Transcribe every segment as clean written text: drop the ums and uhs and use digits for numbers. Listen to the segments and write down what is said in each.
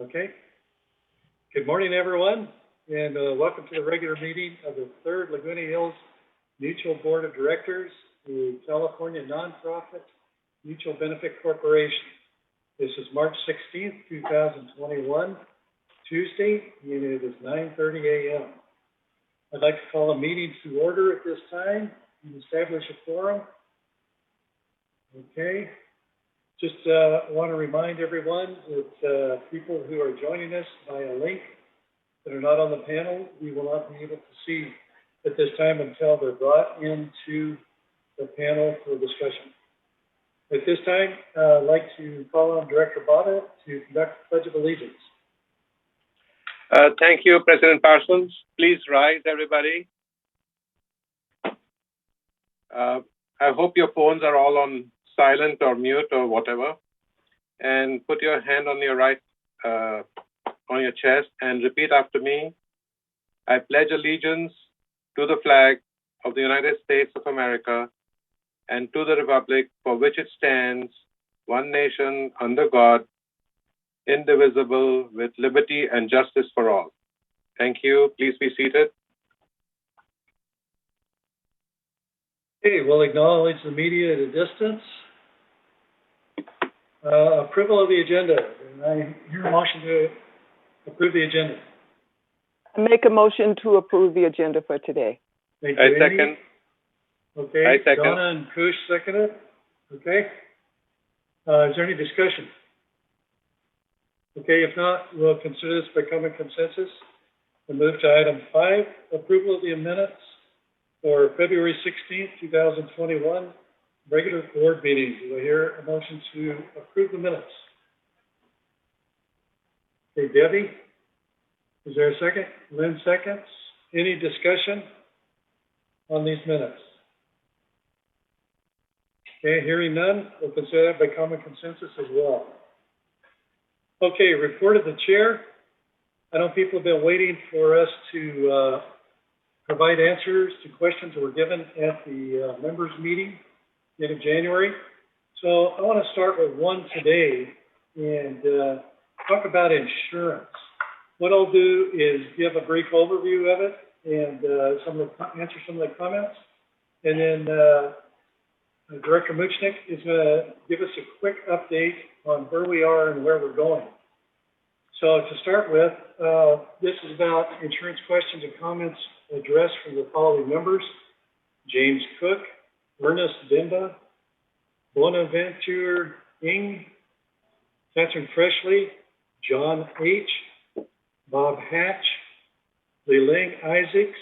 Okay. Good morning, everyone, and welcome to the regular meeting of the third Laguna Hills Mutual Board of Directors, the California Nonprofit Mutual Benefit Corporation. This is March 16th, 2021, Tuesday, and it is 9:30 a.m. I'd like to call a meeting to order at this time and establish a quorum. Okay. Just want to remind everyone that people who are joining us via link that are not on the panel, we will not be able to see at this time until they're brought into the panel for discussion. At this time, I'd like to call on Director Botta to conduct the Pledge of Allegiance. Thank you, President Parsons. Please rise, everybody. I hope your phones are all on silent or mute or whatever. And put your hand on your right, on your chest and repeat after me. I pledge allegiance to the flag of the United States of America and to the republic for which it stands, one nation under God, indivisible, with liberty and justice for all. Thank you. Please be seated. Okay, we'll acknowledge the media at a distance. Approval of the agenda. And I hear a motion to approve the agenda. I make a motion to approve the agenda for today. Thank you, I Amy. second. Okay, I second. Donna and Kush seconded. Okay. Is there any discussion? Okay, if not, we'll consider this by common consensus and move to item 5, approval of the minutes for February 16th, 2021, regular board meeting. Do I hear a motion to approve the minutes? Okay, Debbie, is there a second? Lynn seconds. Any discussion on these minutes? Okay, hearing none, we'll consider that by common consensus as well. Okay, report of the chair. I know people have been waiting for us to provide answers to questions that were given at the members meeting end of January. So I want to start with one today and talk about insurance. What I'll do is give a brief overview of it and answer some of the comments. And then Director Muchnick is going to give us a quick update on where we are and where we're going. So to start with, this is about insurance questions and comments addressed from the following members: James Cook, Ernest Dimba, Bonaventure Ing, Catherine Freshley, John H., Bob Hatch, Liling Isaacs,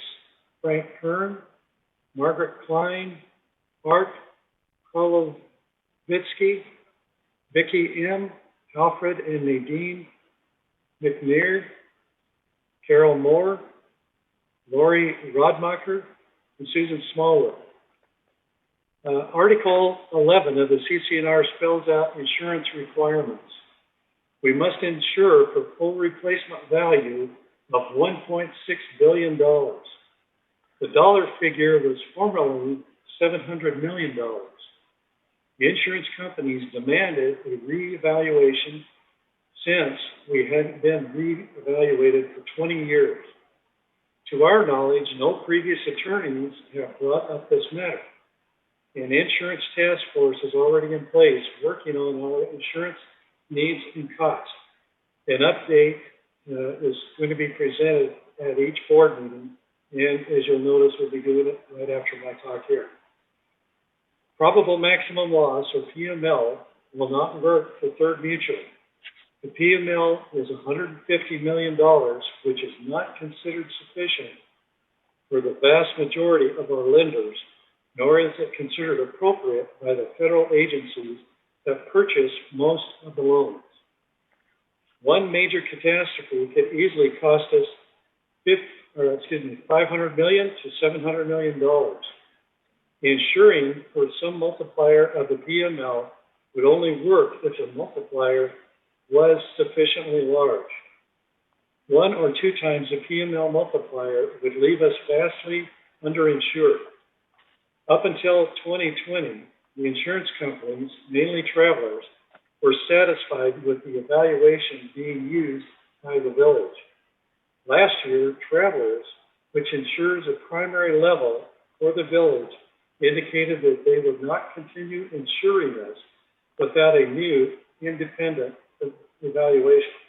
Frank Kern, Margaret Klein, Art Kolovitsky, Vicki M., Alfred and Nadine McNair, Carol Moore, Lori Rodmacher, and Susan Smallwood. Article 11 of the CC&R spells out insurance requirements. We must insure for full replacement value of $1.6 billion. The dollar figure was formerly $700 million. The insurance companies demanded a reevaluation since we hadn't been reevaluated for 20 years. To our knowledge, no previous attorneys have brought up this matter. An insurance task force is already in place working on our insurance needs and costs. An update is going to be presented at each board meeting, and as you'll notice, we'll be doing it right after my talk here. Probable maximum loss, or PML, will not work for Third Mutual. The PML is $150 million, which is not considered sufficient for the vast majority of our lenders, nor is it considered appropriate by the federal agencies that purchase most of the loans. One major catastrophe could easily cost us $500 million to $700 million. Insuring for some multiplier of the PML would only work if the multiplier was sufficiently large. 1 or 2 times the PML multiplier would leave us vastly underinsured. Up until 2020, the insurance companies, mainly Travelers, were satisfied with the evaluation being used by the village. Last year, Travelers, which ensures a primary level for the village, indicated that they would not continue insuring us without a new independent evaluation.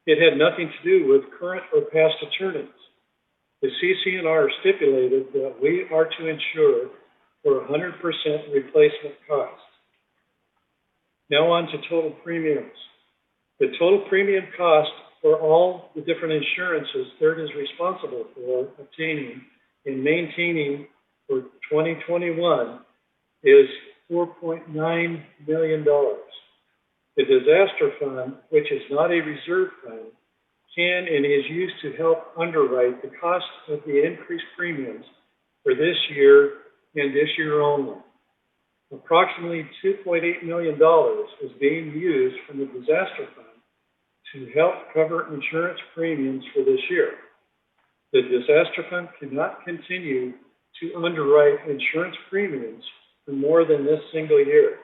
It had nothing to do with current or past attorneys. The CC&R stipulated that we are to insure for 100% replacement cost. Now on to total premiums. The total premium cost for all the different insurances Third is responsible for obtaining and maintaining for 2021 is $4.9 million. The disaster fund, which is not a reserve fund, can and is used to help underwrite the cost of the increased premiums for this year and this year only. Approximately $2.8 million is being used from the disaster fund to help cover insurance premiums for this year. The disaster fund cannot continue to underwrite insurance premiums for more than this single year.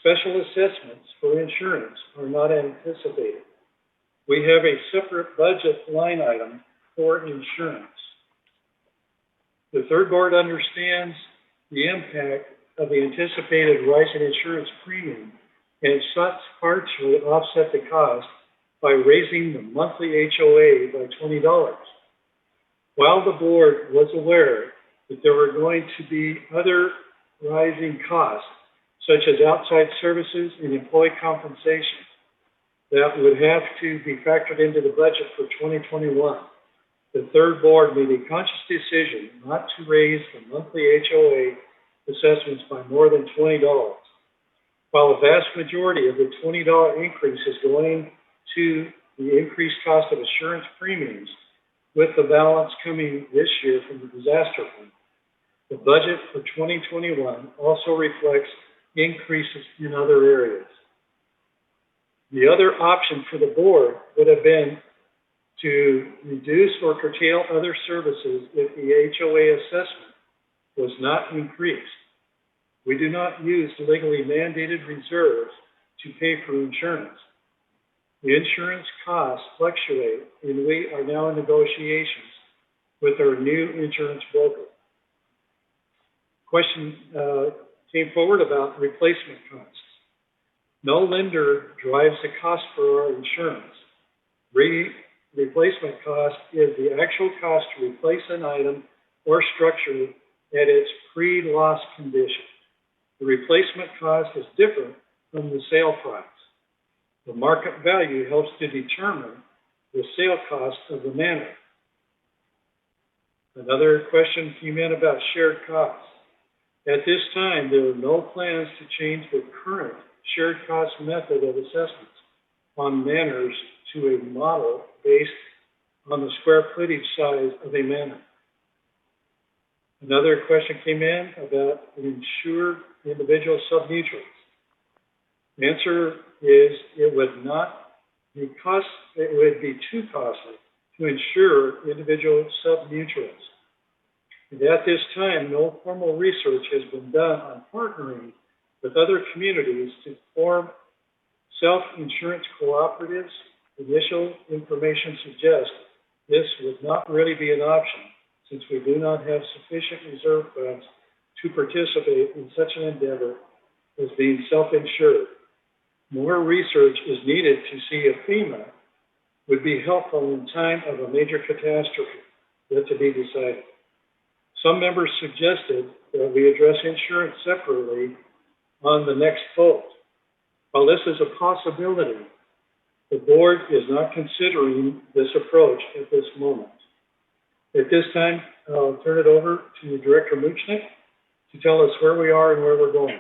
Special assessments for insurance are not anticipated. We have a separate budget line item for insurance. The third board understands the impact of the anticipated rise in insurance premium and sought to partially offset the cost by raising the monthly HOA by $20. While the board was aware that there were going to be other rising costs, such as outside services and employee compensation, that would have to be factored into the budget for 2021. The third board made a conscious decision not to raise the monthly HOA assessments by more than $20. While the vast majority of the $20 increase is going to the increased cost of insurance premiums, with the balance coming this year from the disaster fund, the budget for 2021 also reflects increases in other areas. The other option for the board would have been to reduce or curtail other services if the HOA assessment was not increased. We do not use legally mandated reserves to pay for insurance. The insurance costs fluctuate, and we are now in negotiations with our new insurance broker. Question came forward about replacement costs. No lender drives the cost for our insurance. Replacement cost is the actual cost to replace an item or structure at its pre-loss condition. The replacement cost is different from the sale price. The market value helps to determine the sale cost of the manor. Another question came in about shared costs. At this time, there are no plans to change the current shared cost method of assessments on manors to a model based on the square footage size of a manor. Another question came in about insured individual submutuals. The answer is it would be too costly to insure individual submutuals. And at this time, no formal research has been done on partnering with other communities to form self-insurance cooperatives. Initial information suggests this would not really be an option, since we do not have sufficient reserve funds to participate in such an endeavor as being self-insured. More research is needed to see if FEMA would be helpful in time of a major catastrophe, yet to be decided. Some members suggested that we address insurance separately on the next vote. While this is a possibility, the board is not considering this approach at this moment. At this time, I'll turn it over to Director Muchnick to tell us where we are and where we're going.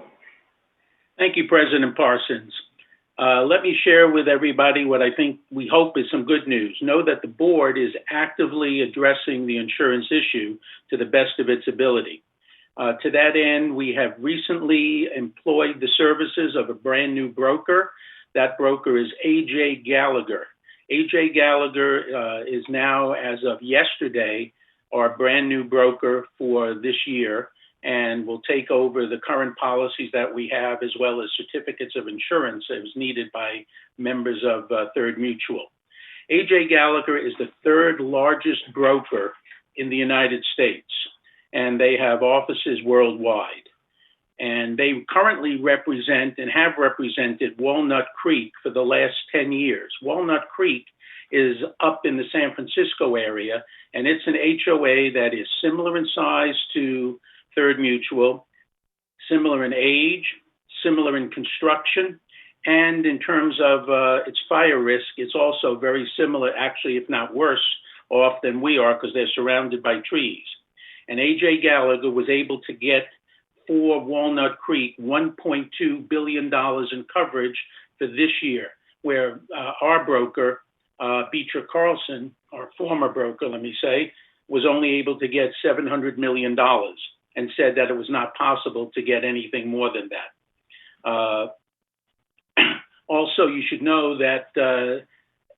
Thank you, President Parsons. Let me share with everybody what I think we hope is some good news. Know that the board is actively addressing the insurance issue to the best of its ability. To that end, we have recently employed the services of a brand new broker. That broker is A.J. Gallagher. A.J. Gallagher is now, as of yesterday, our brand new broker for this year. and will take over the current policies that we have, as well as certificates of insurance as needed by members of Third Mutual. A.J. Gallagher is the third largest broker in the United States, and they have offices worldwide. And they currently represent and have represented Walnut Creek for the last 10 years. Walnut Creek is up in the San Francisco area, and it's an HOA that is similar in size to Third Mutual, similar in age, similar in construction, and in terms of its fire risk, it's also very similar, actually, if not worse off than we are, because they're surrounded by trees. And A.J. Gallagher was able to get for Walnut Creek $1.2 billion in coverage for this year, where our broker, Beecher Carlson, our former broker, let me say, was only able to get $700 million and said that it was not possible to get anything more than that. Also, you should know that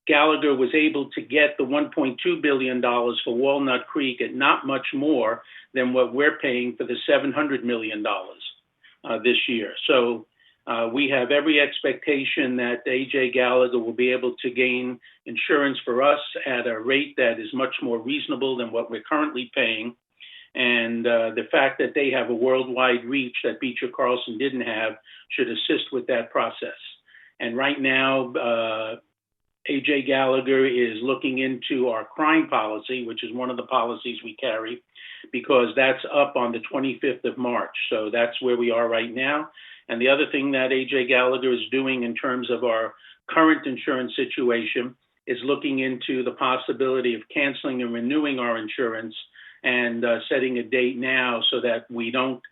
Gallagher was able to get the $1.2 billion for Walnut Creek at not much more than what we're paying for the $700 million this year. So we have every expectation that A.J. Gallagher will be able to gain insurance for us at a rate that is much more reasonable than what we're currently paying. And the fact that they have a worldwide reach that Beecher Carlson didn't have should assist with that process. And right now, A.J. Gallagher is looking into our crime policy, which is one of the policies we carry, because that's up on the 25th of March. So that's where we are right now. And the other thing that A.J. Gallagher is doing in terms of our current insurance situation is looking into the possibility of canceling and renewing our insurance and setting a date now so that we don't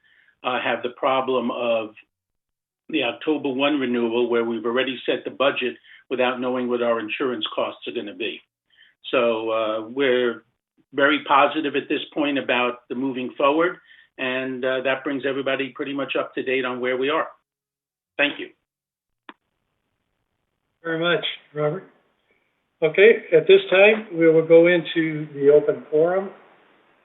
have the problem of the October 1 renewal, where we've already set the budget without knowing what our insurance costs are going to be. So we're very positive at this point about the moving forward, and that brings everybody pretty much up to date on where we are. Thank you. Very much, Robert. Okay, at this time, we will go into the open forum.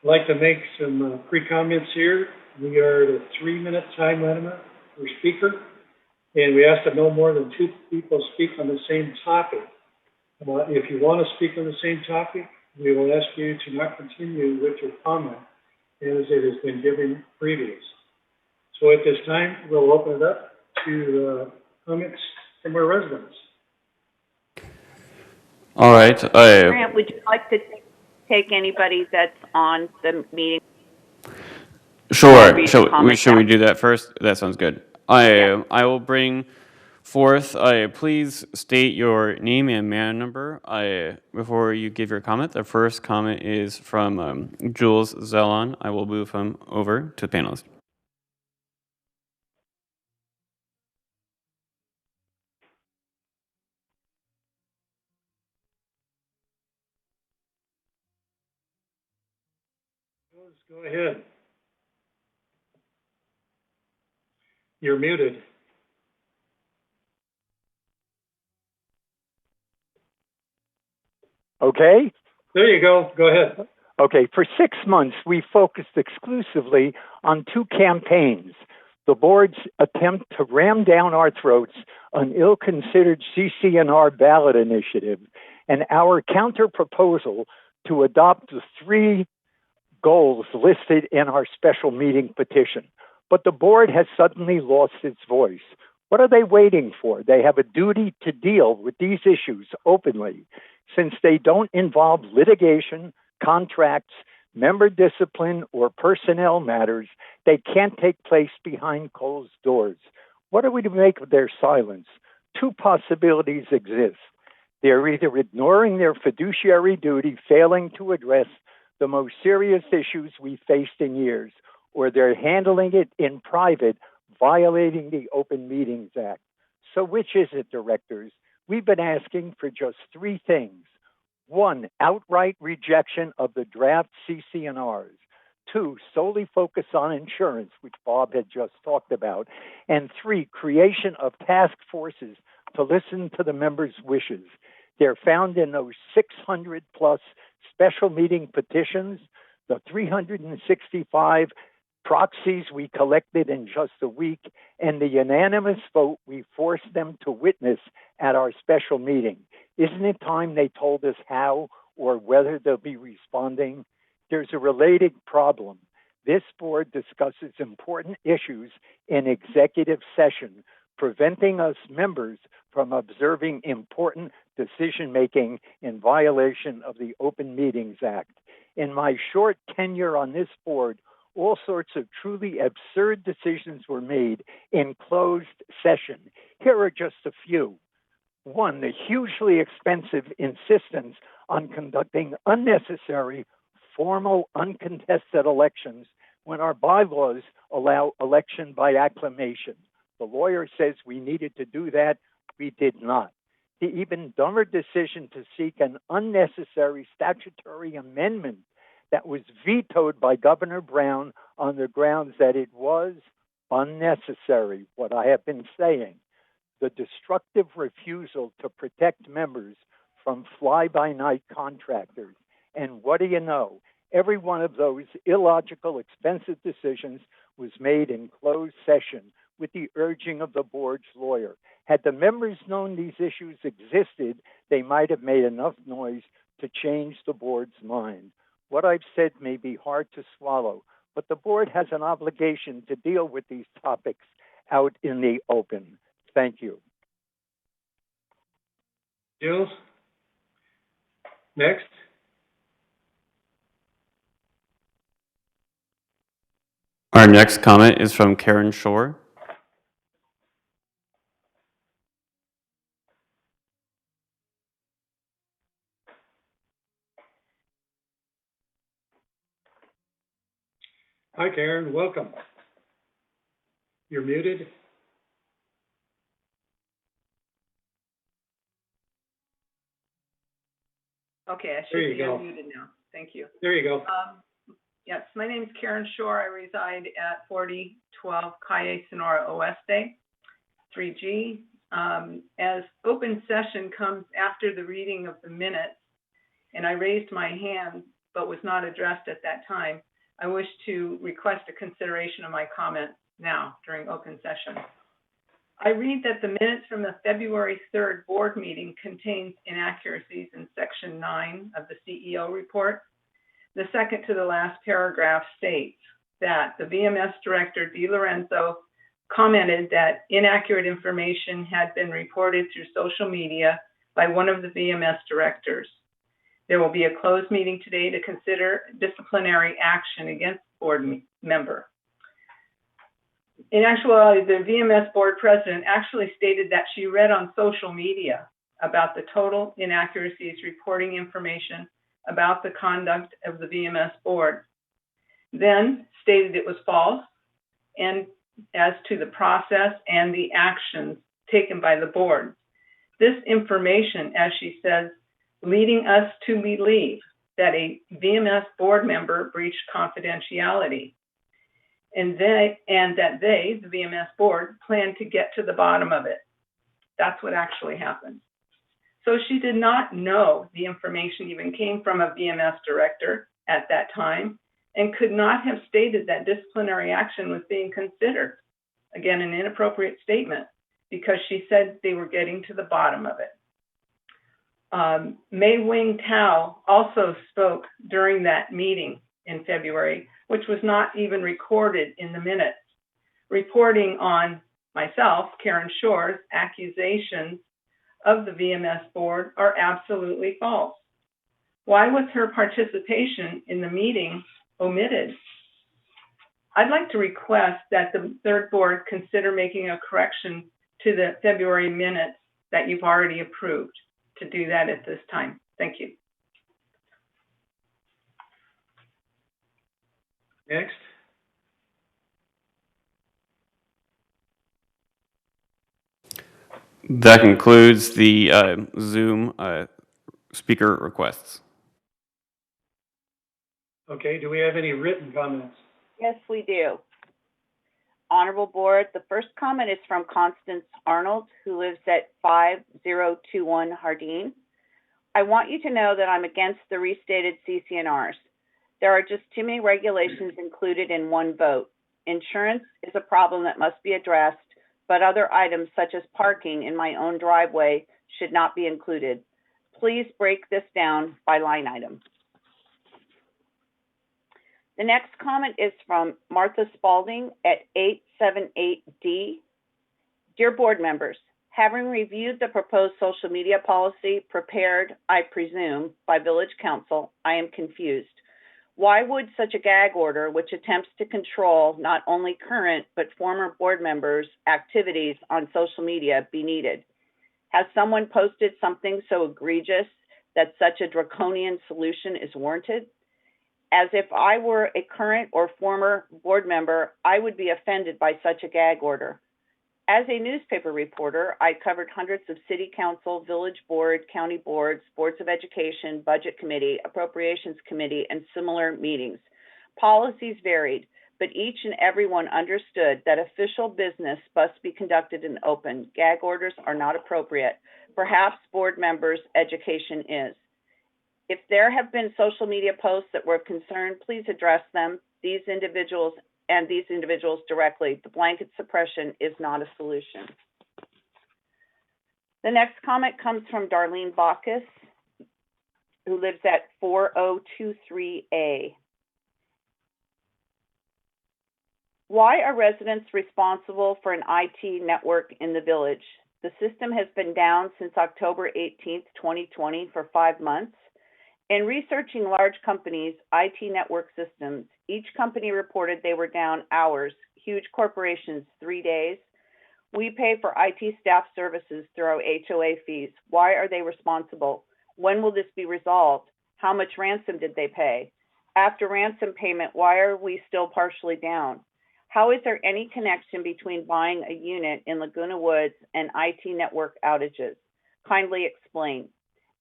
I'd like to make some pre-comments here. We are at a 3-minute time limit per speaker, and we ask that no more than 2 people speak on the same topic. If you want to speak on the same topic, we will ask you to not continue with your comment as it has been given previous. So at this time, we'll open it up to comments from our residents. All right. Grant, would you like to take anybody that's on the meeting? Sure. Shall we do that first? That sounds good. I will bring forth. Please state your name and man number before you give your comment. The first comment is from Jules Zellon. I will move him over to the panelist. Go ahead. You're muted. Okay. There you go. Go ahead. Okay. For 6 months, we focused exclusively on 2 campaigns. The board's attempt to ram down our throats an ill-considered CC&R ballot initiative and our counter-proposal to adopt the 3 goals listed in our special meeting petition. But the board has suddenly lost its voice. What are they waiting for? They have a duty to deal with these issues openly. Since they don't involve litigation, contracts, member discipline, or personnel matters, they can't take place behind closed doors. What are we to make of their silence? 2 possibilities exist. They're either ignoring their fiduciary duty, failing to address the most serious issues we faced in years, or they're handling it in private, violating the Open Meetings Act. So which is it, directors? We've been asking for just 3 things. 1, outright rejection of the draft CC&Rs. 2, solely focus on insurance, which Bob had just talked about. And 3, creation of task forces to listen to the members' wishes. They're found in those 600 plus special meeting petitions, the 365 proxies we collected in just a week, and the unanimous vote we forced them to witness at our special meeting. Isn't it time they told us how or whether they'll be responding? There's a related problem. This board discusses important issues in executive session, preventing us members from observing important decision-making in violation of the Open Meetings Act. In my short tenure on this board, all sorts of truly absurd decisions were made in closed session. Here are just a few. One, the hugely expensive insistence on conducting unnecessary, formal, uncontested elections when our bylaws allow election by acclamation. The lawyer says we needed to do that. We did not. The even dumber decision to seek an unnecessary statutory amendment that was vetoed by Governor Brown on the grounds that it was unnecessary, what I have been saying. The destructive refusal to protect members from fly-by-night contractors. And what do you know? Every one of those illogical, expensive decisions was made in closed session with the urging of the board's lawyer. Had the members known these issues existed, they might have made enough noise to change the board's mind. What I've said may be hard to swallow, but the board has an obligation to deal with these topics out in the open. Thank you. Jules? Next. Our next comment is from Karen Shore. Hi, Karen. Welcome. You're muted. Okay, I There should you be go. unmuted now. Thank you. There you go. Yes, my name is Karen Shore. I reside at 4012 Calle Sonora Oeste, 3G. As open session comes after the reading of the minutes, and I raised my hand but was not addressed at that time, I wish to request a consideration of my comments now during open session. I read that the minutes from the February 3rd board meeting contains inaccuracies in section 9 of the CEO report. The second to the last paragraph states that the VMS director, DiLorenzo, commented that inaccurate information had been reported through social media by one of the VMS directors. There will be a closed meeting today to consider disciplinary action against board member. In actuality, the VMS board president actually stated that she read on social media about the total inaccuracies reporting information about the conduct of the VMS board, then stated it was false, and as to the process and the actions taken by the board. This information, as she says, leading us to believe that a VMS board member breached confidentiality, and that they, the VMS board, planned to get to the bottom of it. That's what actually happened. So she did not know the information even came from a VMS director at that time and could not have stated that disciplinary action was being considered. Again, an inappropriate statement because she said they were getting to the bottom of it. Mei Wing Tao also spoke during that meeting in February, which was not even recorded in the minutes, reporting on myself, Karen Shore's, accusations of the VMS board are absolutely false. Why was her participation in the meeting omitted? I'd like to request that the third board consider making a correction to the February minutes that you've already approved, to do that at this time. Thank you. Next. That concludes the Zoom speaker requests. Okay, do we have any written comments? Yes, we do. Honorable Board, the first comment is from Constance Arnold, who lives at 5021 Hardin. I want you to know that I'm against the restated CCNRs. There are just too many regulations included in one vote. Insurance is a problem that must be addressed, but other items such as parking in my own driveway should not be included. Please break this down by line item. The next comment is from Martha Spalding at 878D. Dear board members, having reviewed the proposed social media policy prepared, I presume, by Village Council, I am confused. Why would such a gag order, which attempts to control not only current but former board members' activities on social media, be needed? Has someone posted something so egregious that such a draconian solution is warranted? As if I were a current or former board member, I would be offended by such a gag order. As a newspaper reporter, I covered hundreds of city council, village board, county boards, boards of education, budget committee, appropriations committee, and similar meetings. Policies varied, but each and every one understood that official business must be conducted in open. Gag orders are not appropriate. Perhaps board members' education is. If there have been social media posts that were of concern, please address them. These individuals directly. The blanket suppression is not a solution. The next comment comes from Darlene Bacchus, who lives at 4023A. Why are residents responsible for an IT network in the village? The system has been down since October 18th, 2020 for 5 months. In researching large companies' IT network systems, each company reported they were down hours, huge corporations 3 days. We pay for IT staff services through our HOA fees. Why are they responsible? When will this be resolved? How much ransom did they pay? After ransom payment, why are we still partially down? How is there any connection between buying a unit in Laguna Woods and IT network outages? Kindly explain.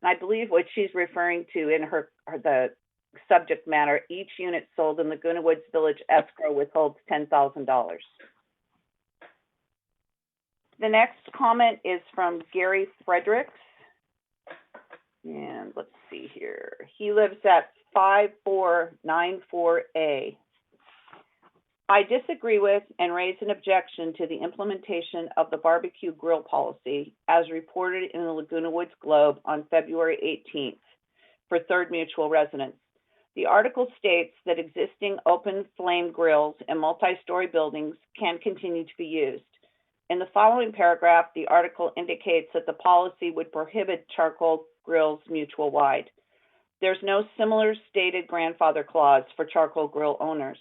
And I believe what she's referring to in the subject matter, each unit sold in Laguna Woods Village escrow withholds $10,000. The next comment is from Gary Fredericks. And let's see here. He lives at 5494A. I disagree with and raise an objection to the implementation of the barbecue grill policy as reported in the Laguna Woods Globe on February 18th for Third Mutual residents. The article states that existing open flame grills in multi-story buildings can continue to be used. In the following paragraph, the article indicates that the policy would prohibit charcoal grills mutual-wide. There's no similar stated grandfather clause for charcoal grill owners.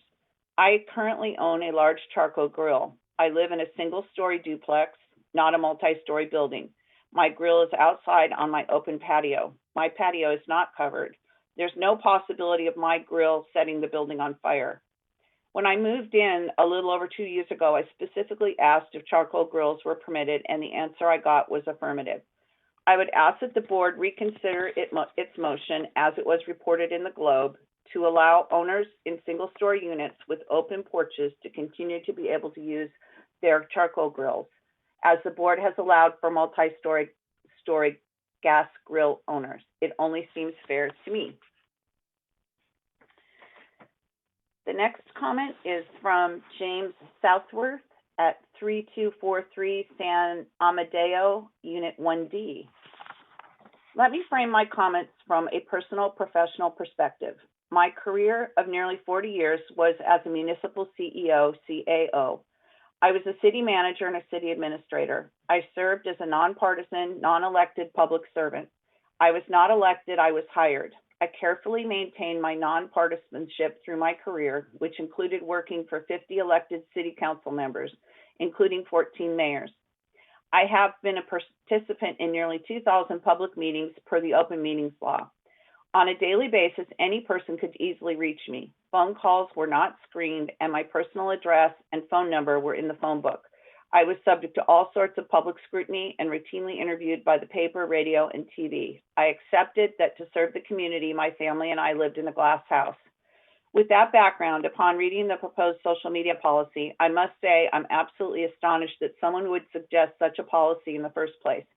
I currently own a large charcoal grill. I live in a single-story duplex, not a multi-story building. My grill is outside on my open patio. My patio is not covered. There's no possibility of my grill setting the building on fire. When I moved in a little over 2 years ago, I specifically asked if charcoal grills were permitted, and the answer I got was affirmative. I would ask that the board reconsider its motion as it was reported in the Globe to allow owners in single-story units with open porches to continue to be able to use their charcoal grills, as the board has allowed for multi-story gas grill owners. It only seems fair to me. The next comment is from James Southworth at 3243 San Amadeo, Unit 1D. Let me frame my comments from a personal professional perspective. My career of nearly 40 years was as a municipal CEO, CAO. I was a city manager and a city administrator. I served as a nonpartisan, non-elected public servant. I was not elected, I was hired. I carefully maintained my nonpartisanship through my career, which included working for 50 elected city council members, including 14 mayors. I have been a participant in nearly 2,000 public meetings per the Open Meetings Law. On a daily basis, any person could easily reach me. Phone calls were not screened, and my personal address and phone number were in the phone book. I was subject to all sorts of public scrutiny and routinely interviewed by the paper, radio, and TV. I accepted that to serve the community, my family and I lived in a glass house. With that background, upon reading the proposed social media policy, I must say I'm absolutely astonished that someone would suggest such a policy in the first place,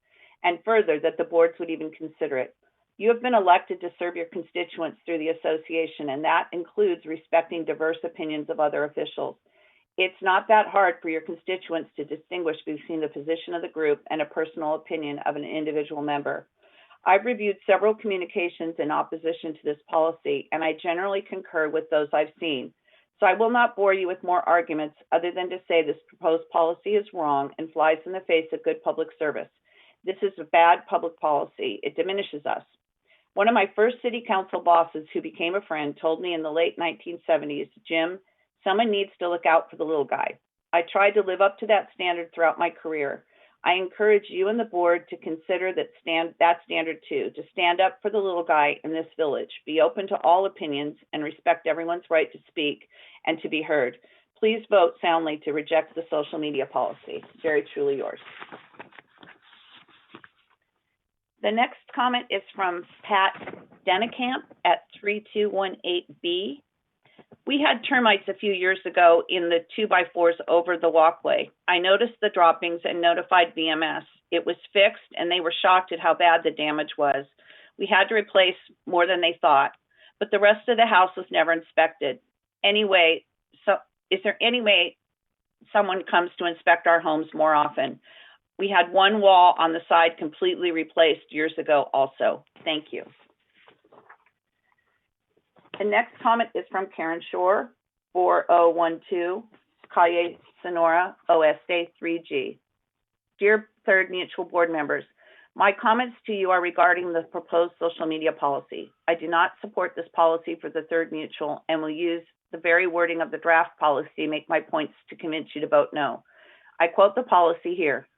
and further, that the boards would even consider it. You have been elected to serve your constituents through the association, and that includes respecting diverse opinions of other officials. It's not that hard for your constituents to distinguish between the position of the group and a personal opinion of an individual member. I've reviewed several communications in opposition to this policy, and I generally concur with those I've seen. So I will not bore you with more arguments other than to say this proposed policy is wrong and flies in the face of good public service. This is a bad public policy. It diminishes us. One of my first city council bosses who became a friend told me in the late 1970s, Jim, someone needs to look out for the little guy. I tried to live up to that standard throughout my career. I encourage you and the board to consider that standard too, to stand up for the little guy in this village, be open to all opinions, and respect everyone's right to speak and to be heard. Please vote soundly to reject the social media policy. Very truly yours. The next comment is from Pat Dennekamp at 3218B. We had termites a few years ago in the 2x4s over the walkway. I noticed the droppings and notified VMS. It was fixed and they were shocked at how bad the damage was. We had to replace more than they thought, but the rest of the house was never inspected. Anyway, so is there any way someone comes to inspect our homes more often? We had one wall on the side completely replaced years ago also. Thank you. The next comment is from Karen Shore, 4012, Calle Sonora, Oeste 3G. Dear Third Mutual Board members, my comments to you are regarding the proposed social media policy. I do not support this policy for the Third Mutual and will use the very wording of the draft policy to make my points to convince you to vote no. I quote the policy here.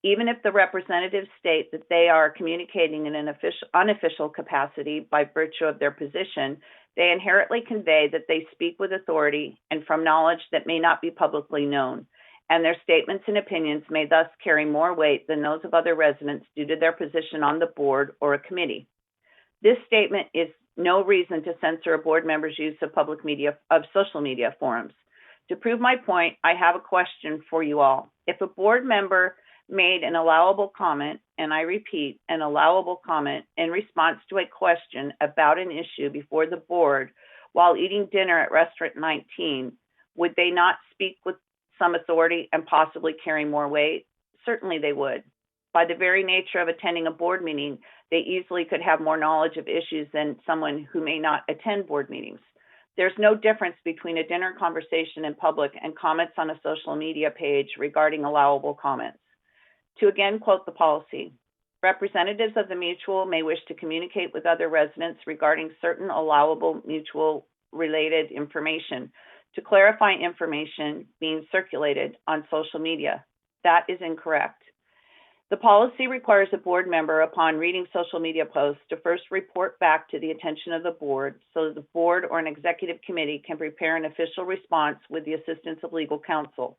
Even if the representatives state that they are communicating in an unofficial capacity by virtue of their position, they inherently convey that they speak with authority and from knowledge that may not be publicly known, and their statements and opinions may thus carry more weight than those of other residents due to their position on the board or a committee. This statement is no reason to censor a board member's use of social media forums. To prove my point, I have a question for you all. If a board member made an allowable comment, and I repeat, an allowable comment in response to a question about an issue before the board while eating dinner at Restaurant 19, would they not speak with some authority and possibly carry more weight? Certainly they would. By the very nature of attending a board meeting, they easily could have more knowledge of issues than someone who may not attend board meetings. There's no difference between a dinner conversation in public and comments on a social media page regarding allowable comments. To again quote the policy, representatives of the mutual may wish to communicate with other residents regarding certain allowable mutual related information to clarify information being circulated on social media. That is incorrect. The policy requires a board member, upon reading social media posts, to first report back to the attention of the board so that the board or an executive committee can prepare an official response with the assistance of legal counsel.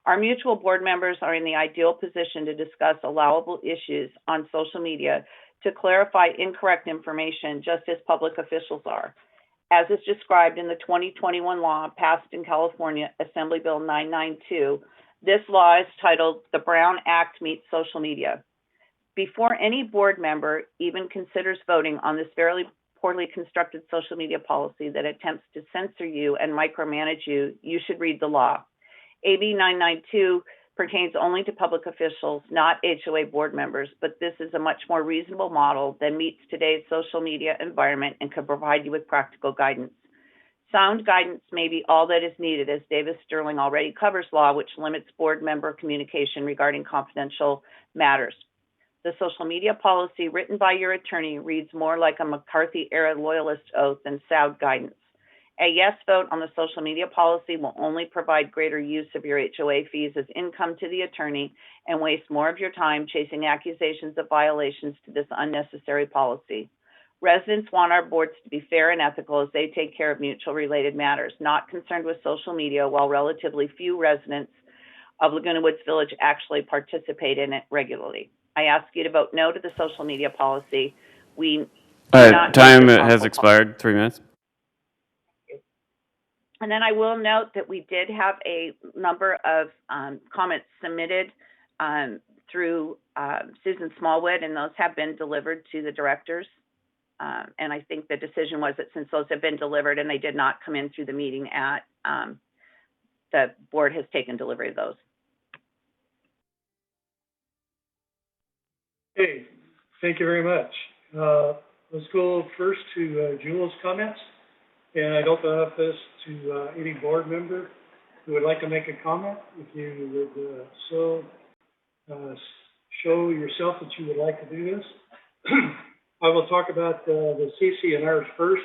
Our mutual board members are in the ideal position to discuss allowable issues on social media to clarify incorrect information, just as public officials are. As is described in the 2021 law passed in California, Assembly Bill 992, this law is titled The Brown Act Meets Social Media. Before any board member even considers voting on this fairly poorly constructed social media policy that attempts to censor you and micromanage you, you should read the law. AB 992 pertains only to public officials, not HOA board members, but this is a much more reasonable model that meets today's social media environment and can provide you with practical guidance. Sound guidance may be all that is needed, as Davis Sterling already covers law, which limits board member communication regarding confidential matters. The social media policy written by your attorney reads more like a McCarthy-era loyalist oath than sound guidance. A yes vote on the social media policy will only provide greater use of your HOA fees as income to the attorney and waste more of your time chasing accusations of violations to this unnecessary policy. Residents want our boards to be fair and ethical as they take care of mutual related matters, not concerned with social media, while relatively few residents of Laguna Woods Village actually participate in it regularly. I ask you to vote no to the social media policy. Time has expired. 3 minutes. And then I will note that we did have a number of comments submitted through Susan Smallwood, and those have been delivered to the directors. And I think the decision was that since those have been delivered and they did not come in through the meeting at the board has taken delivery of those. Okay, thank you very much. Let's go first to Jules's comments, and I'd open up this to any board member who would like to make a comment. If you would show yourself that you would like to do this. I will talk about the CC&Rs first.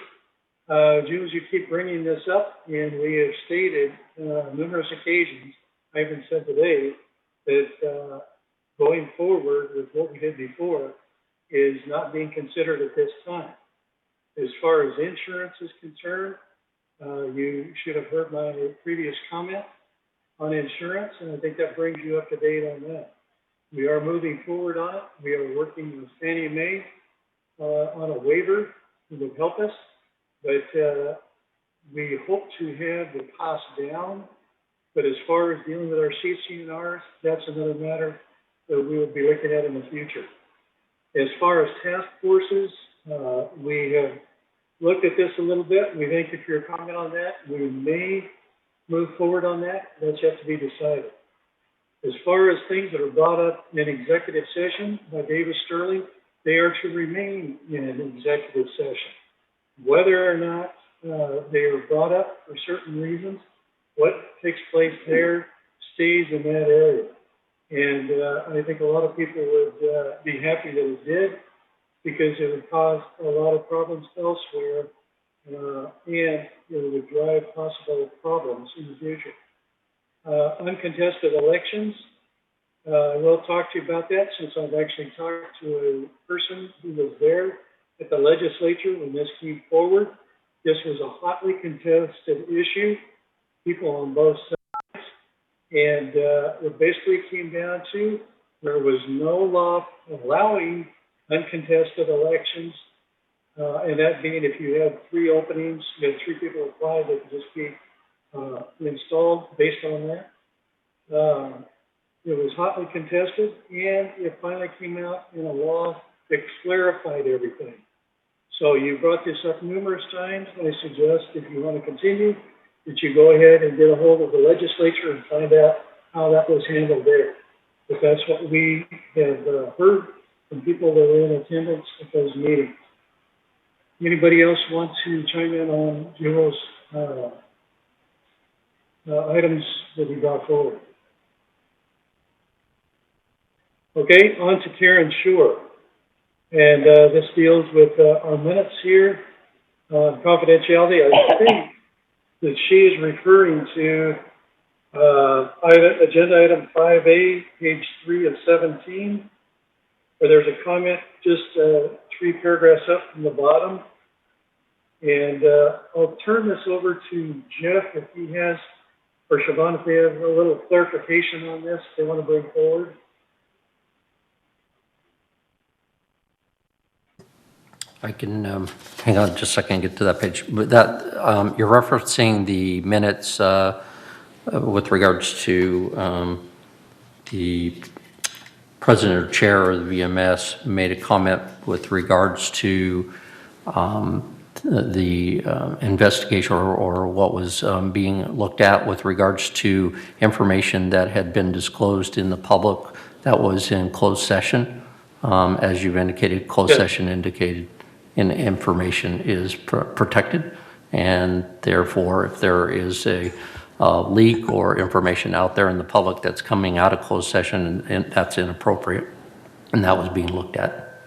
Jules, you keep bringing this up, and we have stated numerous occasions, I even said today, that going forward with what we did before is not being considered at this time. As far as insurance is concerned, you should have heard my previous comment on insurance, and I think that brings you up to date on that. We are moving forward on it. We are working with Fannie Mae on a waiver that would help us, but we hope to have the cost down. But as far as dealing with our CC&Rs, that's another matter that we will be looking at in the future. As far as task forces, we have looked at this a little bit. We think if you're comment on that, we may move forward on that. That's yet to be decided. As far as things that are brought up in executive session by Davis Sterling, they are to remain in an executive session. Whether or not they are brought up for certain reasons, what takes place there stays in that area. And I think a lot of people would be happy that it did, because it would cause a lot of problems elsewhere, and it would drive possible problems in the future. Uncontested elections, I will talk to you about that, since I've actually talked to a person who was there at the legislature when this came forward. This was a hotly contested issue, people on both sides, and it basically came down to there was no law allowing uncontested elections, and that being if you have 3 openings, you have 3 people apply, they could just be installed based on that. It was hotly contested, and it finally came out in a law that clarified everything. So you brought this up numerous times. I suggest if you want to continue, that you go ahead and get a hold of the legislature and find out how that was handled there. But that's what we have heard from people that were in attendance at those meetings. Anybody else want to chime in on Jules' items that we brought forward? Okay, on to Karen Shore. And this deals with our minutes here, confidentiality. I think that she is referring to agenda item 5A, page 3 of 17, where there's a comment just 3 paragraphs up from the bottom. And I'll turn this over to Jeff if he has, or Siobhan, if they have a little clarification on this they want to bring forward. I can hang on just a second and get to that page. But that you're referencing the minutes with regards to the president or chair of the VMS made a comment with regards to the investigation or what was being looked at with regards to information that had been disclosed in the public that was in closed session. As you've indicated, closed session indicated in information is protected, and therefore if there is a leak or information out there in the public that's coming out of closed session, and that's inappropriate, and that was being looked at.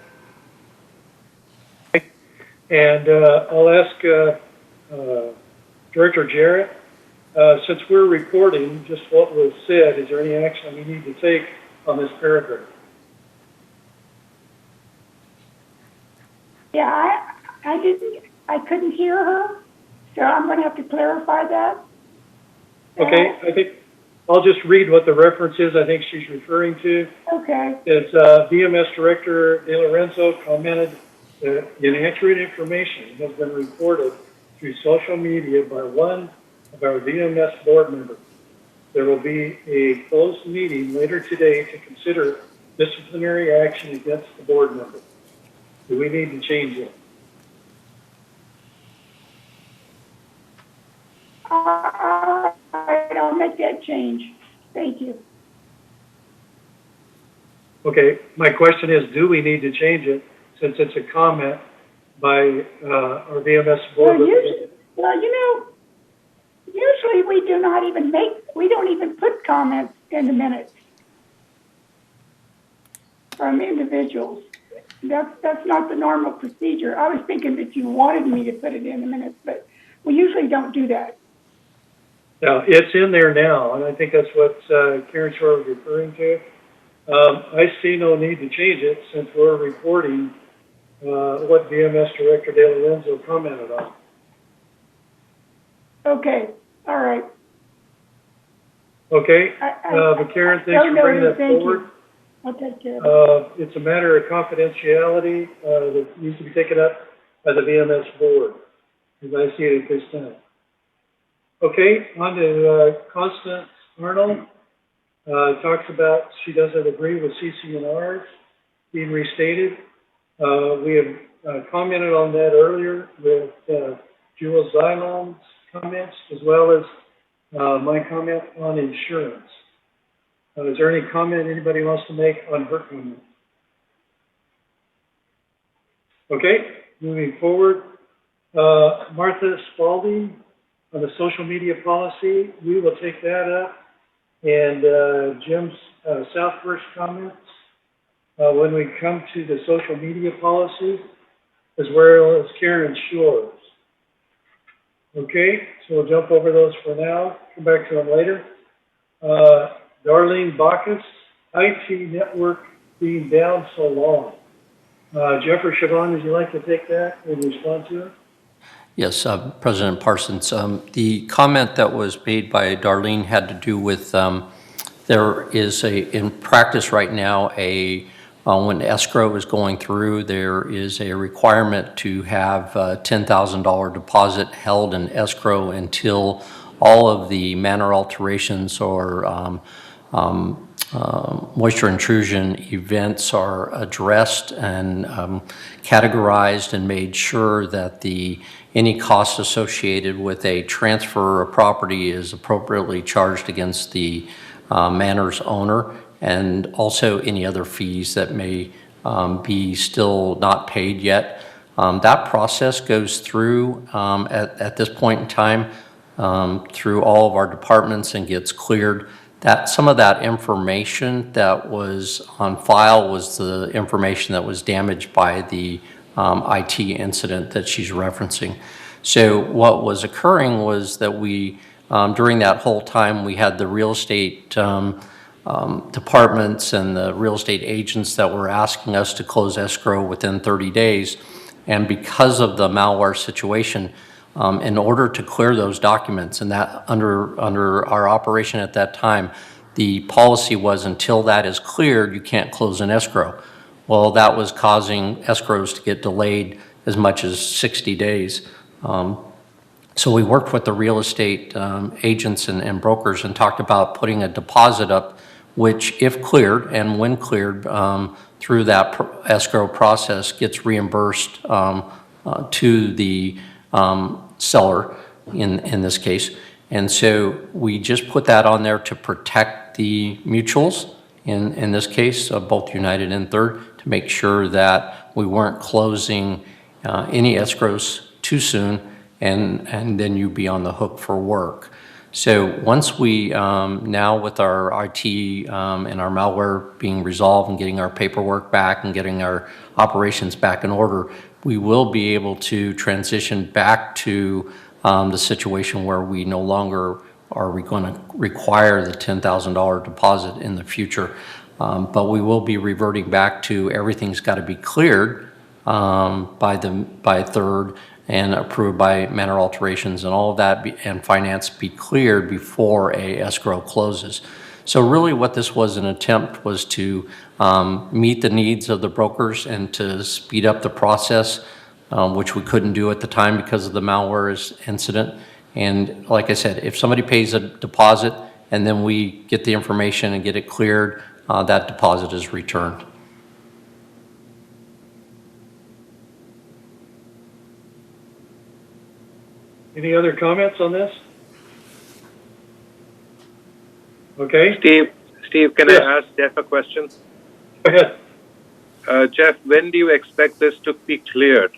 And I'll ask Director Jarrett, since we're recording just what was said, is there any action we need to take on this paragraph? Yeah, I couldn't hear her, so I'm going to have to clarify that. Okay, I think I'll just read what the reference is I think she's referring to. Okay. It's VMS Director De Lorenzo commented that inaccurate information has been reported through social media by one of our VMS board members. There will be a closed meeting later today to consider disciplinary action against the board member. Do we need to change it? I'll make make that change. Thank you. Okay, my question is, do we need to change it since it's a comment by our VMS board? Usually we do not even we don't even put comments in the minutes from individuals. That's not the normal procedure. I was thinking that you wanted me to put it in the minutes, but we usually don't do that. Now, it's in there now, and I think that's what Karen Shore was referring to. I see no need to change it since we're reporting what VMS Director De Lorenzo commented on. Okay, all right. Okay, but Karen, thanks for bringing that forward. I'll take care of it. It's a matter of confidentiality that needs to be taken up by the VMS board, as I see it at this time. Okay, on to Constance Arnold. Talks about she doesn't agree with CC&Rs being restated. We have commented on that earlier with Jewel Xylon's comments, as well as my comment on insurance. Is there any comment anybody wants to make on her comment? Okay, moving forward. Martha Spalding on the social media policy. We will take that up. And Jim's Southwest comments when we come to the social media policy, as well as Karen Shore's. Okay, so we'll jump over those for now, come back to them later. Darlene Bacchus, IT network being down so long. Jeff or Siobhan, would you like to take that and respond to it? Yes, President Parsons. The comment that was made by Darlene had to do with there is in practice right now, when escrow is going through, there is a requirement to have a $10,000 deposit held in escrow until all of the manner alterations or moisture intrusion events are addressed and categorized and made sure that any costs associated with a transfer of property is appropriately charged against the manor's owner, and also any other fees that may be still not paid yet. That process goes through at this point in time through all of our departments and gets cleared. That some of that information that was on file was the information that was damaged by the IT incident that she's referencing. So what was occurring was that we, during that whole time, we had the real estate departments and the real estate agents that were asking us to close escrow within 30 days. And because of the malware situation, in order to clear those documents, and that under our operation at that time, the policy was until that is cleared, you can't close an escrow. Well, that was causing escrows to get delayed as much as 60 days. So we worked with the real estate agents and brokers and talked about putting a deposit up, which if cleared and when cleared through that escrow process gets reimbursed to the seller in this case. And so we just put that on there to protect the mutuals in this case, both United and Third, to make sure that we weren't closing any escrows too soon and then you'd be on the hook for work. So once we, now with our IT and our malware being resolved and getting our paperwork back and getting our operations back in order, we will be able to transition back to the situation where we no longer are going to require the $10,000 deposit in the future. But we will be reverting back to everything's got to be cleared by Third and approved by manner alterations and all of that and finance be cleared before a escrow closes. So really what this was an attempt was to meet the needs of the brokers and to speed up the process, which we couldn't do at the time because of the malware incident. And like I said, if somebody pays a deposit and then we get the information and get it cleared, that deposit is returned. Any other comments on this? Okay, Steve, can Yes. I ask Jeff a question? go ahead. Jeff, when do you expect this to be cleared?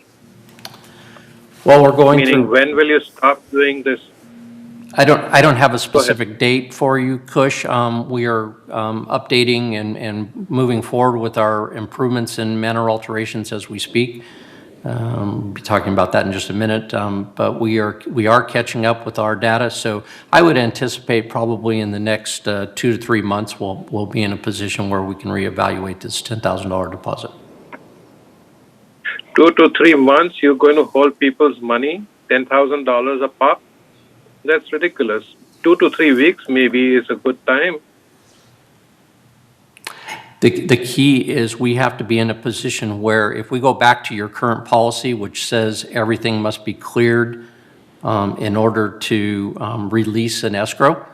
Well, we're going Meaning, through, when will you stop doing this? I don't have a Go ahead. specific date for you, Kush. We are updating and moving forward with our improvements and manner alterations as we speak. We'll be talking about that in just a minute, but we are catching up with our data. So I would anticipate probably in the next 2 to 3 months we'll be in a position where we can reevaluate this $10,000 deposit. 2 to 3 months, you're going to hold people's money, $10,000 a pop? That's ridiculous. 2 to 3 weeks maybe is a good time. The key is we have to be in a position where if we go back to your current policy, which says everything must be cleared in order to release an escrow,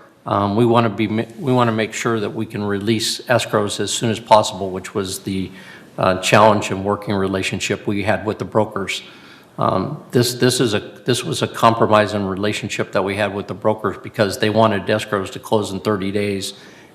we want to make sure that we can release escrows as soon as possible, which was the challenge and working relationship we had with the brokers. This was a compromise in relationship that we had with the brokers because they wanted escrows to close in 30 days.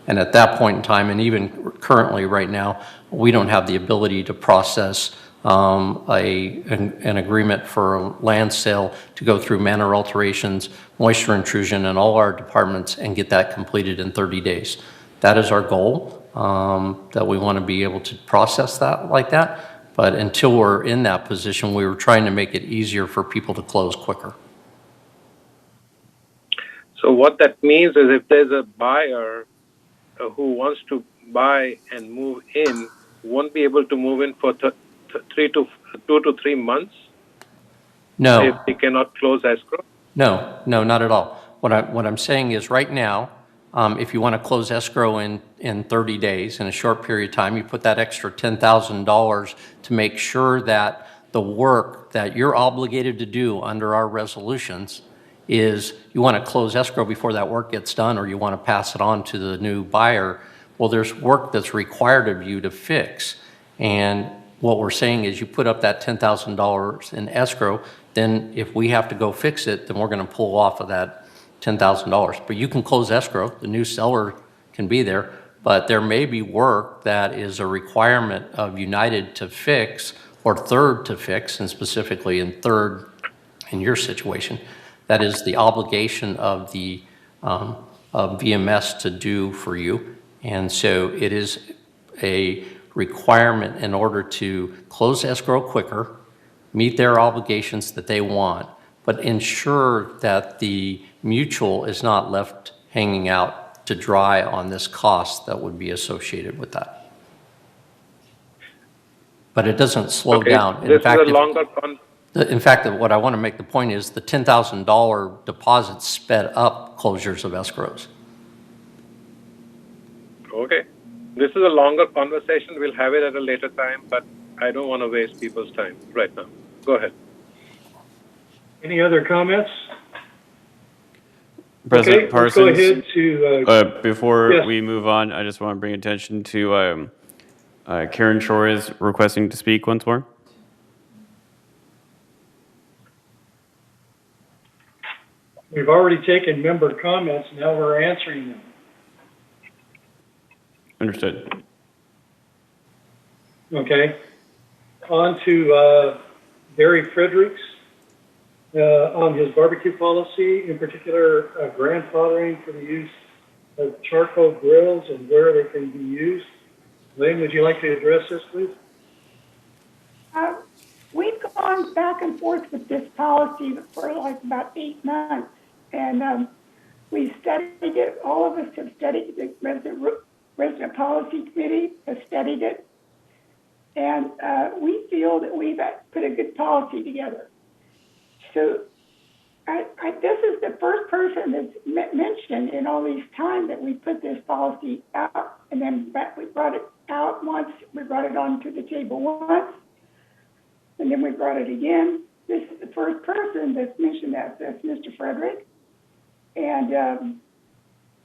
And at that point in time, and even currently right now, we don't have the ability to process an agreement for a land sale to go through manner alterations, moisture intrusion, and all our departments and get that completed in 30 days. That is our goal, that we want to be able to process that like that. But until we're in that position, we were trying to make it easier for people to close quicker. So what that means is if there's a buyer who wants to buy and move in, won't be able to move in for 2 to 3 months? No. If they cannot close escrow? No, not at all. What I'm saying is right now, if you want to close escrow in 30 days, in a short period of time, you put that extra $10,000 to make sure that the work that you're obligated to do under our resolutions is you want to close escrow before that work gets done or you want to pass it on to the new buyer. Well, there's work that's required of you to fix. And what we're saying is you put up that $10,000 in escrow, then if we have to go fix it, then we're going to pull off of that $10,000. But you can close escrow, the new seller can be there, but there may be work that is a requirement of United to fix or Third to fix, and specifically in Third in your situation. That is the obligation of the of VMS to do for you. And so it is a requirement in order to close escrow quicker, meet their obligations that they want, but ensure that the mutual is not left hanging out to dry on this cost that would be associated with that. But it doesn't slow down. This is a longer in fact, what I want to make the point is the $10,000 deposit sped up closures of escrows. Okay. This is a longer conversation. We'll have it at a later time, but I don't want to waste people's time right now. Go ahead. Any other comments? President Okay, let's go Parsons, ahead to, before yes. we move on, I just want to bring attention to Karen Shore is requesting to speak once more. we've already taken member comments, now we're answering them. Understood. Okay. On to Barry Fredericks on his barbecue policy, in particular grandfathering for the use of charcoal grills and where they can be used. Lynn, would you like to address this, please? We've gone back and forth with this policy for like about 8 months, and we studied it. All of us have studied it. The resident policy committee has studied it, and we feel that we've put a good policy together. So this is the first person that's mentioned in all these time that we put this policy out, and then we brought it out once, we brought it onto the table once, and then we brought it again. This is the first person that's mentioned that. That's Mr. Frederick. And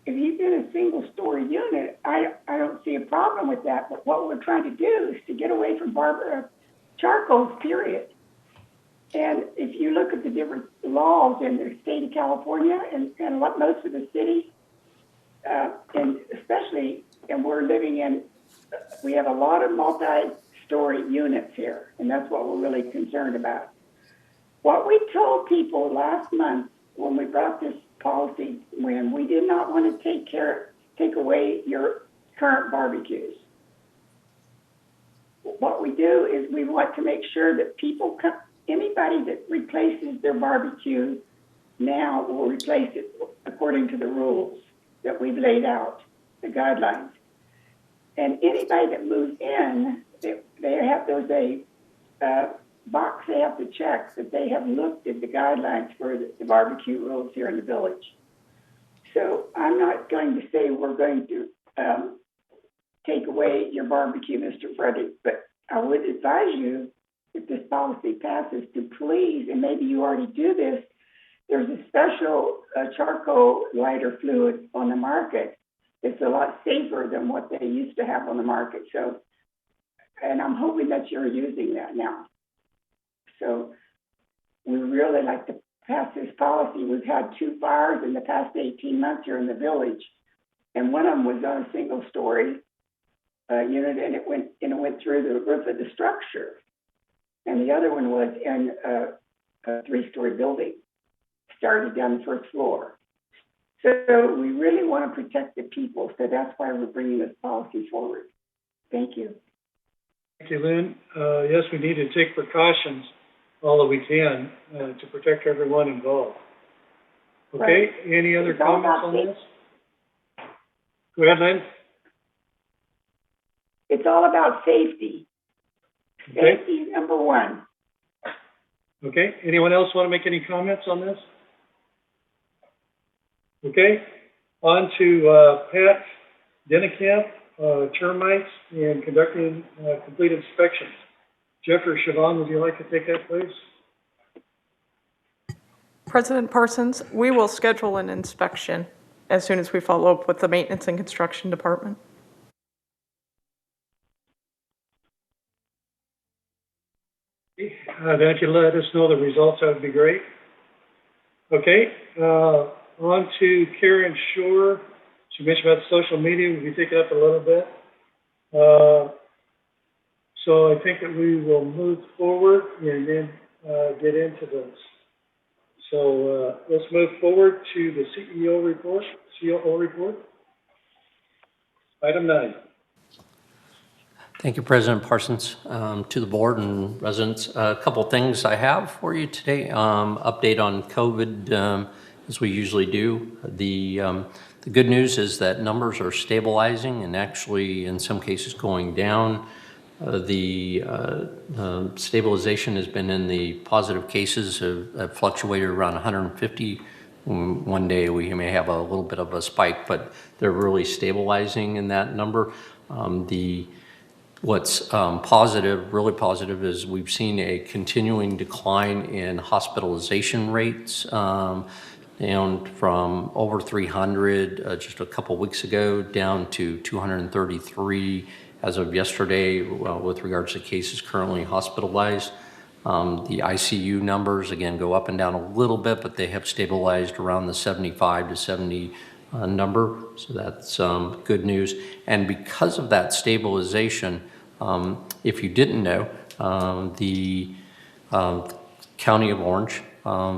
if he's in a single-story unit, I don't see a problem with that. But what we're trying to do is to get away from charcoals, period. And if you look at the different laws in the state of California and most of the cities, and especially, and we're living in, we have a lot of multi-story units here, and that's what we're really concerned about. What we told people last month when we brought this policy, when we did not want to take away your current barbecues. What we do is we want to make sure that people come, anybody that replaces their barbecue now will replace it according to the rules that we've laid out, the guidelines. And anybody that moves in, there's a box they have to check that they have looked at the guidelines for the barbecue rules here in the village. So I'm not going to say we're going to take away your barbecue, Mr. Frederick, but I would advise you, if this policy passes, to please, and maybe you already do this, there's a special charcoal lighter fluid on the market. It's a lot safer than what they used to have on the market. So, and I'm hoping that you're using that now. So we really like to pass this policy. We've had 2 fires in the past 18 months here in the village, and one of them was on a single-story unit, and it went through the roof of the structure, and the other one was in a 3-story building, started down the first floor. So we really want to protect the people, so that's why we're bringing this policy forward. Thank you. Thank you, Lynn. Yes, we need to take precautions all that we can to protect everyone involved. Okay, Right. Any other It's all comments about on this? Go ahead, Lynn. It's all about safety. Okay. Safety is number one. Okay, anyone else want to make any comments on this? Okay, on to Pat Dennekamp, termites, and conducting complete inspections. Jeff or Siobhan, would you like to take that, please? President Parsons, we will schedule an inspection as soon as we follow up with the Maintenance and Construction Department. That you let us know the results, that would be great. Okay, on to Karen Shore. She mentioned about social media. We'll be picking up a little bit. So I think that we will move forward and then get into this. So let's move forward to the COO report. Item 9. Thank you, President Parsons. To the board and residents, a couple things I have for you today. Update on COVID, as we usually do. The good news is that numbers are stabilizing and actually in some cases going down. The stabilization has been in the positive cases have fluctuated around 150. One day we may have a little bit of a spike, but they're really stabilizing in that number. What's positive, really positive, is we've seen a continuing decline in hospitalization rates, down from over 300 just a couple weeks ago down to 233 as of yesterday with regards to cases currently hospitalized. The ICU numbers, again, go up and down a little bit, but they have stabilized around the 75 to 70 number, so that's good news. And because of that stabilization, if you didn't know, the County of Orange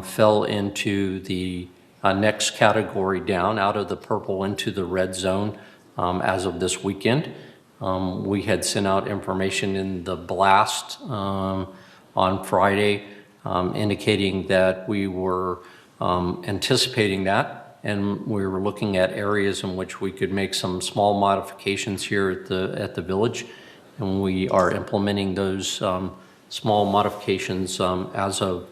fell into the next category down, out of the purple into the red zone as of this weekend. We had sent out information in the blast on Friday indicating that we were anticipating that, and we were looking at areas in which we could make some small modifications here at the village, and we are implementing those small modifications as of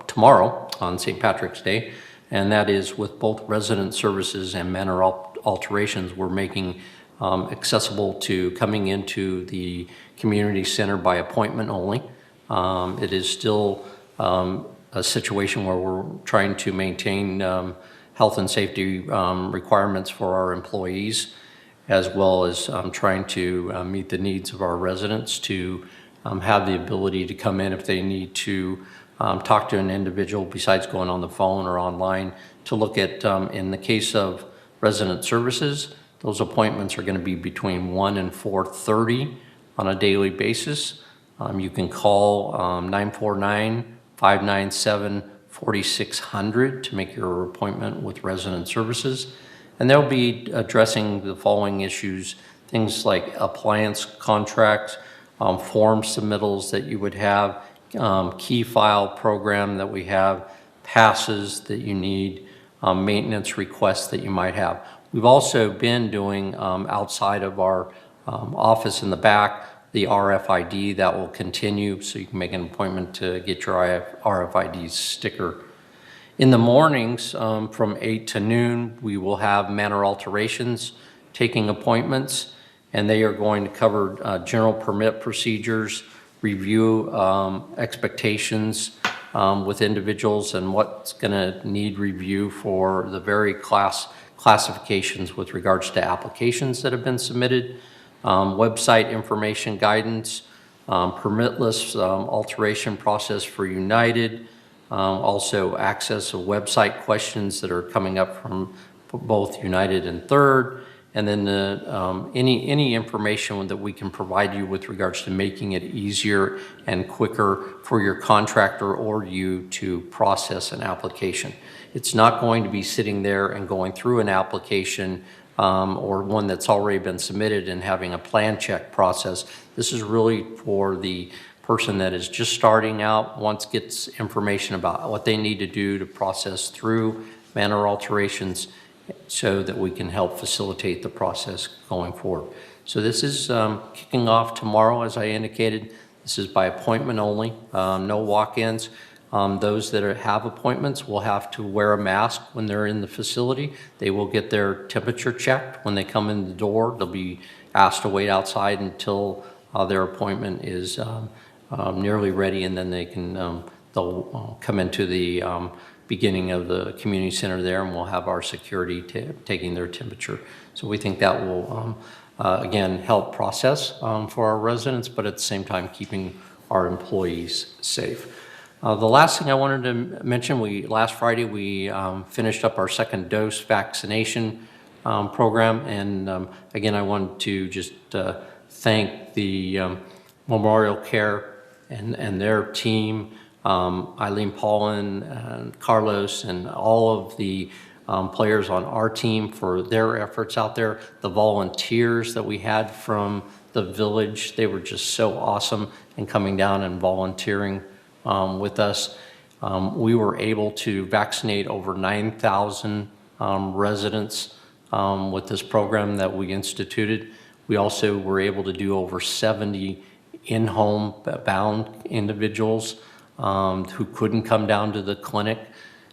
tomorrow on St. Patrick's Day, and that is with both resident services and manner alterations we're making accessible to coming into the community center by appointment only. It is still a situation where we're trying to maintain health and safety requirements for our employees, as well as trying to meet the needs of our residents to have the ability to come in if they need to talk to an individual besides going on the phone or online, to look at, in the case of resident services. Those appointments are going to be between 1 and 4:30 on a daily basis. You can call 949-597-4600 to make your appointment with resident services. And they'll be addressing the following issues, things like appliance contracts, form submittals that you would have, key file program that we have, passes that you need, maintenance requests that you might have. We've also been doing outside of our office in the back, the RFID that will continue, so you can make an appointment to get your RFID sticker. In the mornings from 8 to noon, we will have manor alterations taking appointments, and they are going to cover general permit procedures, review expectations with individuals and what's going to need review for the very classifications with regards to applications that have been submitted, website information guidance, permitless alteration process for United, also access of website questions that are coming up from both United and Third, and then any information that we can provide you with regards to making it easier and quicker for your contractor or you to process an application. It's not going to be sitting there and going through an application or one that's already been submitted and having a plan check process. This is really for the person that is just starting out, gets information about what they need to do to process through manor alterations so that we can help facilitate the process going forward. So this is kicking off tomorrow, as I indicated. This is by appointment only, no walk-ins. Those that have appointments will have to wear a mask when they're in the facility. They will get their temperature checked when they come in the door. They'll be asked to wait outside until their appointment is nearly ready, and then they'll come into the beginning of the community center there, and we'll have our security taking their temperature. So we think that will again help process for our residents, but at the same time keeping our employees safe. The last thing I wanted to mention, last Friday we finished up our second dose vaccination program, and again I wanted to just thank the Memorial Care and their team, Eileen Paulin and Carlos and all of the players on our team for their efforts out there. The volunteers that we had from the village, they were just so awesome in coming down and volunteering with us. We were able to vaccinate over 9,000 residents with this program that we instituted. We also were able to do over 70 in-home bound individuals who couldn't come down to the clinic.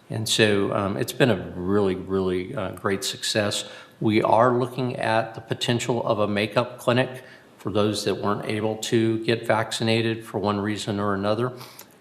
And so it's been a really, really great success. We are looking at the potential of a makeup clinic for those that weren't able to get vaccinated for one reason or another.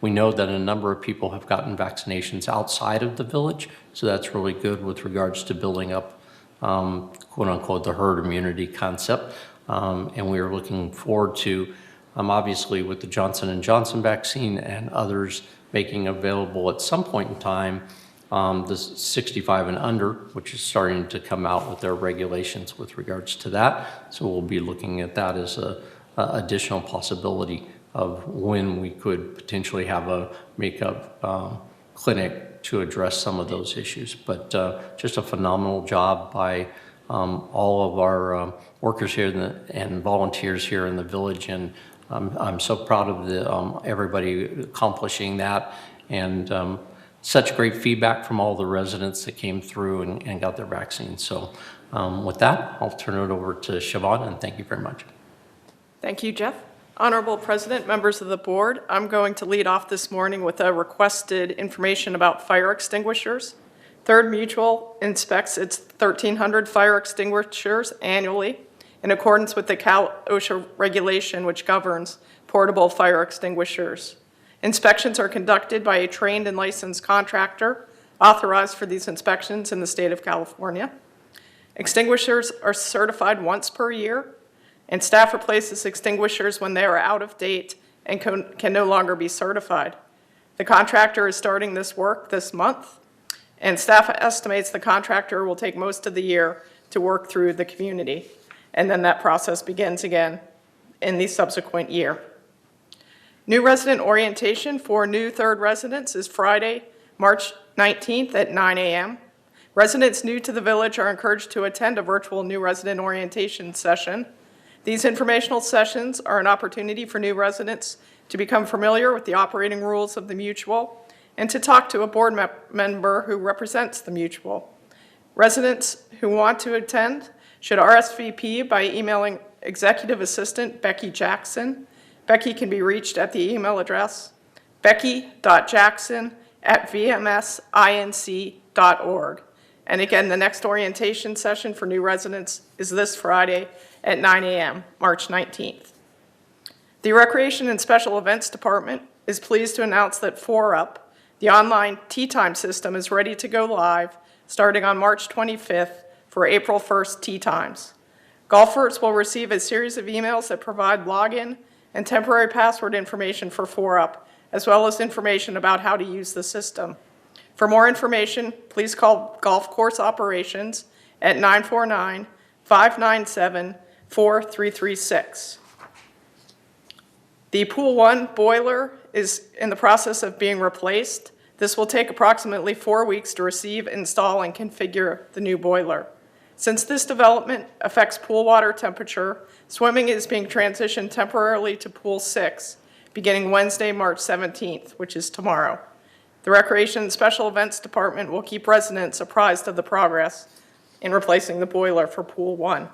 We know that a number of people have gotten vaccinations outside of the village, so that's really good with regards to building up, quote unquote, the herd immunity concept. And we are looking forward to, obviously with the Johnson & Johnson vaccine and others making available at some point in time, the 65 and under, which is starting to come out with their regulations with regards to that. So we'll be looking at that as a additional possibility of when we could potentially have a makeup clinic to address some of those issues. But just a phenomenal job by all of our workers here and volunteers here in the village, and I'm so proud of everybody accomplishing that, and such great feedback from all the residents that came through and got their vaccine. So with that, I'll turn it over to Siobhan, and thank you very much. Thank you, Jeff. Honorable President, members of the board, I'm going to lead off this morning with a requested information about fire extinguishers. Third Mutual inspects its 1,300 fire extinguishers annually in accordance with the Cal OSHA regulation, which governs portable fire extinguishers. Inspections are conducted by a trained and licensed contractor authorized for these inspections in the state of California. Extinguishers are certified once per year, and staff replaces extinguishers when they are out of date and can no longer be certified. The contractor is starting this work this month, and staff estimates the contractor will take most of the year to work through the community, and then that process begins again in the subsequent year. New resident orientation for new third residents is Friday, March 19th at 9 a.m. Residents new to the village are encouraged to attend a virtual new resident orientation session. These informational sessions are an opportunity for new residents to become familiar with the operating rules of the mutual and to talk to a board member who represents the mutual. Residents who want to attend should RSVP by emailing Executive Assistant Becky Jackson. Becky can be reached at the email address becky.jackson@vmsinc.org. And again, the next orientation session for new residents is this Friday at 9 a.m., March 19th. The Recreation and Special Events Department is pleased to announce that 4UP, the online tea time system, is ready to go live starting on March 25th for April 1st tea times. Golfers will receive a series of emails that provide login and temporary password information for 4UP, as well as information about how to use the system. For more information, please call Golf Course Operations at 949-597-4336. The Pool 1 boiler is in the process of being replaced. This will take approximately 4 weeks to receive, install, and configure the new boiler. Since this development affects pool water temperature, swimming is being transitioned temporarily to Pool 6, beginning Wednesday, March 17th, which is tomorrow. The Recreation and Special Events Department will keep residents apprised of the progress in replacing the boiler for Pool 1.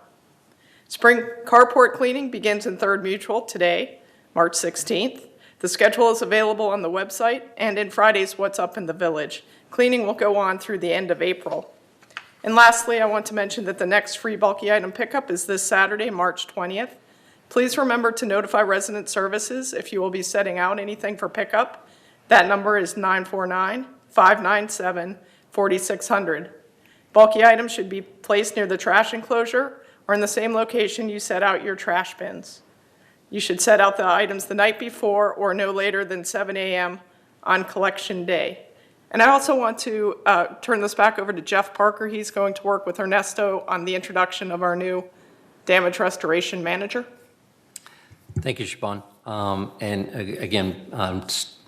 Spring carport cleaning begins in Third Mutual today, March 16th. The schedule is available on the website and in Friday's What's Up in the Village. Cleaning will go on through the end of April. And lastly, I want to mention that the next free bulky item pickup is this Saturday, March 20th. Please remember to notify resident services if you will be setting out anything for pickup. That number is 949-597-4600. Bulky items should be placed near the trash enclosure or in the same location you set out your trash bins. You should set out the items the night before or no later than 7 a.m. on collection day. And I also want to turn this back over to Jeff Parker. He's going to work with Ernesto on the introduction of our new damage restoration manager. Thank you, Siobhan. Again,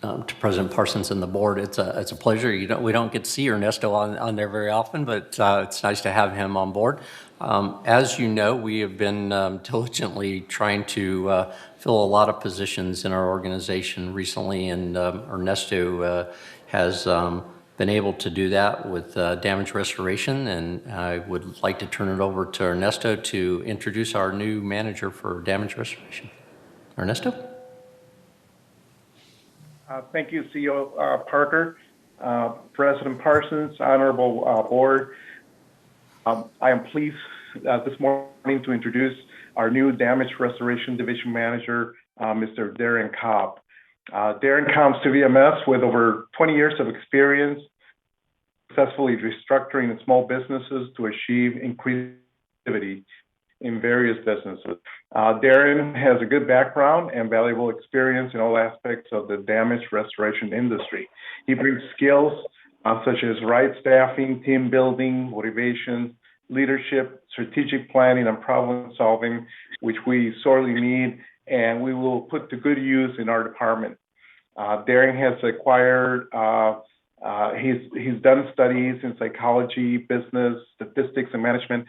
to President Parsons and the board, it's a pleasure. We don't get to see Ernesto on there very often, but it's nice to have him on board. As you know, we have been diligently trying to fill a lot of positions in our organization recently, and Ernesto has been able to do that with damage restoration, and I would like to turn it over to Ernesto to introduce our new manager for damage restoration. Ernesto? Thank you, CEO Parker, President Parsons, Honorable Board. I am pleased this morning to introduce our new Damage Restoration Division Manager, Mr. Darren Cobb. Darren comes to VMS with over 20 years of experience, successfully restructuring small businesses to achieve increased activity in various businesses. Darren has a good background and valuable experience in all aspects of the damage restoration industry. He brings skills such as right staffing, team building, motivation, leadership, strategic planning, and problem solving, which we sorely need, and we will put to good use in our department. Darren has acquired, he's done studies in psychology, business, statistics, and management,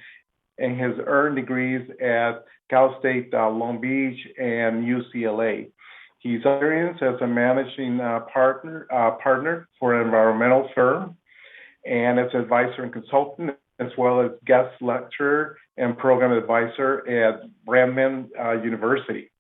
and has earned degrees at Cal State Long Beach and UCLA. He's experienced as a managing partner for an environmental firm and as advisor and consultant, as well as guest lecturer and program advisor at Brandman University.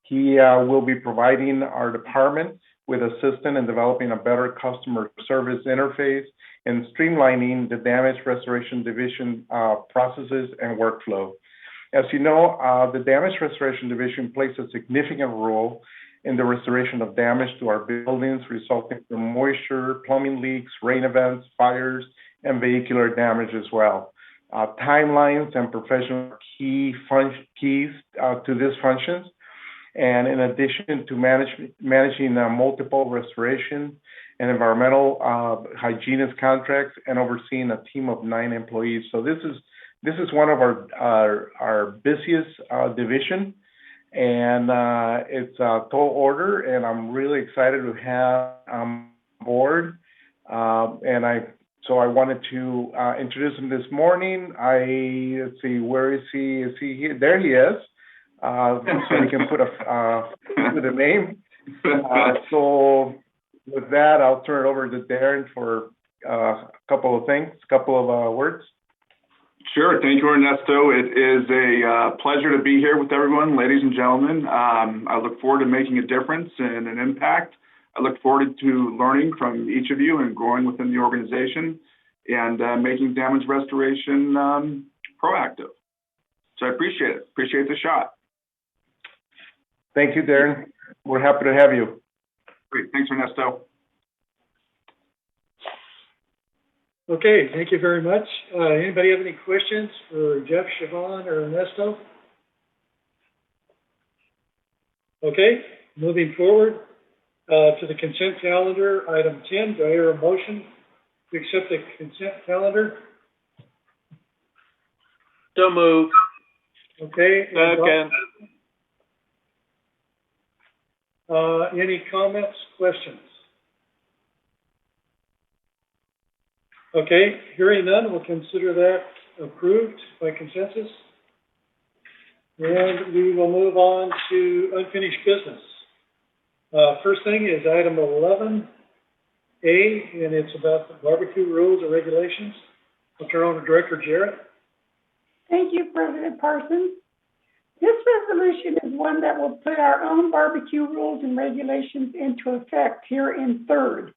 He will be providing our department with assistance in developing a better customer service interface and streamlining the damage restoration division processes and workflow. As you know, the damage restoration division plays a significant role in the restoration of damage to our buildings resulting from moisture, plumbing leaks, rain events, fires, and vehicular damage as well. Timelines and professional keys to these functions And in addition to managing multiple restoration and environmental hygienist contracts and overseeing a team of 9 employees. So this is one of our busiest division, and it's a tall order, and I'm really excited to have on board. So I wanted to introduce him this morning. Let's see, where is he? Is he here? There he is. So he can put a name. So with that, I'll turn it over to Darren for a couple of words. Sure. Thank you, Ernesto. It is a pleasure to be here with everyone, ladies and gentlemen. I look forward to making a difference and an impact. I look forward to learning from each of you and growing within the organization and making damage restoration proactive. So I appreciate it. Appreciate the shot. Thank you, Darren. We're happy to have you. Great. Thanks, Ernesto. Okay, thank you very much. Anybody have any questions for Jeff, Siobhan, or Ernesto? Okay, moving forward to the consent calendar, item 10. Do I hear a motion to accept the consent calendar? So moved. Okay. Second. Any comments, questions? Okay, hearing none, we'll consider that approved by consensus. And we will move on to unfinished business. First thing is item 11A, and it's about the barbecue rules and regulations. I'll turn over to Director Jarrett. Thank you, President Parsons. This resolution is one that will put our own barbecue rules and regulations into effect here in third.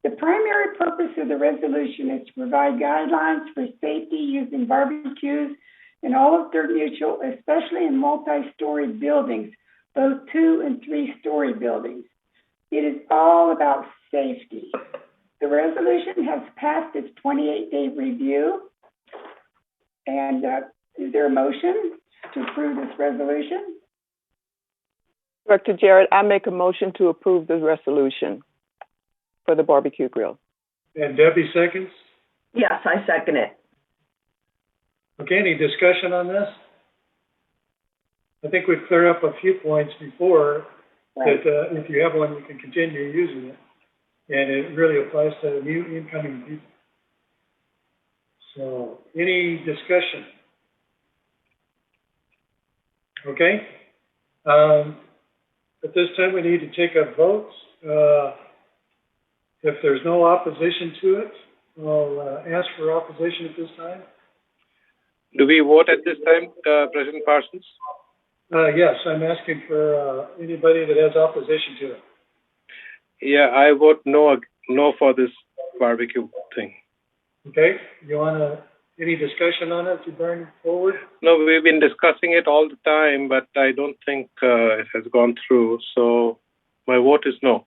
The primary purpose of the resolution is to provide guidelines for safety using barbecues in all of Third Mutual, especially in multi-story buildings, both 2- and 3-story buildings. It is all about safety. The resolution has passed its 28-day review. And is there a motion to approve this resolution? Director Jarrett, I make a motion to approve the resolution for the barbecue grill. And Debbie seconds. Yes, I second it. Okay, any discussion on this? I think we've cleared up a few points before that if you have one, you can continue using it. And it really applies to new incoming people. So, any discussion? Okay. At this time, we need to take a vote. If there's no opposition to it, I'll ask for opposition at this time. Do we vote at this time, President Parsons? Yes, I'm asking for anybody that has opposition to it. Yeah, I vote no for this barbecue thing. Okay, you want any discussion on it to bring forward? No, we've been discussing it all the time, but I don't think it has gone through. So my vote is no.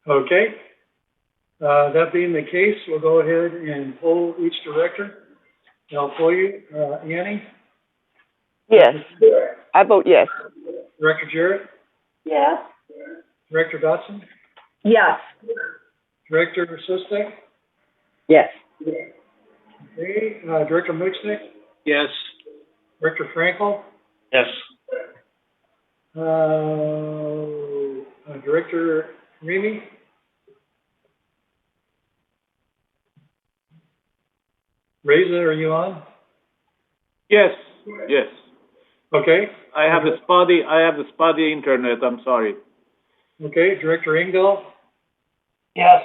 Okay. That being the case, we'll go ahead and poll each director. I'll poll you. Annie? Yes. I vote yes. Director Jarrett? Yes. Director Dotson? Yes. Director Sustek? Yes. Okay. Director Muchnick? Yes. Director Frankel? Yes. Director Remy? Reza, are you on? Yes, yes. Okay. I have a spotty internet, I'm sorry. Okay, Director Engdahl? Yes.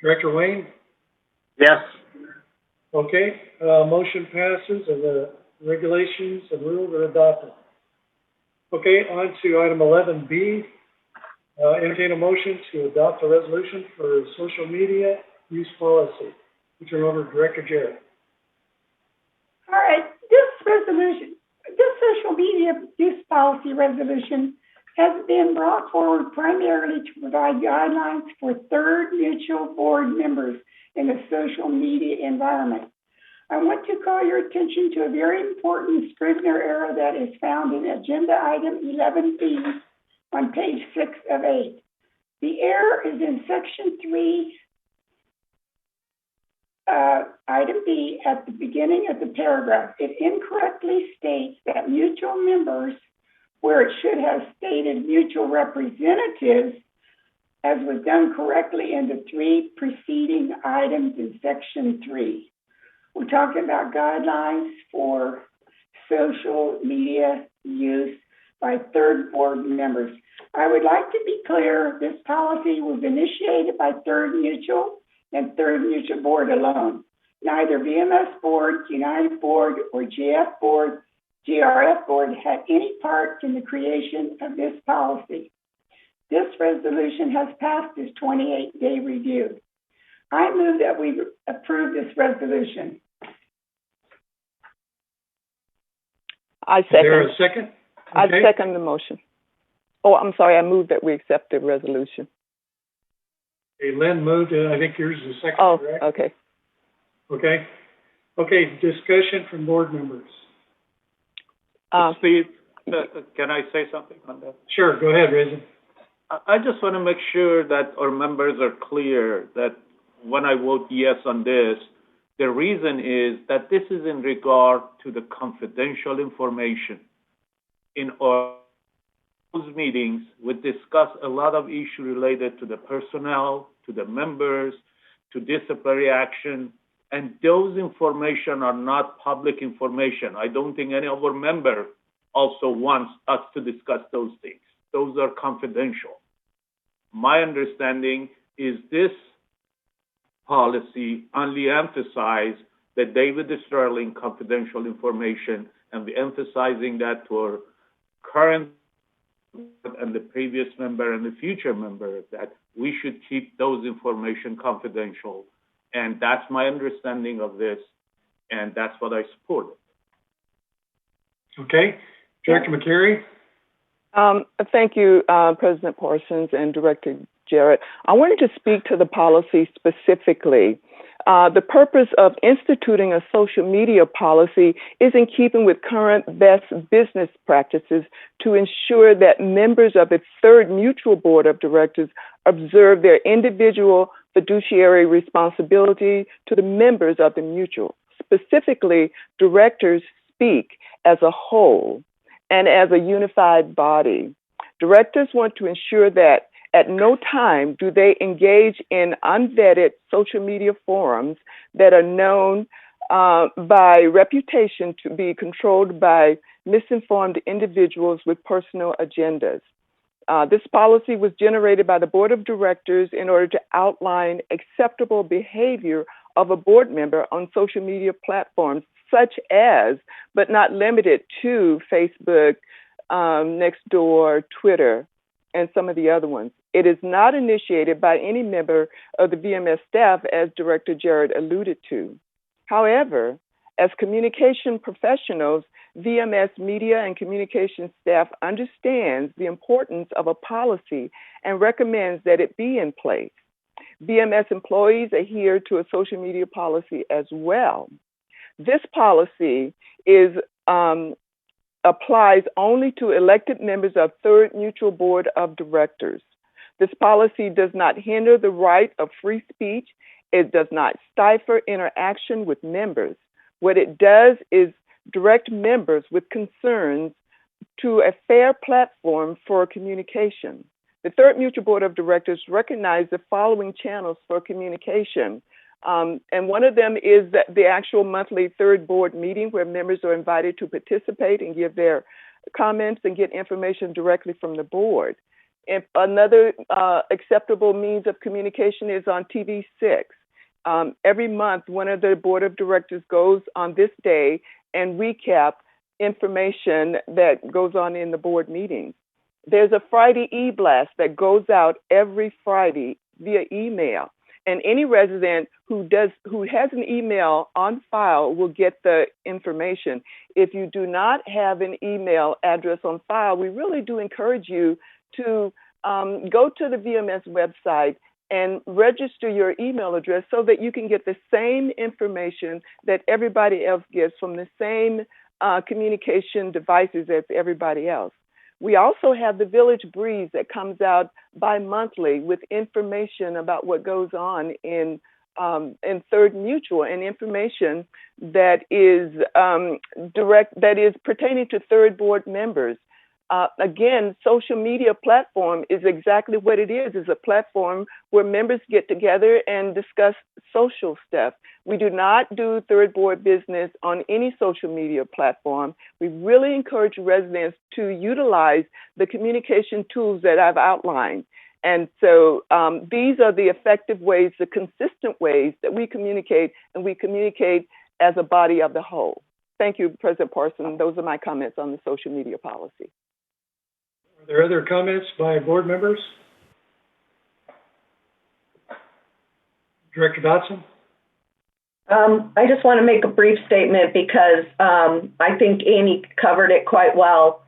Director Wayne? Yes. Okay, motion passes and the regulations and rules are adopted. Okay, on to item 11B. Entertain a motion to adopt a resolution for social media use policy. We turn over to Director Jarrett. All right, this social media use policy resolution has been brought forward primarily to provide guidelines for Third Mutual board members in the social media environment. I want to call your attention to a very important Scrivener error that is found in agenda item 11B on page 6 of 8. The error is in section 3, item B at the beginning of the paragraph. It incorrectly states that mutual members, where it should have stated mutual representatives, as was done correctly in the 3 preceding items in section 3. We're talking about guidelines for social media use by third board members. I would like to be clear, this policy was initiated by Third Mutual and Third Mutual Board alone. Neither VMS Board, United Board, or GF Board, GRF Board had any part in the creation of this policy. This resolution has passed its 28-day review. I move that we approve this resolution. I Is there second. a second? I Okay. second the motion. Oh, I'm sorry, I move that we accept the resolution. Okay, Lynn moved, and I think yours is the second, Oh, correct? okay. Okay. Okay, discussion from board members. Steve, can I say something on that? Sure, go ahead, Reza. I just want to make sure that our members are clear that when I vote yes on this, the reason is that this is in regard to the confidential information. In our meetings, we discuss a lot of issues related to the personnel, to the members, to disciplinary action, and those information are not public information. I don't think any of our members also wants us to discuss those things. Those are confidential. My understanding is this policy only emphasizes the David Sterling confidential information, and we're emphasizing that to our current and the previous member and the future member, that we should keep those information confidential. And that's my understanding of this, and that's what I support. Okay. Director McCary? Thank you, President Parsons and Director Jarrett. I wanted to speak to the policy specifically. The purpose of instituting a social media policy is in keeping with current best business practices to ensure that members of its third mutual board of directors observe their individual fiduciary responsibility to the members of the mutual. Specifically, directors speak as a whole and as a unified body. Directors want to ensure that at no time do they engage in unvetted social media forums that are known by reputation to be controlled by misinformed individuals with personal agendas. This policy was generated by the board of directors in order to outline acceptable behavior of a board member on social media platforms, such as, but not limited to, Facebook, Nextdoor, Twitter, and some of the other ones. It is not initiated by any member of the VMS staff, as Director Jarrett alluded to. However, as communication professionals, VMS media and communication staff understands the importance of a policy and recommends that it be in place. VMS employees adhere to a social media policy as well. This policy applies only to elected members of Third Mutual Board of Directors. This policy does not hinder the right of free speech. It does not stifle interaction with members. What it does is direct members with concerns to a fair platform for communication. The Third Mutual Board of Directors recognize the following channels for communication. And one of them is the actual monthly third board meeting, where members are invited to participate and give their comments and get information directly from the board. And another acceptable means of communication is on TV6. Every month, one of the board of directors goes on this day and recap information that goes on in the board meetings. There's a Friday e-blast that goes out every Friday via email. And any resident who has an email on file will get the information. If you do not have an email address on file, we really do encourage you to go to the VMS website and register your email address so that you can get the same information that everybody else gets from the same communication devices as everybody else. We also have the Village Breeze that comes out bi-monthly with information about what goes on in Third Mutual, and information that is that is pertaining to third board members. Again, social media platform is exactly what it is a platform where members get together and discuss social stuff. We do not do third board business on any social media platform. We really encourage residents to utilize the communication tools that I've outlined. And so these are the effective ways, the consistent ways that we communicate, and we communicate as a body of the whole. Thank you, President Parson. Those are my comments on the social media policy. Are there other comments by board members? Director Dotson? I just want to make a brief statement because I think Annie covered it quite well.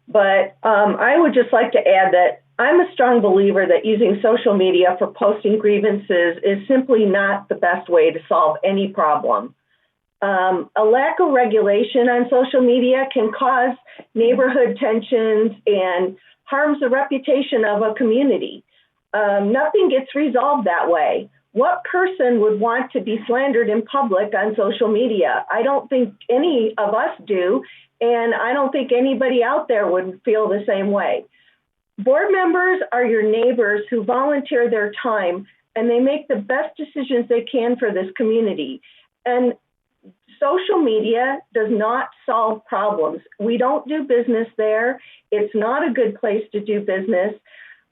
But I would just like to add that I'm a strong believer that using social media for posting grievances is simply not the best way to solve any problem. A lack of regulation on social media can cause neighborhood tensions and harms the reputation of a community. Nothing gets resolved that way. What person would want to be slandered in public on social media? I don't think any of us do, and I don't think anybody out there would feel the same way. Board members are your neighbors who volunteer their time, and they make the best decisions they can for this community. And social media does not solve problems. We don't do business there. It's not a good place to do business.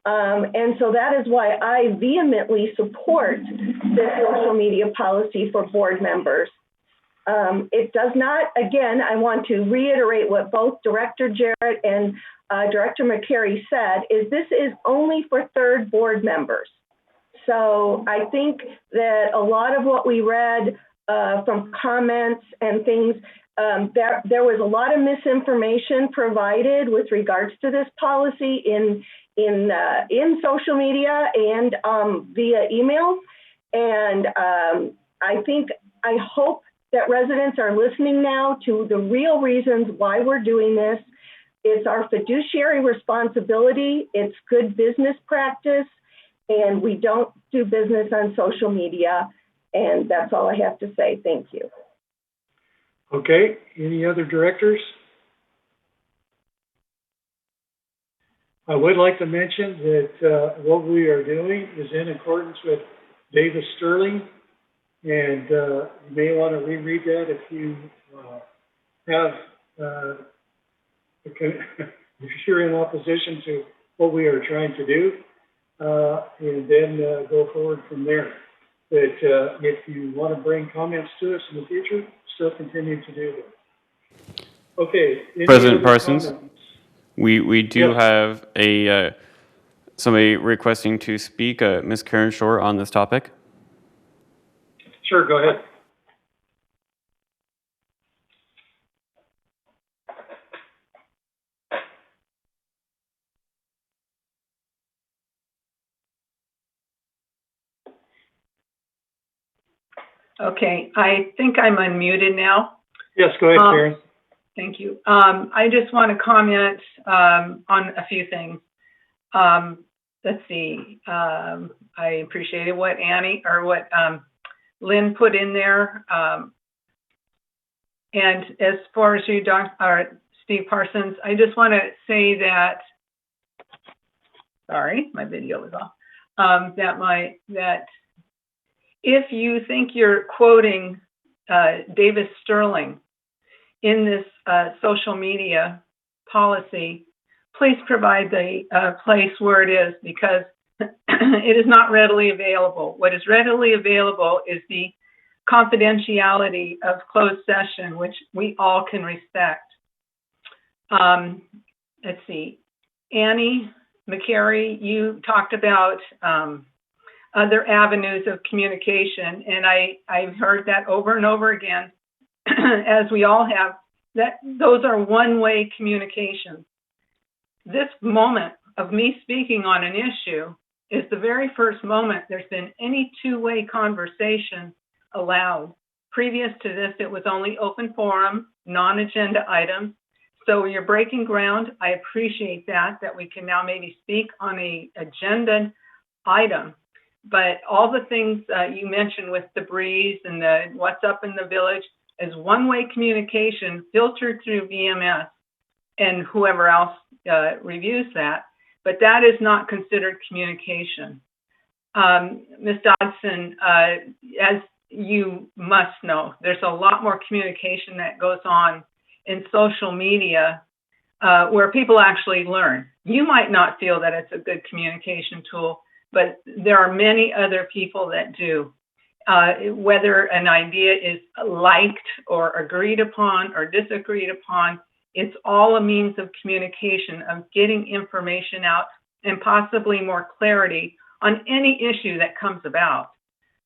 And so that is why I vehemently support the social media policy for board members. It does not, again, I want to reiterate what both Director Jarrett and Director McCary said, is this is only for third board members. So I think that a lot of what we read from comments and things, there was a lot of misinformation provided with regards to this policy in social media and via email. And I hope that residents are listening now to the real reasons why we're doing this. It's our fiduciary responsibility. It's good business practice, and we don't do business on social media. And that's all I have to say. Thank you. Okay, any other directors? I would like to mention that what we are doing is in accordance with Davis Sterling, and you may want to reread that if you if you're in opposition to what we are trying to do, and then go forward from there. But if you want to bring comments to us in the future, still continue to do that. Okay. President Parsons, comments? we do have a somebody requesting to speak, Ms. Karen Shore, on this topic. Sure, go ahead. Okay, I think I'm unmuted now. Yes, go ahead, Karen. Thank you. I just want to comment on a few things. Let's see. I appreciated what Lynn put in there. And as far as you, Steve Parsons, I just want to say that, sorry, my video was off, that if you think you're quoting Davis Sterling in this social media policy, please provide the place where it is, because it is not readily available. What is readily available is the confidentiality of closed session, which we all can respect. Let's see. Annie McCary, you talked about other avenues of communication, and I've heard that over and over again, as we all have, that those are one-way communications. This moment of me speaking on an issue is the very first moment there's been any two-way conversation allowed. Previous to this, it was only open forum, non-agenda items. So you're breaking ground. I appreciate that we can now maybe speak on a agenda item. But all the things you mentioned with the breeze and the what's up in the village is one-way communication filtered through VMS and whoever else reviews that. But that is not considered communication. Ms. Dodson, as you must know, there's a lot more communication that goes on in social media where people actually learn. You might not feel that it's a good communication tool, but there are many other people that do. Whether an idea is liked or agreed upon or disagreed upon, it's all a means of communication, of getting information out and possibly more clarity on any issue that comes about.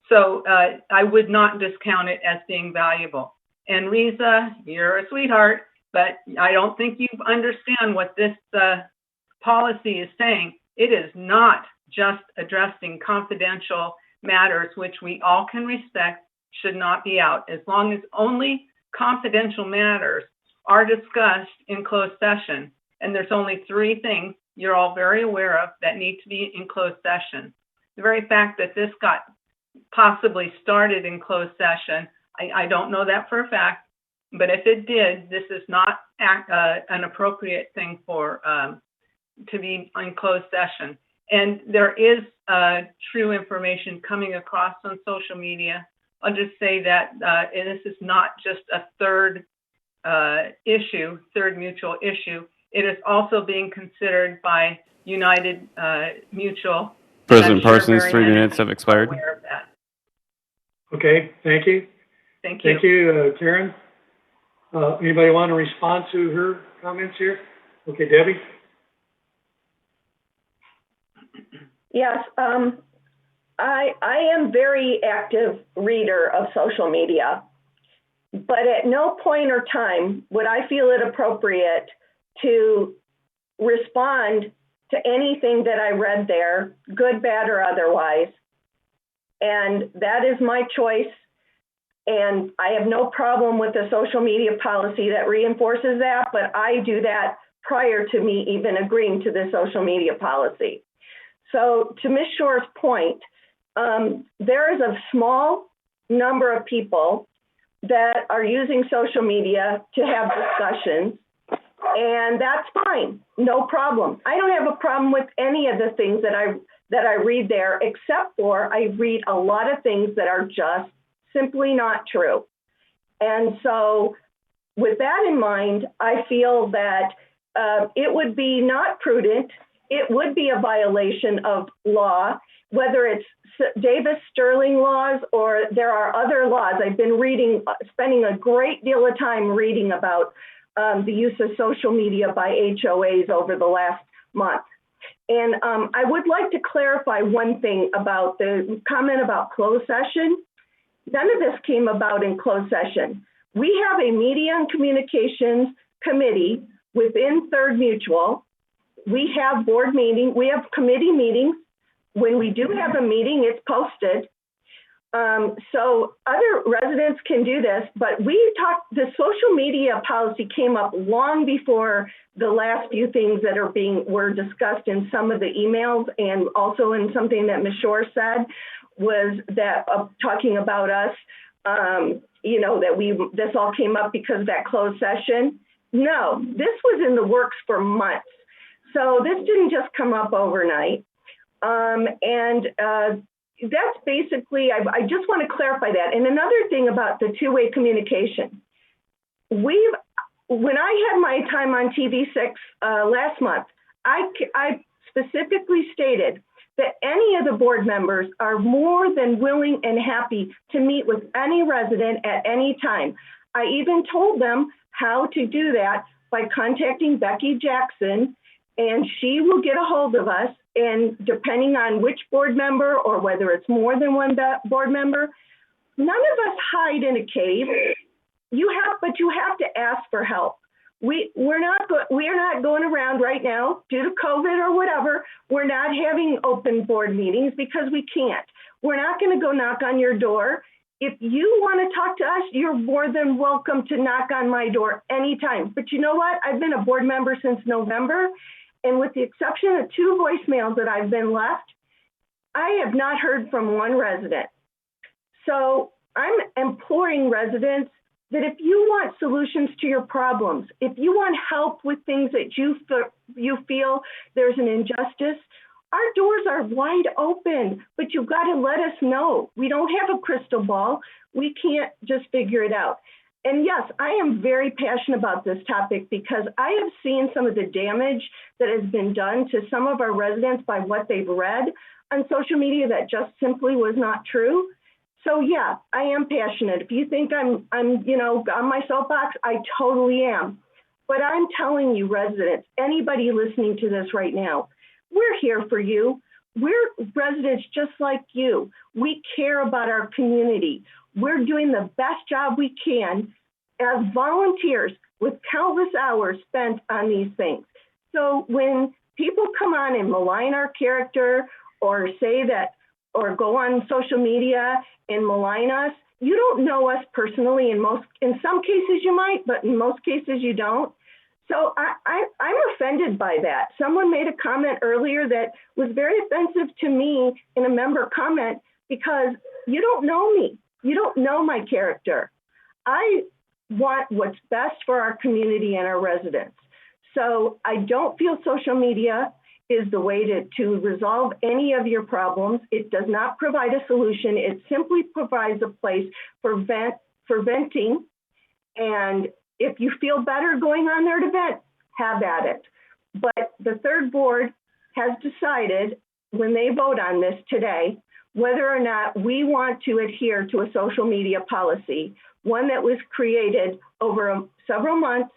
So I would not discount it as being valuable. And Riza, you're a sweetheart, but I don't think you understand what this policy is saying. It is not just addressing confidential matters, which we all can respect, should not be out, as long as only confidential matters are discussed in closed session. And there's only 3 things you're all very aware of that need to be in closed session. The very fact that this got possibly started in closed session, I don't know that for a fact, but if it did, this is not an appropriate thing for to be in closed session. And there is true information coming across on social media. I'll just say that this is not just a third mutual issue. It is also being considered by United Mutual. President Parsons, 3 minutes have expired. Aware of that. Okay, thank you. Thank you. Thank you, Karen. Anybody want to respond to her comments here? Okay, Debbie? Yes, I am very active reader of social media, but at no point or time would I feel it appropriate to respond to anything that I read there, good, bad, or otherwise. And that is my choice. And I have no problem with the social media policy that reinforces that, but I do that prior to me even agreeing to the social media policy. So to Ms. Shore's point, there is a small number of people that are using social media to have discussions, and that's fine, no problem. I don't have a problem with any of the things that I read there, except for I read a lot of things that are just simply not true. And so with that in mind, I feel that it would be not prudent. It would be a violation of law, whether it's Davis-Sterling laws or there are other laws. I've been spending a great deal of time reading about the use of social media by HOAs over the last month. And I would like to clarify one thing about the comment about closed session. None of this came about in closed session. We have a Media and Communications Committee within Third Mutual. We have board meetings, we have committee meetings. When we do have a meeting, it's posted. So other residents can do this, but the social media policy came up long before the last few things that were discussed in some of the emails, and also in something that Ms. Shore said was that talking about us, that this all came up because of that closed session. No, this was in the works for months. So this didn't just come up overnight. That's basically, I just want to clarify that. And another thing about the two-way communication, when I had my time on TV6 last month, I specifically stated that any of the board members are more than willing and happy to meet with any resident at any time. I even told them how to do that by contacting Becky Jackson, and she will get a hold of us. And depending on which board member or whether it's more than one board member, none of us hide in a cave. But you have to ask for help. we are not going around right now due to COVID or whatever. We're not having open board meetings because we can't. We're not going to go knock on your door. If you want to talk to us, you're more than welcome to knock on my door anytime. But you know what? I've been a board member since November, and with the exception of 2 voicemails that I've been left, I have not heard from one resident. So I'm imploring residents that if you want solutions to your problems, if you want help with things that you feel there's an injustice, our doors are wide open, but you've got to let us know. We don't have a crystal ball. We can't just figure it out. And yes, I am very passionate about this topic because I have seen some of the damage that has been done to some of our residents by what they've read on social media that just simply was not true. So yeah, I am passionate. If you think I'm on my soapbox, I totally am. But I'm telling you, residents, anybody listening to this right now, we're here for you. We're residents just like you. We care about our community. We're doing the best job we can as volunteers with countless hours spent on these things. So when people come on and malign our character or say that, or go on social media and malign us, you don't know us personally. In some cases you might, but in most cases you don't. So I'm offended by that. Someone made a comment earlier that was very offensive to me in a member comment because you don't know me. You don't know my character. I want what's best for our community and our residents. So I don't feel social media is the way to resolve any of your problems. It does not provide a solution. It simply provides a place for venting. And if you feel better going on there to vent, have at it. But the third board has decided when they vote on this today, whether or not we want to adhere to a social media policy, one that was created over several months.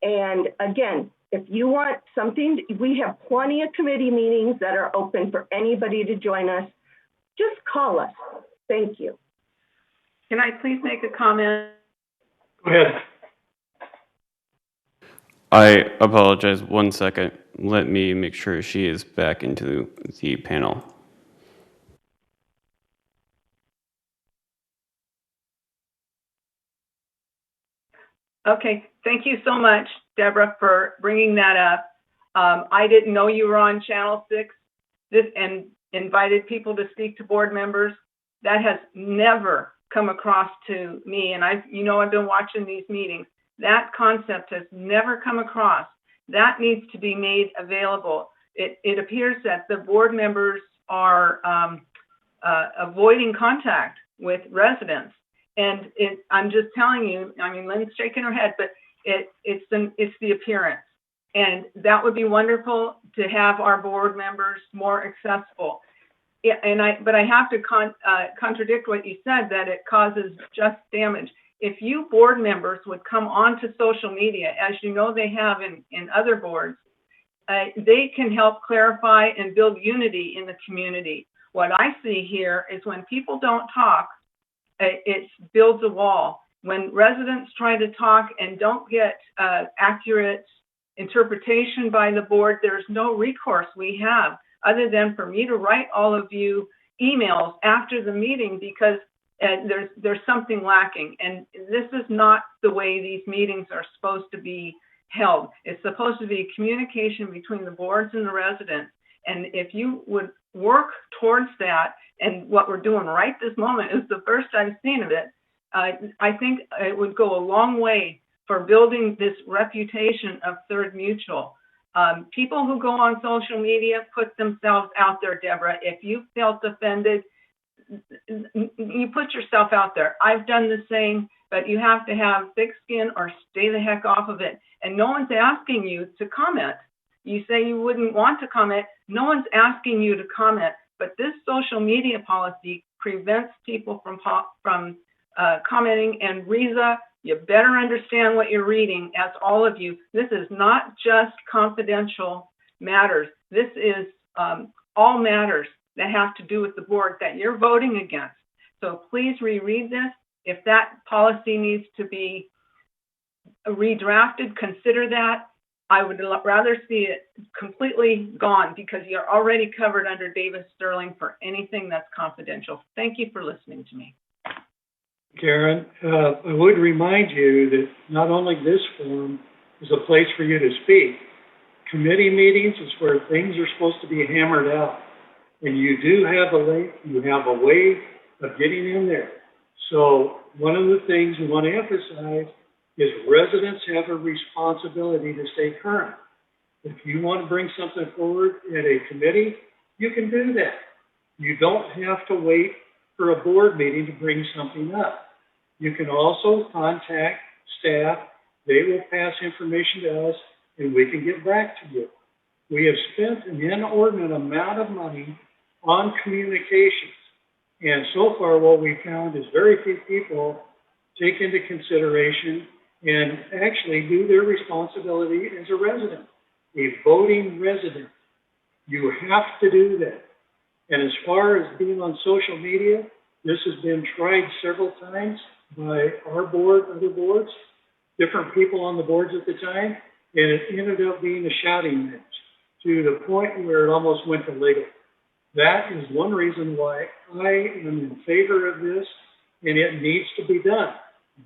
And again, if you want something, we have plenty of committee meetings that are open for anybody to join us. Just call us. Thank you. Can I please make a comment? Go ahead. I apologize. 1 second. Let me make sure she is back into the panel. Okay, thank you so much, Deborah, for bringing that up. I didn't know you were on Channel 6 and invited people to speak to board members. That has never come across to me, and I've been watching these meetings. That concept has never come across. That needs to be made available. It appears that the board members are avoiding contact with residents. And I'm just telling you, I mean, Lynn's shaking her head, but it's the appearance. And that would be wonderful to have our board members more accessible. Yeah, but I have to contradict what you said, that it causes just damage. If you board members would come onto social media, as you know they have in other boards, they can help clarify and build unity in the community. What I see here is when people don't talk, it builds a wall. When residents try to talk and don't get accurate interpretation by the board, there's no recourse we have other than for me to write all of you emails after the meeting because there's something lacking. And this is not the way these meetings are supposed to be held. It's supposed to be communication between the boards and the residents. And if you would work towards that, and what we're doing right this moment is the first I've seen of it, I think it would go a long way for building this reputation of Third Mutual. People who go on social media put themselves out there, Deborah. If you felt offended, you put yourself out there. I've done the same, but you have to have thick skin or stay the heck off of it. And no one's asking you to comment. You say you wouldn't want to comment. No one's asking you to comment. But this social media policy prevents people from commenting. And Riza, you better understand what you're reading, as all of you. This is not just confidential matters. This is all matters that have to do with the board that you're voting against. So please reread this. If that policy needs to be redrafted, consider that. I would rather see it completely gone because you're already covered under Davis Sterling for anything that's confidential. Thank you for listening to me. Karen, I would remind you that not only this forum is a place for you to speak, committee meetings is where things are supposed to be hammered out. And you do have a way of getting in there. So one of the things we want to emphasize is residents have a responsibility to stay current. If you want to bring something forward at a committee, you can do that. You don't have to wait for a board meeting to bring something up. You can also contact staff. They will pass information to us, and we can get back to you. We have spent an inordinate amount of money on communications. And so far, what we found is very few people take into consideration and actually do their responsibility as a resident, a voting resident. You have to do that. And as far as being on social media, this has been tried several times by our board, other boards, different people on the boards at the time, and it ended up being a shouting match to the point where it almost went to legal. That is one reason why I am in favor of this, and it needs to be done.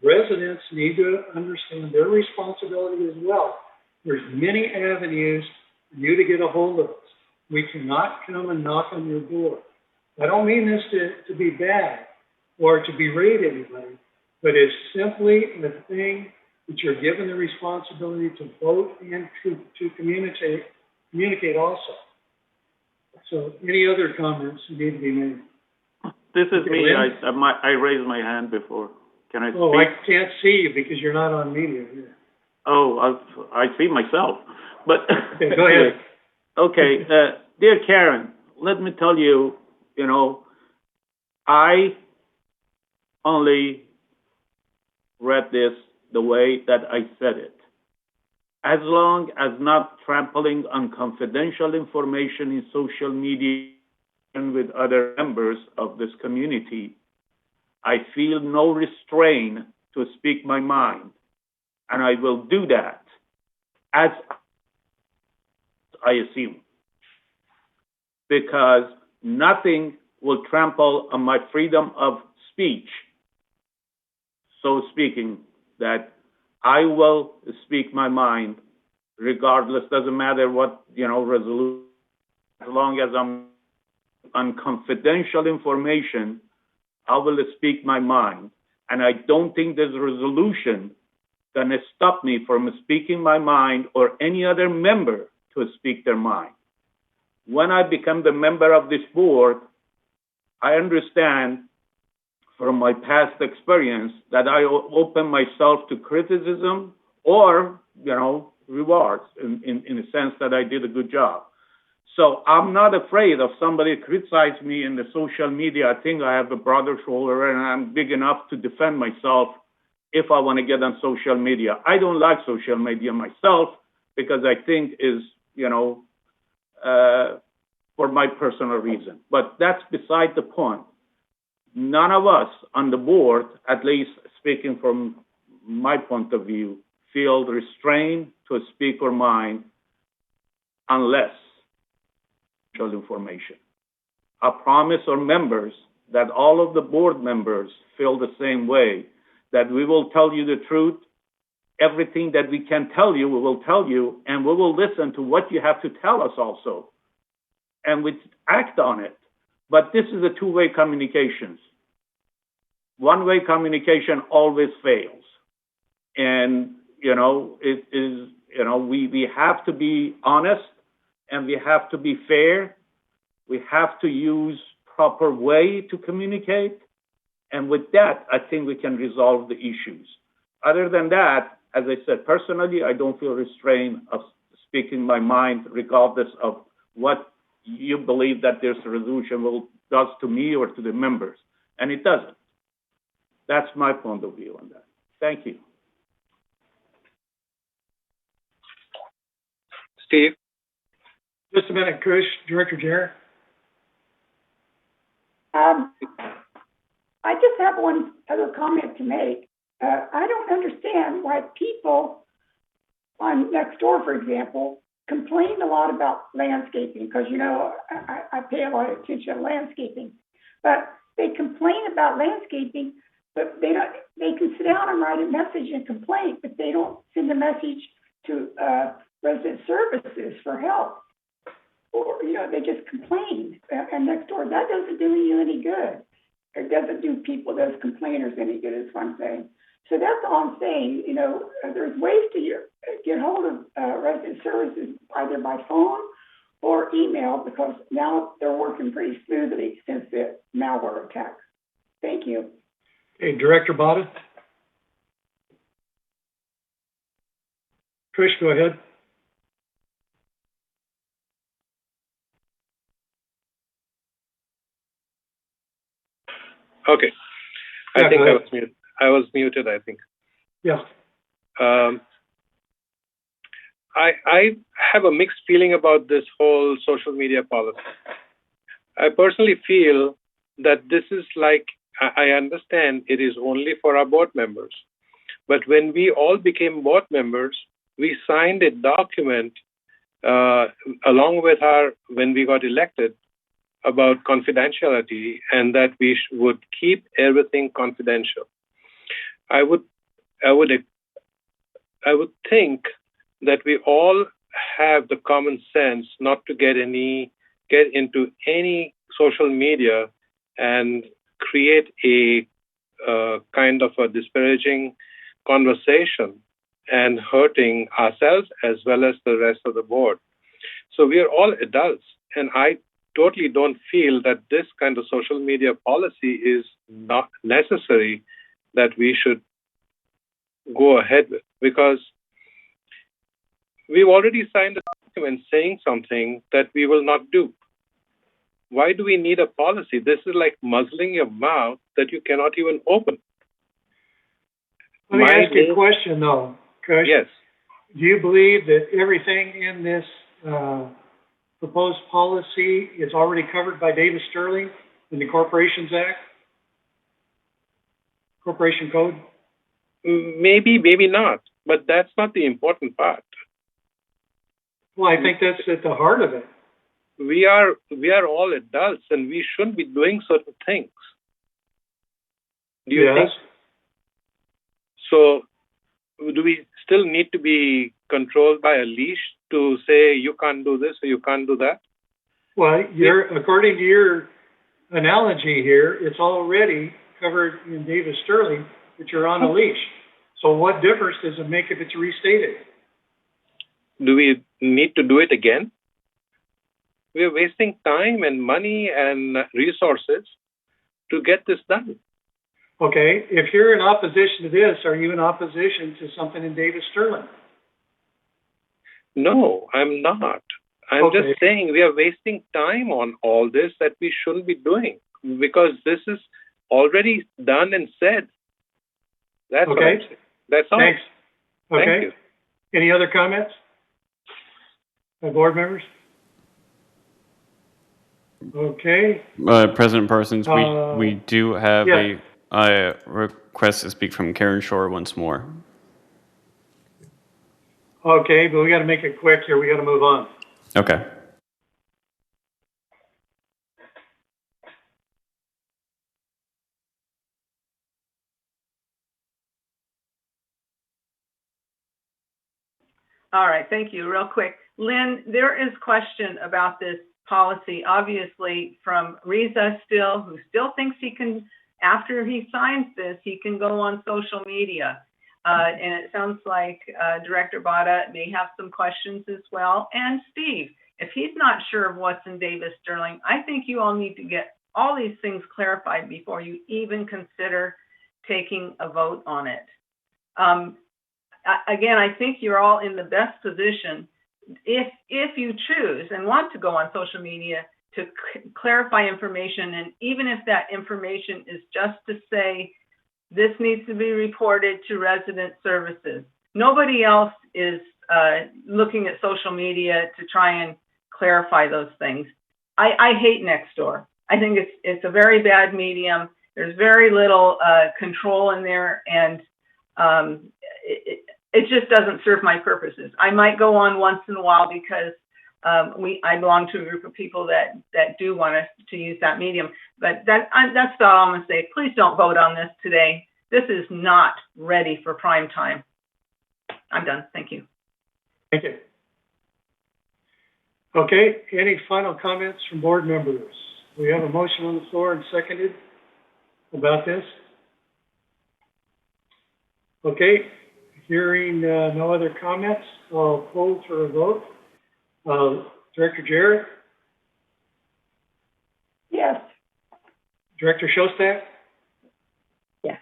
Residents need to understand their responsibility as well. There's many avenues for you to get a hold of us. We cannot come and knock on your door. I don't mean this to be bad or to berate anybody, but it's simply a thing that you're given the responsibility to vote and to communicate also. So any other comments need to be made? This is me. I raised my hand before. Can I speak? Oh, I can't see you because you're not on media here. Oh, I see myself. But okay, go ahead. Okay, dear Karen, let me tell you, I only read this the way that I said it. As long as not trampling on confidential information in social media and with other members of this community, I feel no restraint to speak my mind. And I will do that as I assume, because nothing will trample on my freedom of speech. So speaking, that I will speak my mind regardless, doesn't matter what, resolution, as long as I'm on confidential information, I will speak my mind. And I don't think there's a resolution gonna stop me from speaking my mind or any other member to speak their mind. When I become the member of this board, I understand from my past experience that I open myself to criticism or, rewards in a sense that I did a good job. So I'm not afraid of somebody criticize me in the social media. I think I have a broad shoulder and I'm big enough to defend myself if I want to get on social media. I don't like social media myself because I think is, for my personal reason. But that's beside the point. None of us on the board, at least speaking from my point of view, feel restrained to speak our mind unless information. I promise our members that all of the board members feel the same way, that we will tell you the truth. Everything that we can tell you, we will tell you, and we will listen to what you have to tell us also. And we act on it. But this is a two-way communications. One-way communication always fails. And, it is, we have to be honest and we have to be fair. We have to use proper way to communicate. And with that, I think we can resolve the issues. Other than that, as I said, personally, I don't feel restrained of speaking my mind regardless of what you believe that this resolution does to me or to the members. And it doesn't. That's my point of view on that. Thank you. Steve? Just a minute, Kush, Director Jarrett. I just have one other comment to make. I don't understand why people on next door, for example, complain a lot about landscaping because, you know, I pay a lot of attention to landscaping, but they complain about landscaping, but they can sit down and write a message and complain, but they don't send a message to resident services for help. Or, you know, they just complain and next door. That doesn't do you any good. It doesn't do those complainers any good, is what I'm saying. So that's all I'm saying. You know, there's ways to get hold of resident services either by phone or email, because now they're working pretty smoothly since the malware attacks. Thank you. Okay, Director Botta. Trish, go ahead. Okay. I think I was muted, I think. Yeah. I have a mixed feeling about this whole social media policy. I personally feel that this is like, I understand it is only for our board members, but when we all became board members, we signed a document along with when we got elected, about confidentiality and that we would keep everything confidential. I would think that we all have the common sense not to get into any social media and create a kind of a disparaging conversation and hurting ourselves as well as the rest of the board. So we are all adults, and I totally don't feel that this kind of social media policy is not necessary that we should go ahead with, because we've already signed a document saying something that we will not do. Why do we need a policy? This is like muzzling your mouth that you cannot even open. Let me ask you a question, though, Kush. Yes. Do you believe that everything in this proposed policy is already covered by Davis Sterling in the Corporations Act? Corporation Code? Maybe, maybe not, but that's not the important part. Well, I think that's at the heart of it. We are all adults, and we shouldn't be doing certain things. Do you think? So, do we still need to be controlled by a leash to say you can't do this or you can't do that? Well, according to your analogy here, it's already covered in Davis Sterling that you're on a leash. So what difference does it make if it's restated? Do we need to do it again? We are wasting time and money and resources to get this done. Okay, if you're in opposition to this, are you in opposition to something in Davis Sterling? No, I'm not. I'm just saying we are wasting time on all this that we shouldn't be doing, because this is already done and said. That's what I'm saying. That's all. Thanks. Okay. Thank you. Any other comments by board members? Okay. President Parsons, we do have a request to speak from Karen Shore once more. Okay, but we got to make it quick here. We got to move on. Okay. All right, thank you. Real quick, Lynn, there is question about this policy, obviously, from Riza still, who still thinks he can, after he signs this, he can go on social media. And it sounds like Director Botta may have some questions as well. And Steve, if he's not sure of what's in Davis Sterling, I think you all need to get all these things clarified before you even consider taking a vote on it. Again, I think you're all in the best position, if you choose and want to go on social media, to clarify information. And even if that information is just to say, this needs to be reported to resident services. Nobody else is looking at social media to try and clarify those things. I hate Nextdoor. I think it's a very bad medium. There's very little control in there, and it just doesn't serve my purposes. I might go on once in a while because I belong to a group of people that do want to use that medium. But that's all I'm going to say. Please don't vote on this today. This is not ready for prime time. I'm done. Thank you. Thank you. Okay, any final comments from board members? We have a motion on the floor and seconded about this. Okay, hearing no other comments, I'll poll for a vote. Director Jarrett? Yes. Director Shostak? Yes.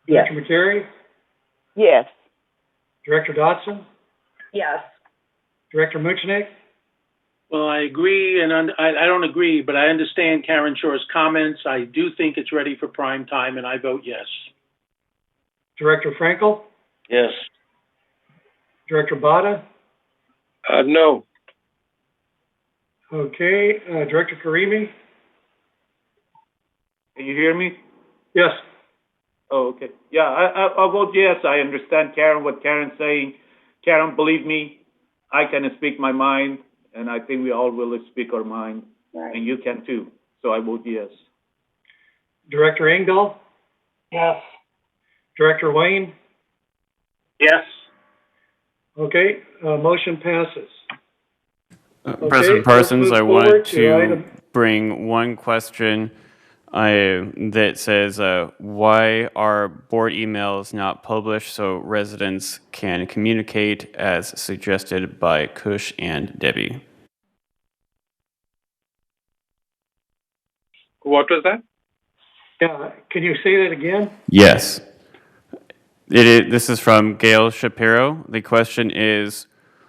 Director McCary? Yes. Director Dodson? Yes. Director Muchnick? Well, I agree, and I don't agree, but I understand Karen Shore's comments. I do think it's ready for prime time, and I vote yes. Director Frankel? Yes. Director Botta? No. Okay, Director Karimi? Can you hear me? Yes. Oh, okay. Yeah, I'll vote yes. I understand what Karen's saying. Karen, believe me, I can speak my mind, and I think we all will speak our mind, Right. and you can too. So I vote yes. Director Engdahl? Yes. Director Wayne? Yes. Okay, motion passes. President Parsons, let's I move wanted forward to item. bring one question that says, why are board emails not published so residents can communicate as suggested by Cush and Debbie? What was that? Yeah, can you say that again? Yes. This is from Gail Shapiro. The question is,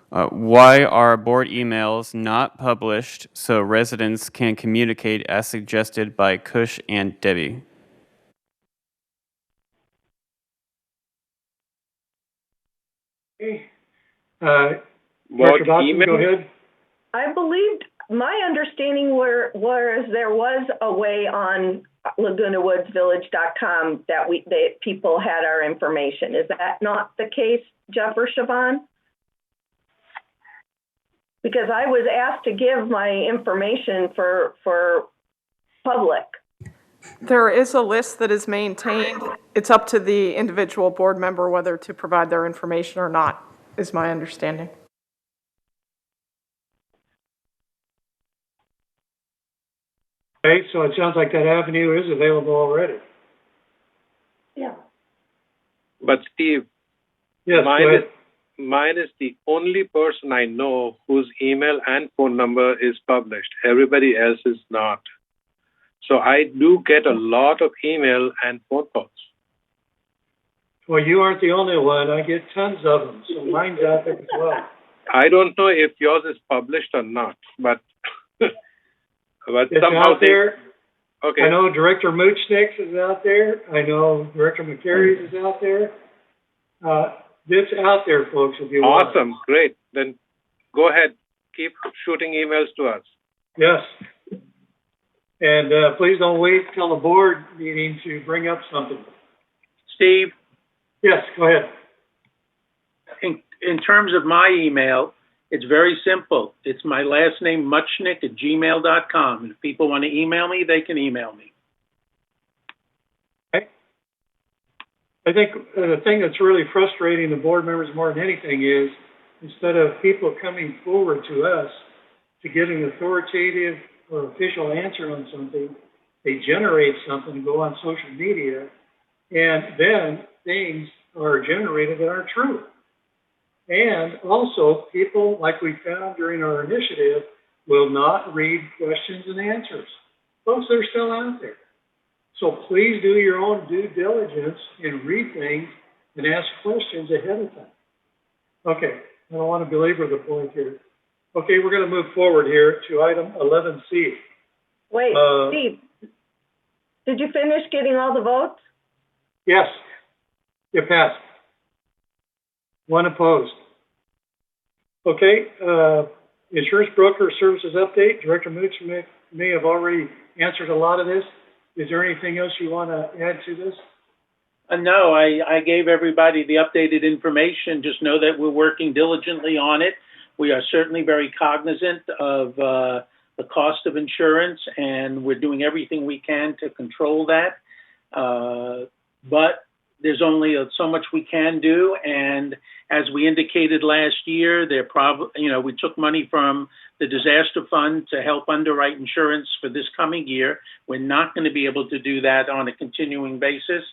why are board emails not published so residents can communicate as suggested by Cush and Debbie? Okay. What Director Dodson, email? go ahead. I believed, my understanding was there was a way on LagunaWoodsVillage.com that people had our information. Is that not the case, Jeff or Siobhan? Because I was asked to give my information for public. There is a list that is maintained. It's up to the individual board member whether to provide their information or not, is my understanding. Okay, so it sounds like that avenue is available already. Yeah. But Steve, Yes, go ahead. mine is the only person I know whose email and phone number is published. Everybody else is not. So I do get a lot of email and phone calls. Well, you aren't the only one. I get tons of them, so mine's out there as well. I don't know if yours is published or not, but but It's somehow out there. Okay. I know Director Muchnick is out there. I know Director McCary is out there. It's out there, folks, if you want. Awesome. Great. Then go ahead. Keep shooting emails to us. Yes. And please don't wait till the board meeting to bring up something. Steve, Yes, go ahead. in terms of my email, it's very simple. It's my last name, muchnick@gmail.com. And if people want to email me, they can email me. Okay. I think the thing that's really frustrating the board members more than anything is instead of people coming forward to us to get an authoritative or official answer on something, they generate something and go on social media, and then things are generated that aren't true. And also, people, like we found during our initiative, will not read questions and answers. Folks, they're still out there. So please do your own due diligence and read things and ask questions ahead of time. Okay, I don't want to belabor the point here. Okay, we're going to move forward here to item 11C. Wait, Steve, did you finish getting all the votes? Yes, it passed. One opposed. Okay, insurance broker services update. Director Mooch may have already answered a lot of this. Is there anything else you want to add to this? No, I gave everybody the updated information. Just know that we're working diligently on it. We are certainly very cognizant of the cost of insurance, and we're doing everything we can to control that. But there's only so much we can do, and as we indicated last year, we took money from the disaster fund to help underwrite insurance for this coming year. We're not going to be able to do that on a continuing basis.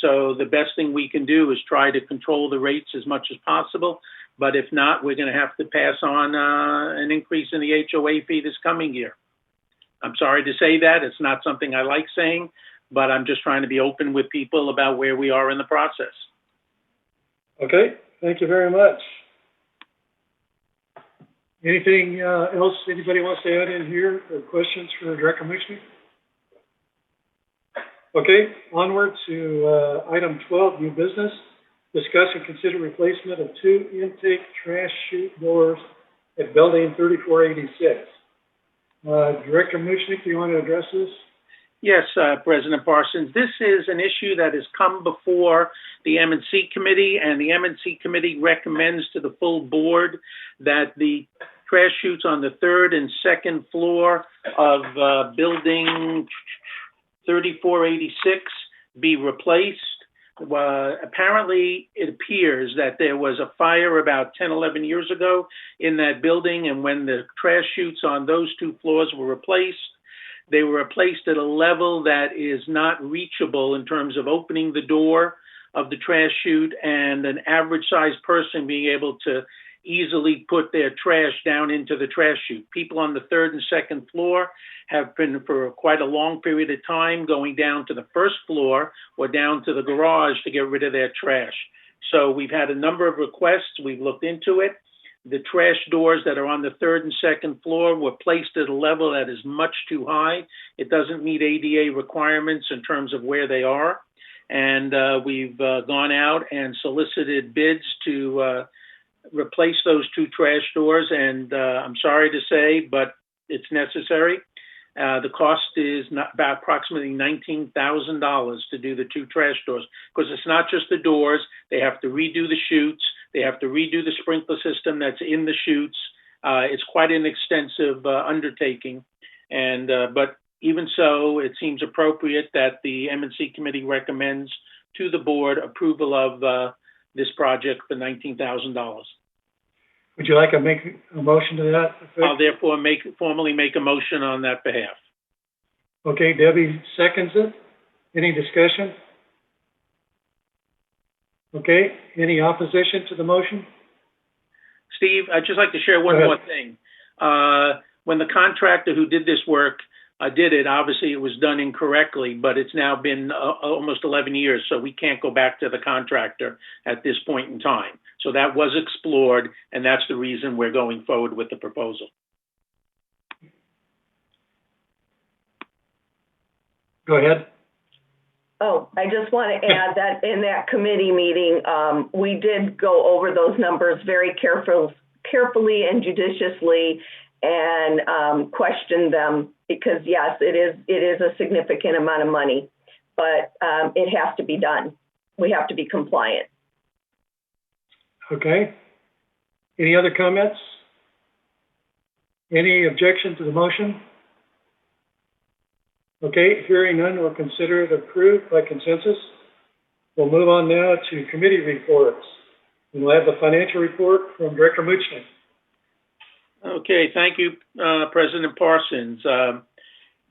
So the best thing we can do is try to control the rates as much as possible. But if not, we're going to have to pass on an increase in the HOA fee this coming year. I'm sorry to say that. It's not something I like saying, but I'm just trying to be open with people about where we are in the process. Okay, thank you very much. Anything else anybody wants to add in here or questions for the Director Commissioner? Okay, onward to item 12, new business. Discuss and consider replacement of 2 intake trash chute doors at building 3486. Director Muchnick, do you want to address this? Yes, President Parsons. This is an issue that has come before the M&C Committee, and the M&C Committee recommends to the full board that the trash chutes on the 3rd and 2nd floor of building 3486 be replaced. Apparently, it appears that there was a fire about 10, 11 years ago in that building, and when the trash chutes on those 2 floors were replaced, they were replaced at a level that is not reachable in terms of opening the door of the trash chute and an average-sized person being able to easily put their trash down into the trash chute. People on the 3rd and 2nd floor have been, for quite a long period of time, going down to the 1st floor or down to the garage to get rid of their trash. So we've had a number of requests. We've looked into it. The trash doors that are on the 3rd and 2nd floor were placed at a level that is much too high. It doesn't meet ADA requirements in terms of where they are. And we've gone out and solicited bids to replace those 2 trash doors. And I'm sorry to say, but it's necessary. The cost is about approximately $19,000 to do the 2 trash doors, because it's not just the doors. They have to redo the chutes. They have to redo the sprinkler system that's in the chutes. It's quite an extensive undertaking. And but even so, it seems appropriate that the M&C Committee recommends to the board approval of this project for $19,000. Would you like to make a motion to that effect? I'll therefore formally make a motion on that behalf. Okay, Debbie seconds it. Any discussion? Okay, any opposition to the motion? Steve, I'd just like to share one more thing. When the contractor who did this work did it, obviously it was done incorrectly, but it's now been almost 11 years, so we can't go back to the contractor at this point in time. So that was explored, and that's the reason we're going forward with the proposal. Go ahead. Oh, I just want to add that in that committee meeting, we did go over those numbers very carefully and judiciously, and questioned them, because yes, it is a significant amount of money, but it has to be done. We have to be compliant. Okay. Any other comments? Any objection to the motion? Okay, hearing none, we'll consider it approved by consensus. We'll move on now to committee reports. And we'll have the financial report from Director Muchnick. Okay, thank you, President Parsons.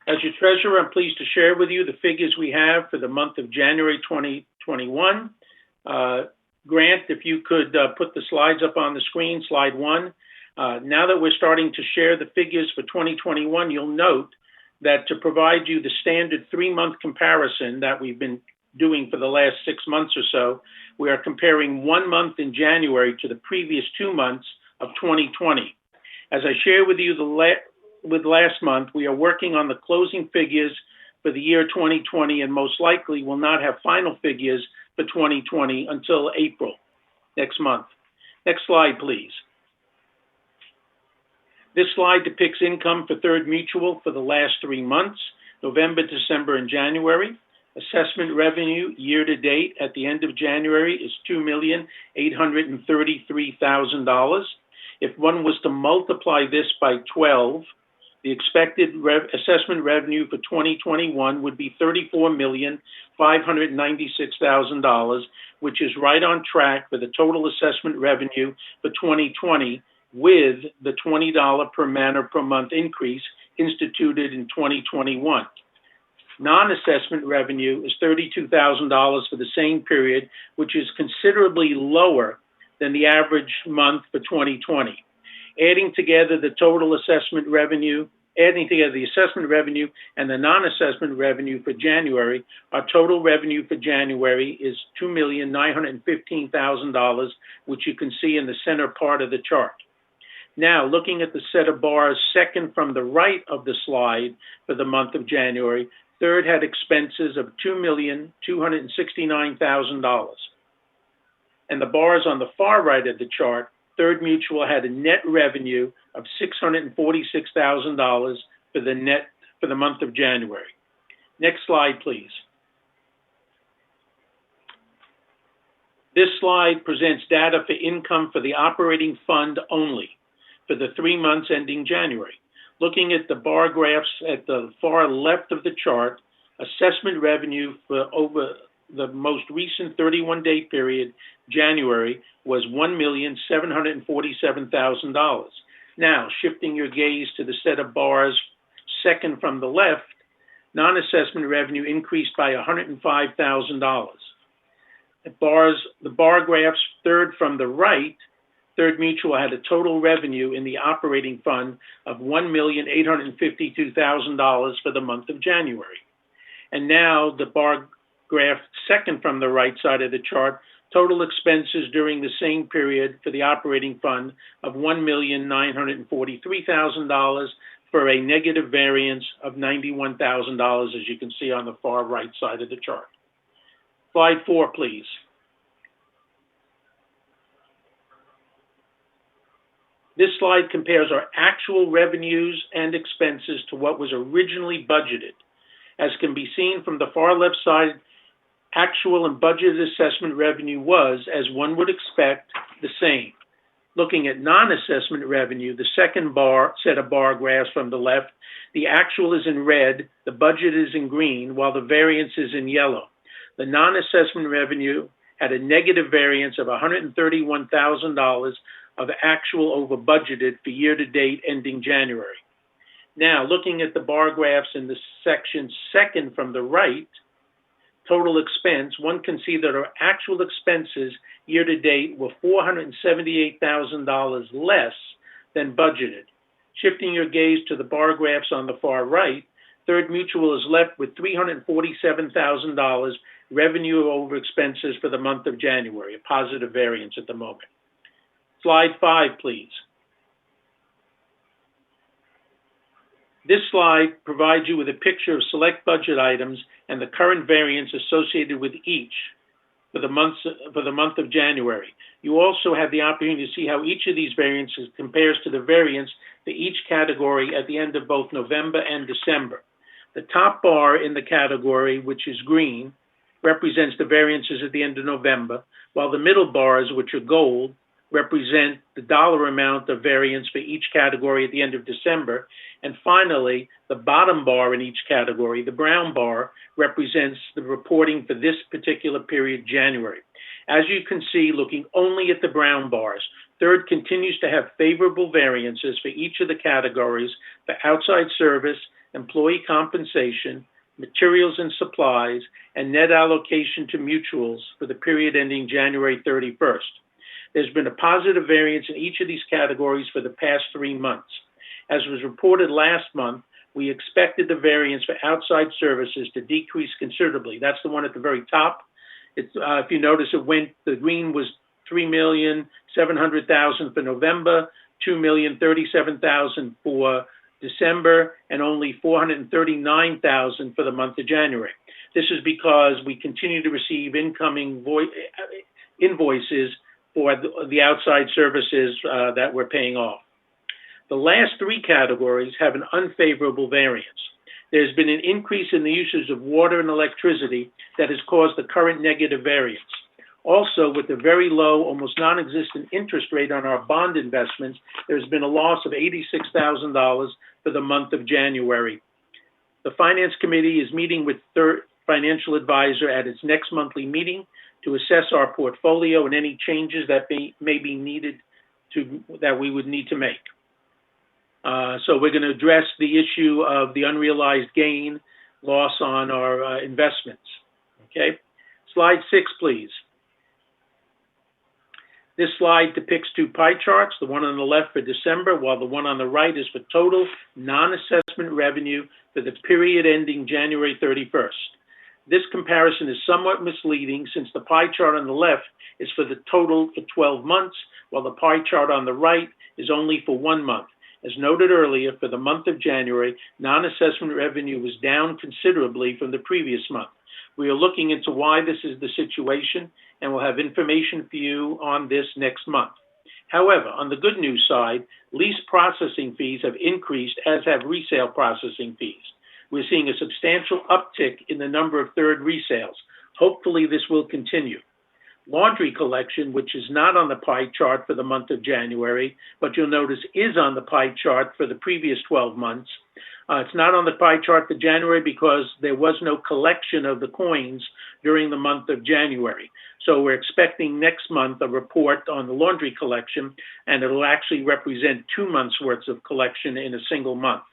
As your treasurer, I'm pleased to share with you the figures we have for the month of January 2021. Grant, if you could put the slides up on the screen, slide 1. Now that we're starting to share the figures for 2021, you'll note that to provide you the standard 3-month comparison that we've been doing for the last 6 months or so, we are comparing 1 month in January to the previous 2 months of 2020. As I shared with you with last month, we are working on the closing figures for the year 2020, and most likely will not have final figures for 2020 until April next month. Next slide, please. This slide depicts income for Third Mutual for the last 3 months, November, December, and January. Assessment revenue year-to-date at the end of January is $2,833,000. If one was to multiply this by 12, the expected assessment revenue for 2021 would be $34,596,000, which is right on track for the total assessment revenue for 2020 with the $20 per man or per month increase instituted in 2021. Non-assessment revenue is $32,000 for the same period, which is considerably lower than the average month for 2020. Adding together the assessment revenue and the non-assessment revenue for January, our total revenue for January is $2,915,000, which you can see in the center part of the chart. Now, looking at the set of bars second from the right of the slide for the month of January, third had expenses of $2,269,000. And the bars on the far right of the chart, Third Mutual had a net revenue of $646,000 for the month of January. Next slide, please. This slide presents data for income for the operating fund only for the 3 months ending January. Looking at the bar graphs at the far left of the chart, assessment revenue for over the most recent 31-day period, January, was $1,747,000. Now, shifting your gaze to the set of bars second from the left, non-assessment revenue increased by $105,000. The bar graphs third from the right, Third Mutual had a total revenue in the operating fund of $1,852,000 for the month of January. And now the bar graph second from the right side of the chart, total expenses during the same period for the operating fund of $1,943,000 for a negative variance of $91,000, as you can see on the far right side of the chart. Slide 4, please. This slide compares our actual revenues and expenses to what was originally budgeted. As can be seen from the far left side, actual and budgeted assessment revenue was, as one would expect, the same. Looking at non-assessment revenue, the second set of bar graphs from the left, the actual is in red, the budget is in green, while the variance is in yellow. The non-assessment revenue had a negative variance of $131,000 of actual over budgeted for year-to-date ending January. Now, looking at the bar graphs in the section second from the right, total expense, one can see that our actual expenses year-to-date were $478,000 less than budgeted. Shifting your gaze to the bar graphs on the far right, Third Mutual is left with $347,000 revenue over expenses for the month of January, a positive variance at the moment. Slide 5, please. This slide provides you with a picture of select budget items and the current variance associated with each for the month of January. You also have the opportunity to see how each of these variances compares to the variance for each category at the end of both November and December. The top bar in the category, which is green, represents the variances at the end of November, while the middle bars, which are gold, represent the dollar amount of variance for each category at the end of December. And finally, the bottom bar in each category, the brown bar, represents the reporting for this particular period, January. As you can see, looking only at the brown bars, Third continues to have favorable variances for each of the categories for outside service, employee compensation, materials and supplies, and net allocation to mutuals for the period ending January 31st. There's been a positive variance in each of these categories for the past 3 months. As was reported last month, we expected the variance for outside services to decrease considerably. That's the one at the very top. If you notice, the green was $3,700,000 for November, $2,037,000 for December, and only $439,000 for the month of January. This is because we continue to receive incoming invoices for the outside services that we're paying off. The last 3 categories have an unfavorable variance. There's been an increase in the usage of water and electricity that has caused the current negative variance. Also, with the very low, almost non-existent interest rate on our bond investments, there's been a loss of $86,000 for the month of January. The Finance Committee is meeting with third financial advisor at its next monthly meeting to assess our portfolio and any changes that may be needed that we would need to make. So we're going to address the issue of the unrealized gain loss on our investments. Okay, slide 6, please. This slide depicts two pie charts, the one on the left for December, while the one on the right is for total non-assessment revenue for the period ending January 31st. This comparison is somewhat misleading since the pie chart on the left is for the total for 12 months, while the pie chart on the right is only for 1 month. As noted earlier, for the month of January, non-assessment revenue was down considerably from the previous month. We are looking into why this is the situation, and we'll have information for you on this next month. However, on the good news side, lease processing fees have increased, as have resale processing fees. We're seeing a substantial uptick in the number of third resales. Hopefully, this will continue. Laundry collection, which is not on the pie chart for the month of January, but you'll notice is on the pie chart for the previous 12 months. It's not on the pie chart for January because there was no collection of the coins during the month of January. So we're expecting next month a report on the laundry collection, and it'll actually represent 2 months' worth of collection in a single month.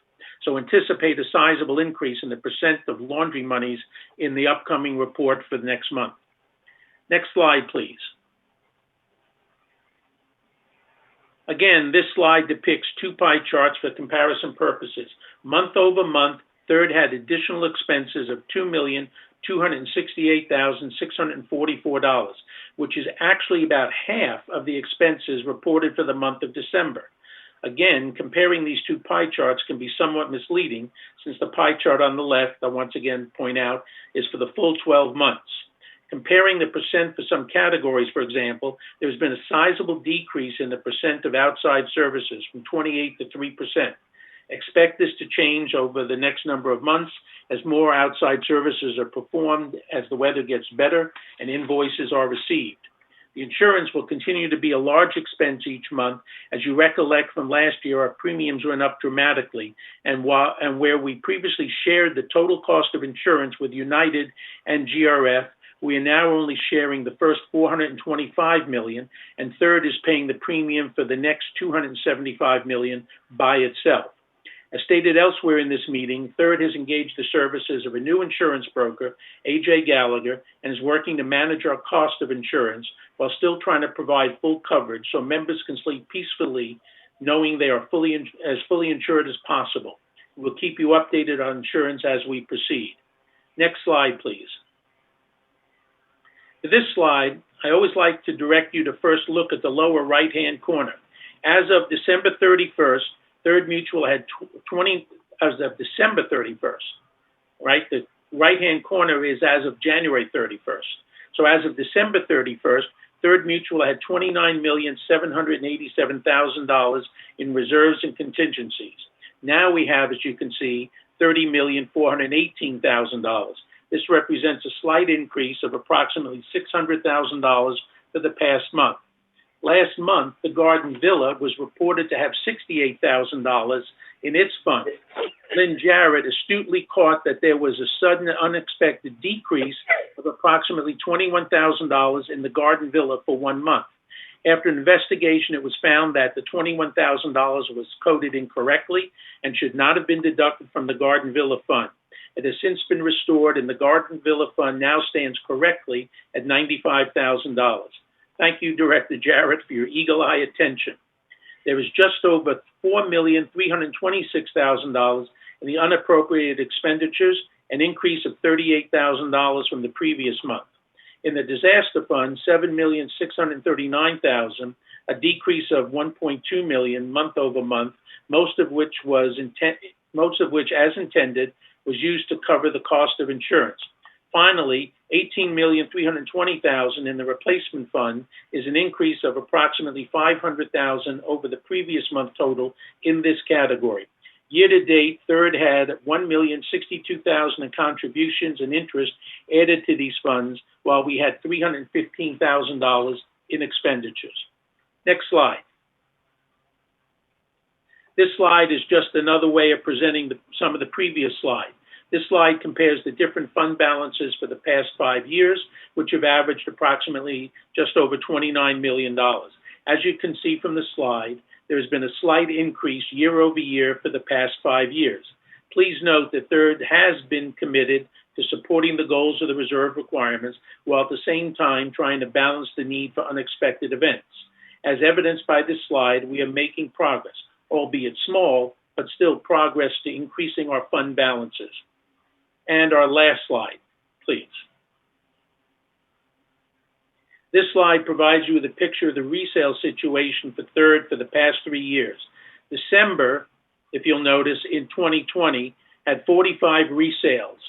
So anticipate a sizable increase in the percent of laundry monies in the upcoming report for the next month. Next slide, please. Again, this slide depicts two pie charts for comparison purposes. Month over month, third had additional expenses of $2,268,644, which is actually about half of the expenses reported for the month of December. Again, comparing these two pie charts can be somewhat misleading since the pie chart on the left, I once again point out, is for the full 12 months. Comparing the percent for some categories, for example, there's been a sizable decrease in the percent of outside services from 28 to 3%. Expect this to change over the next number of months as more outside services are performed, as the weather gets better and invoices are received. The insurance will continue to be a large expense each month. As you recollect from last year, our premiums went up dramatically, and where we previously shared the total cost of insurance with United and GRF, we are now only sharing the first $425 million, and third is paying the premium for the next $275 million by itself. As stated elsewhere in this meeting, third has engaged the services of a new insurance broker, AJ Gallagher, and is working to manage our cost of insurance while still trying to provide full coverage so members can sleep peacefully knowing they are fully insured as possible. We'll keep you updated on insurance as we proceed. Next slide, please. For this slide, I always like to direct you to first look at the lower right-hand corner. As of December 31st, Third Mutual had as of December 31st, right? The right-hand corner is as of January 31st. So as of December 31st, Third Mutual had $29,787,000 in reserves and contingencies. Now we have, as you can see, $30,418,000. This represents a slight increase of approximately $600,000 for the past month. Last month, the Garden Villa was reported to have $68,000 in its fund. Lynn Jarrett astutely caught that there was a sudden unexpected decrease of approximately $21,000 in the Garden Villa for 1 month. After an investigation, it was found that the $21,000 was coded incorrectly and should not have been deducted from the Garden Villa fund. It has since been restored, and the Garden Villa fund now stands correctly at $95,000. Thank you, Director Jarrett, for your eagle eye attention. There is just over $4,326,000 in the unappropriated expenditures, an increase of $38,000 from the previous month. In the disaster fund, $7,639,000, a decrease of $1.2 million month over month, most of which, as intended, was used to cover the cost of insurance. Finally, $18,320,000 in the replacement fund is an increase of approximately $500,000 over the previous month total in this category. Year-to-date, Third had $1,062,000 in contributions and interest added to these funds, while we had $315,000 in expenditures. Next slide. This slide is just another way of presenting some of the previous slides. This slide compares the different fund balances for the past 5 years, which have averaged approximately just over $29 million. As you can see from the slide, there has been a slight increase year over year for the past 5 years. Please note that Third has been committed to supporting the goals of the reserve requirements, while at the same time trying to balance the need for unexpected events. As evidenced by this slide, we are making progress, albeit small, but still progress to increasing our fund balances. And our last slide, please. This slide provides you with a picture of the resale situation for Third for the past 3 years. December, if you'll notice, in 2020, had 45 resales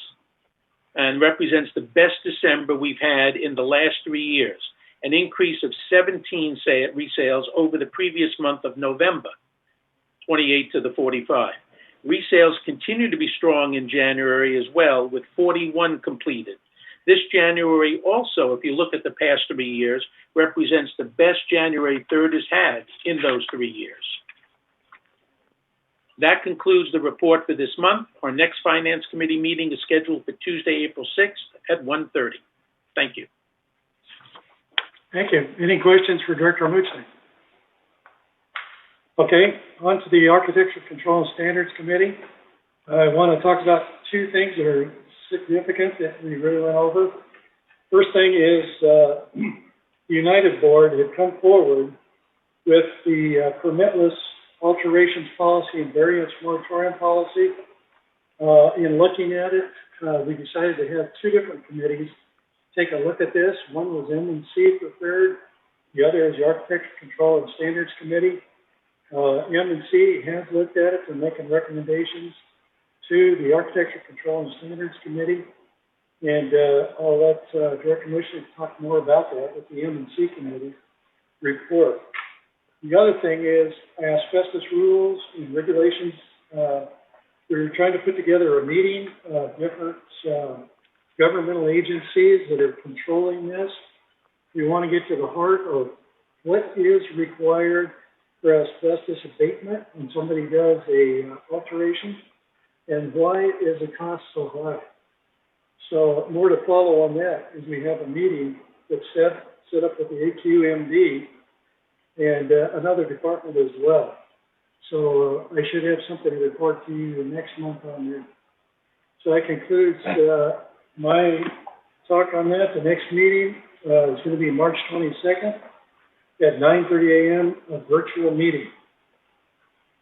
and represents the best December we've had in the last 3 years, an increase of 17 resales over the previous month of November, 28 to the 45. Resales continue to be strong in January as well, with 41 completed. This January also, if you look at the past 3 years, represents the best January Third has had in those 3 years. That concludes the report for this month. Our next Finance Committee meeting is scheduled for Tuesday, April 6th at 1:30. Thank you. Thank you. Any questions for Director Muchnick? Okay, on to the Architecture Control and Standards Committee. I want to talk about two things that are significant that we really went over. First thing is the United Board had come forward with the permitless alterations policy and variance moratorium policy. In looking at it, we decided to have two different committees take a look at this. One was M&C for Third, the other is the Architecture Control and Standards Committee. M&C has looked at it and making recommendations to the Architecture Control and Standards Committee. And I'll let Director Muchnick talk more about that with the M&C Committee report. The other thing is asbestos rules and regulations. We're trying to put together a meeting of different governmental agencies that are controlling this. We want to get to the heart of what is required for asbestos abatement when somebody does a alteration, and why is the cost so high? So more to follow on that as we have a meeting that's set up with the AQMD and another department as well. So I should have something to report to you next month on that. So that concludes my talk on that. The next meeting is going to be March 22nd at 9:30 a.m., a virtual meeting.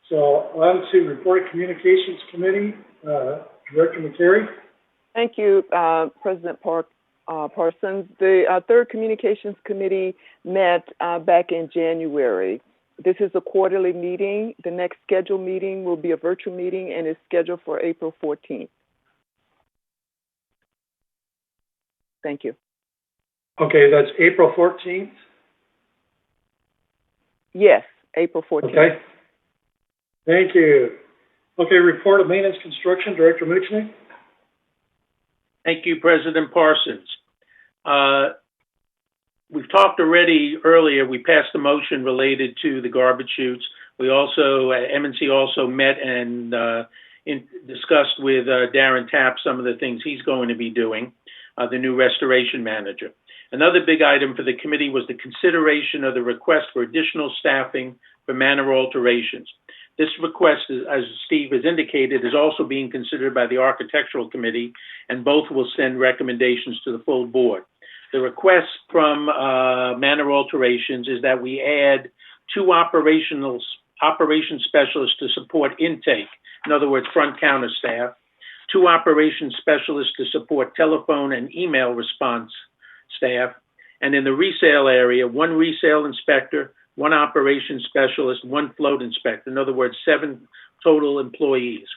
So on to Report Communications Committee, Director McCary. Thank you, President Parsons. The Third Communications Committee met back in January. This is a quarterly meeting. The next scheduled meeting will be a virtual meeting and is scheduled for April 14th. Thank you. Okay, that's April 14th? Yes, April 14th. Okay. Thank you. Okay, report of maintenance construction, Director Muchnick. Thank you, President Parsons. We've talked already earlier, we passed a motion related to the garbage chutes. We also, M&C also met and discussed with Darren Tapp some of the things he's going to be doing, the new restoration manager. Another big item for the committee was the consideration of the request for additional staffing for manor alterations. This request, as Steve has indicated, is also being considered by the Architectural Committee, and both will send recommendations to the full board. The request from manor alterations is that we add 2 operations specialists to support intake, in other words, front counter staff, 2 operations specialists to support telephone and email response staff, and in the resale area, 1 resale inspector, 1 operations specialist, 1 float inspector, in other words, 7 total employees.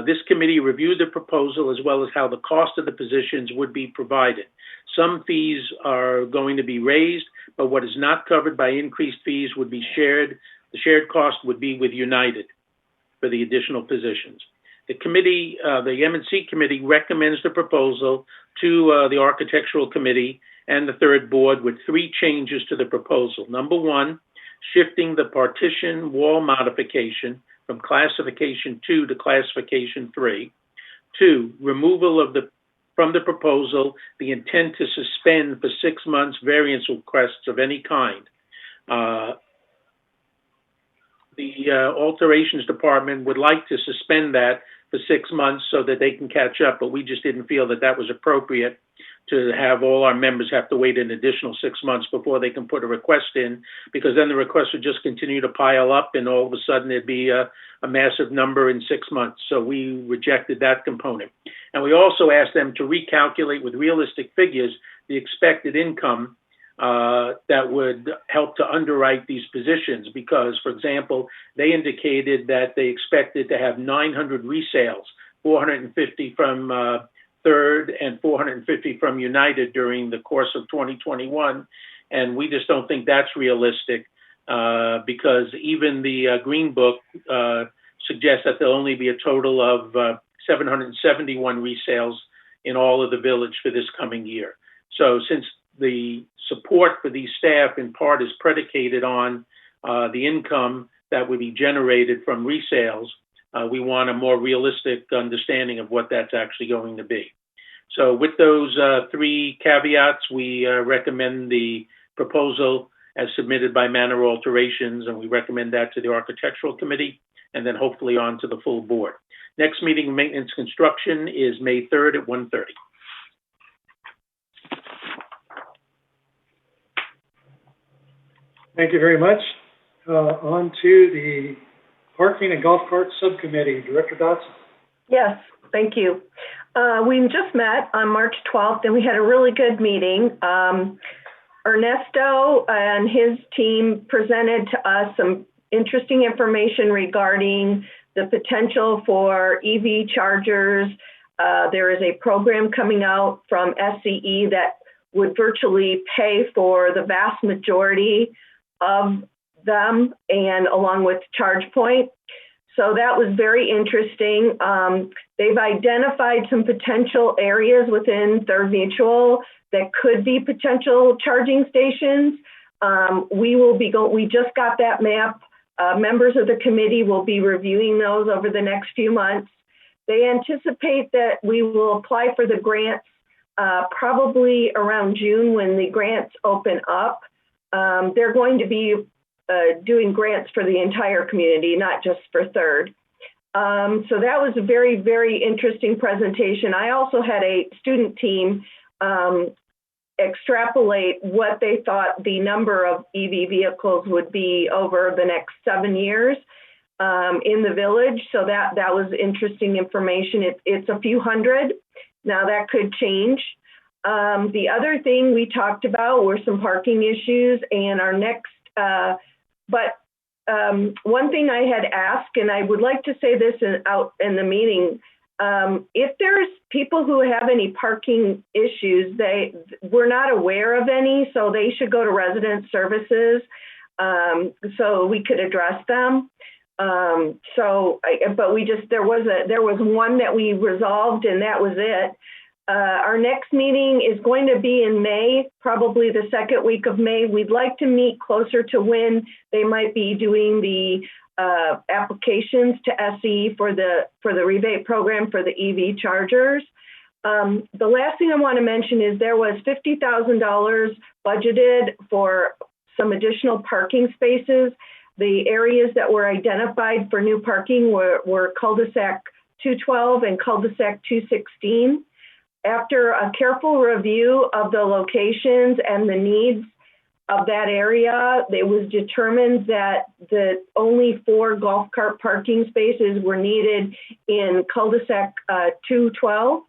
This committee reviewed the proposal as well as how the cost of the positions would be provided. Some fees are going to be raised, but what is not covered by increased fees would be shared. The shared cost would be with United. for the additional positions. The committee, the M&C committee recommends the proposal to the architectural committee and the third board with 3 changes to the proposal. Number 1, shifting the partition wall modification from classification 2 to classification 3. 2, removal of from the proposal the intent to suspend for 6 months variance requests of any kind. The alterations department would like to suspend that for 6 months so that they can catch up, but we just didn't feel that that was appropriate to have all our members have to wait an additional 6 months before they can put a request in, because then the requests would just continue to pile up and all of a sudden there'd be a massive number in 6 months. So we rejected that component. And we also asked them to recalculate with realistic figures the expected income that would help to underwrite these positions, because, for example, they indicated that they expected to have 900 resales, 450 from Third and 450 from United during the course of 2021. And we just don't think that's realistic because even the Green Book suggests that there'll only be a total of 771 resales in all of the village for this coming year. So since the support for these staff in part is predicated on the income that would be generated from resales, we want a more realistic understanding of what that's actually going to be. So with those 3 caveats, we recommend the proposal as submitted by Manor Alterations, and we recommend that to the Architectural Committee, and then hopefully on to the full board. Next meeting, Maintenance Construction, is May 3rd at 1:30. Thank you very much. On to the Parking and Golf Cart Subcommittee. Director Dotson. Yes, thank you. We just met on March 12th and we had a really good meeting. Ernesto and his team presented to us some interesting information regarding the potential for EV chargers. There is a program coming out from SCE that would virtually pay for the vast majority of them, and along with ChargePoint. So that was very interesting. They've identified some potential areas within Third Mutual that could be potential charging stations. We just got that map. Members of the committee will be reviewing those over the next few months. They anticipate that we will apply for the grants probably around June when the grants open up. They're going to be doing grants for the entire community, not just for Third. So that was a very, very interesting presentation. I also had a student team extrapolate what they thought the number of EV vehicles would be over the next 7 years in the village. So that was interesting information. It's a few hundred. Now that could change. The other thing we talked about were some parking issues, and our next, one thing I had asked, and I would like to say this out in the meeting, if there's people who have any parking issues, we're not aware of any, so they should go to resident services so we could address them. But there was one that we resolved, and that was it. Our next meeting is going to be in May, probably the second week of May. We'd like to meet closer to when they might be doing the applications to SE for the rebate program for the EV chargers. The last thing I want to mention is there was $50,000 budgeted for some additional parking spaces. The areas that were identified for new parking were cul-de-sac 212 and cul-de-sac 216. After a careful review of the locations and the needs of that area, it was determined that only 4 golf cart parking spaces were needed in cul-de-sac 212.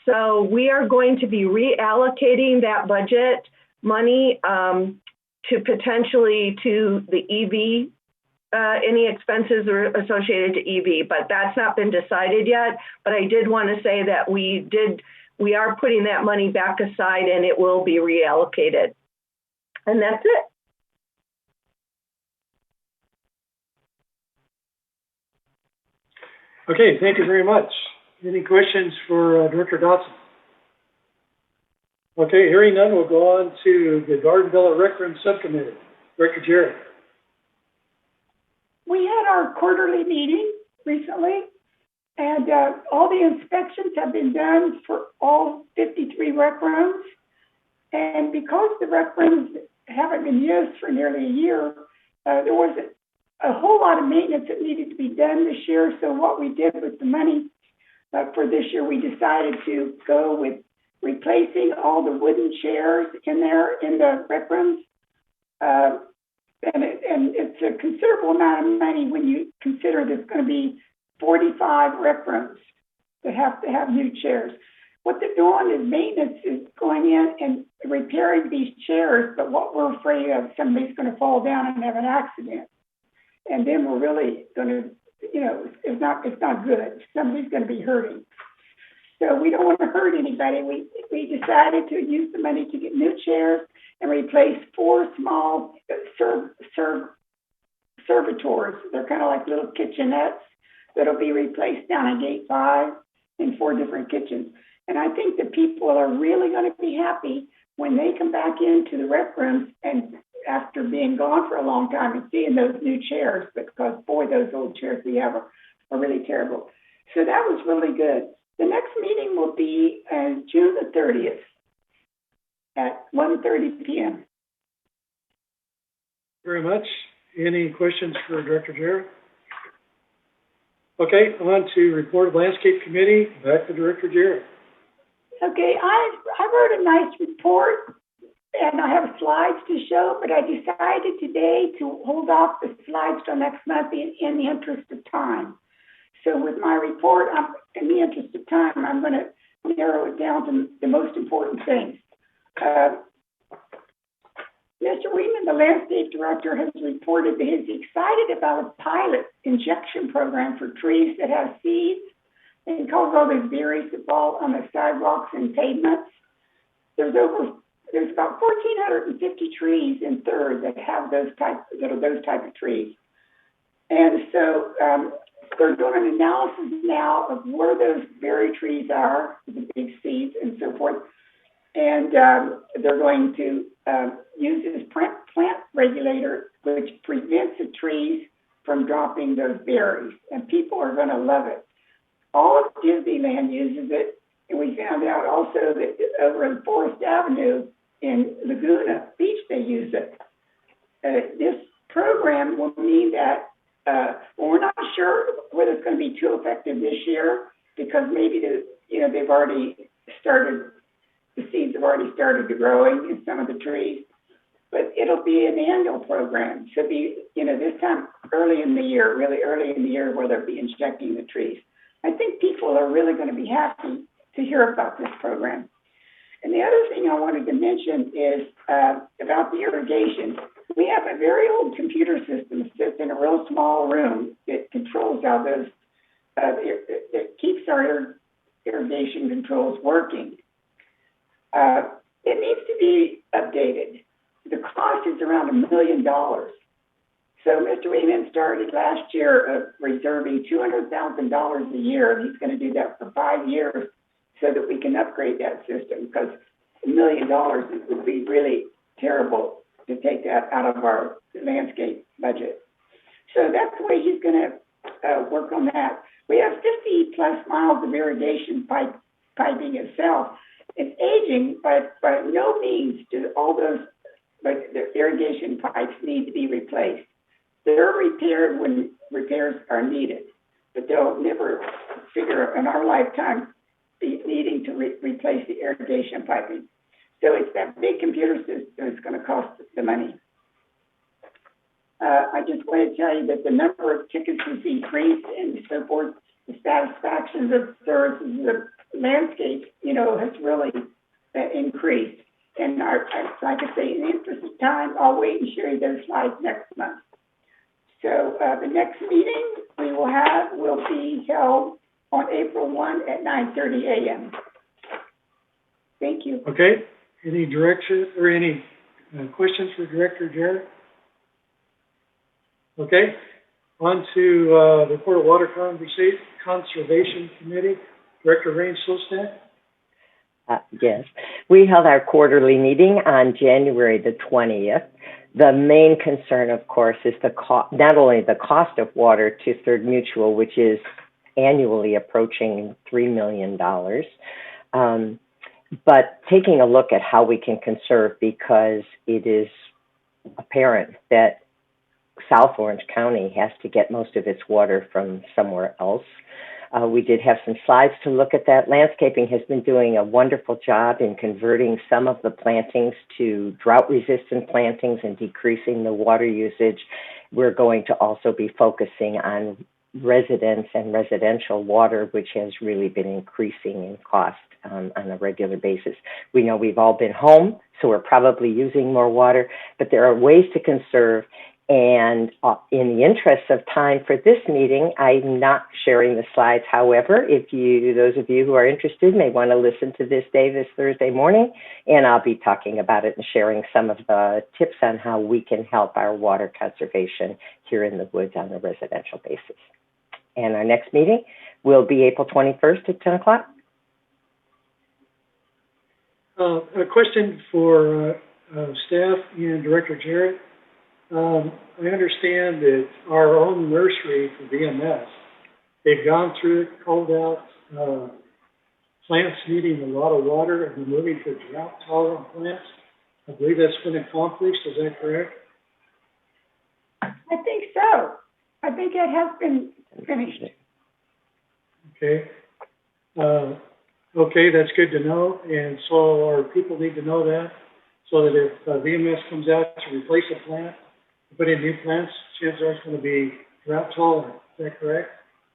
So we are going to be reallocating that budget money to potentially to the EV, any expenses are associated to EV, but that's not been decided yet. But I did want to say that we are putting that money back aside and it will be reallocated. And that's it. Okay, thank you very much. Any questions for Director Dotson? Okay, hearing none, we'll go on to the Garden Villa Rec Room Subcommittee. Director Jarrett. We had our quarterly meeting recently, and all the inspections have been done for all 53 rec rooms. And because the rec rooms haven't been used for nearly a year, there wasn't a whole lot of maintenance that needed to be done this year. So what we did with the money for this year, we decided to go with replacing all the wooden chairs in there in the rec rooms. And it's a considerable amount of money when you consider there's going to be 45 rec rooms that have to have new chairs. What they're doing is maintenance is going in and repairing these chairs, but what we're afraid of, somebody's going to fall down and have an accident. And then we're really going to, it's not good. Somebody's going to be hurting. So we don't want to hurt anybody. We decided to use the money to get new chairs and replace 4 small servitors. They're kind of like little kitchenettes that'll be replaced down in Gate 5 in 4 different kitchens. And I think the people are really going to be happy when they come back into the rec rooms and after being gone for a long time and seeing those new chairs, because boy, those old chairs we have are really terrible. So that was really good. The next meeting will be June the 30th at 1:30 p.m. Very much. Any questions for Director Jarrett? Okay, on to report of Landscape Committee. Back to Director Jarrett. Okay, I wrote a nice report and I have slides to show, but I decided today to hold off the slides till next month in the interest of time. So with my report, in the interest of time, I'm going to narrow it down to the most important things. Mr. Weeman, the landscape director, has reported that he's excited about a pilot injection program for trees that have seeds and cause all those berries that fall on the sidewalks and pavements. There's about 1,450 trees in Third that have those type of trees. And so they're doing an analysis now of where those berry trees are, the big seeds and so forth. And they're going to use this plant regulator, which prevents the trees from dropping those berries. And people are going to love it. All of Disneyland uses it. And we found out also that over in Forest Avenue in Laguna Beach, they use it. This program will mean that we're not sure whether it's going to be too effective this year because maybe they've already started, the seeds have already started to growing in some of the trees. But it'll be an annual program. So be, this time early in the year, really early in the year where they'll be injecting the trees. I think people are really going to be happy to hear about this program. And the other thing I wanted to mention is about the irrigation. We have a very old computer system that sits in a real small room that controls how those, that keeps our irrigation controls working. It needs to be updated. The cost is around $1 million. So Mr. Weeman started last year reserving $200,000 a year. He's going to do that for 5 years so that we can upgrade that system because $1 million would be really terrible to take that out of our landscape budget. So that's the way he's going to work on that. We have 50 plus miles of irrigation piping itself. It's aging, but by no means do all those, but the irrigation pipes need to be replaced. They're repaired when repairs are needed, but they'll never figure in our lifetime be needing to replace the irrigation piping. So it's that big computer system that's going to cost the money. I just want to tell you that the number of tickets has increased and so forth. The satisfaction of services, the landscape, has really increased. And like I say, in the interest of time, I'll wait and show you those slides next month. So the next meeting we will have will be held on April 1 at 9:30 a.m. Thank you. Okay. Any direction or any questions for Director Jarrett? Okay. On to report of Water Conservation Committee. Director Rain Solstak. Yes, we held our quarterly meeting on January the 20th. The main concern, of course, is not only the cost of water to Third Mutual, which is annually approaching $3 million, but taking a look at how we can conserve, because it is apparent that South Orange County has to get most of its water from somewhere else. We did have some slides to look at that. Landscaping has been doing a wonderful job in converting some of the plantings to drought-resistant plantings and decreasing the water usage. We're going to also be focusing on residence and residential water, which has really been increasing in cost on a regular basis. We know we've all been home, so we're probably using more water, but there are ways to conserve. And in the interest of time for this meeting, I'm not sharing the slides. However, those of you who are interested may want to listen to this Thursday morning, and I'll be talking about it and sharing some of the tips on how we can help our water conservation here in the woods on a residential basis. And our next meeting will be April 21st at 10 o'clock. A question for staff and Director Jarrett. I understand that our own nursery for VMS, they've gone through it, called out plants needing a lot of water and moving to drought-tolerant plants. I believe that's been accomplished. Is that correct? I think so. I think it has been finished. Okay. Okay, that's good to know. And so our people need to know that, so that if VMS comes out to replace a plant, put in new plants, chances are it's going to be drought tolerant. Is that correct?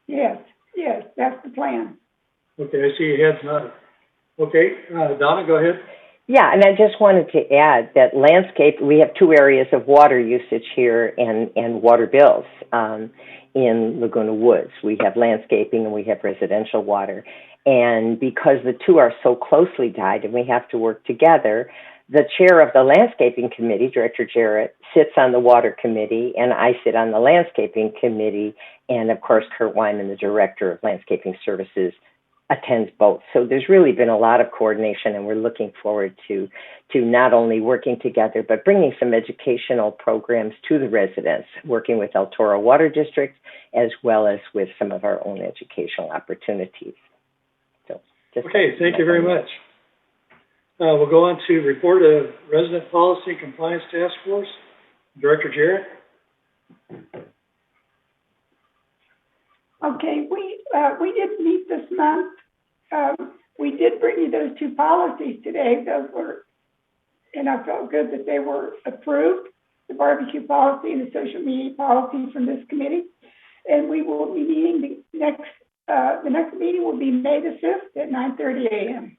Yes, that's the plan. Okay, I see your head's nodding. Okay, Donna, go ahead. Yeah, and I just wanted to add that landscape, we have two areas of water usage here and water bills in Laguna Woods. We have landscaping and we have residential water. And because the two are so closely tied and we have to work together, the chair of the landscaping committee, Director Jarrett, sits on the water committee, and I sit on the landscaping committee. And of course, Kurt Wyman, the director of landscaping services, attends both. So there's really been a lot of coordination, and we're looking forward to not only working together, but bringing some educational programs to the residents, working with El Toro Water District, as well as with some of our own educational opportunities. So, okay, thank you very much. We'll go on to report of Resident Policy Compliance Task Force. Director Jarrett. Okay, we did meet this month. We did bring you those two policies today. Those were, and I felt good that they were approved, the barbecue policy and the social media policy from this committee. And we will be meeting the next meeting will be May the 5th at 9:30 a.m.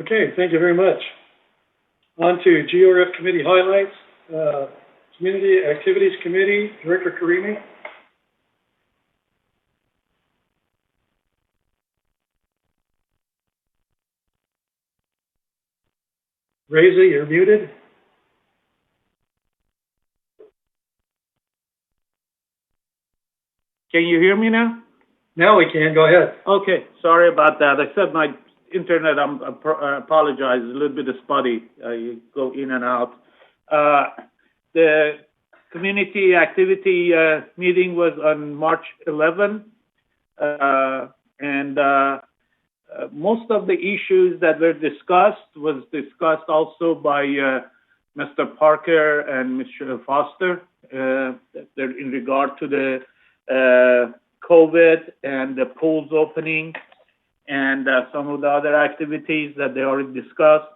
Okay, thank you very much. On to GRF committee highlights. Community Activities Committee, Director Karimi. Reza, you're muted. Can you hear me now? Now we can. Go ahead. Okay, sorry about that. I said my internet, I apologize, a little bit spotty. You go in and out. The community activity meeting was on March 11, and most of the issues that were discussed was discussed also by Mr. Parker and Mr. Foster in regard to the COVID and the pools opening and some of the other activities that they already discussed.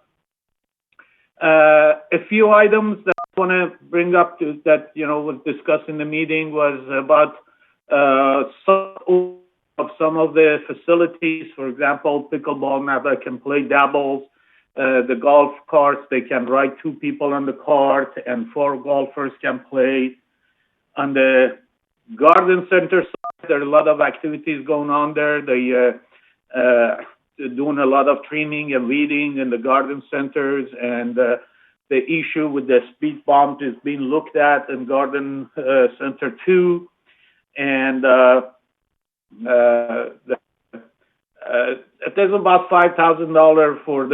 A few items that I want to bring up to that, was discussed in the meeting was about some of the facilities. For example, pickleball, now they can play doubles. The golf carts, they can ride 2 people on the cart and 4 golfers can play. On the garden center side, there are a lot of activities going on there. They're doing a lot of trimming and weeding in the garden centers and the issue with the speed bumps is being looked at in Garden Center 2. And there's about $5,000 for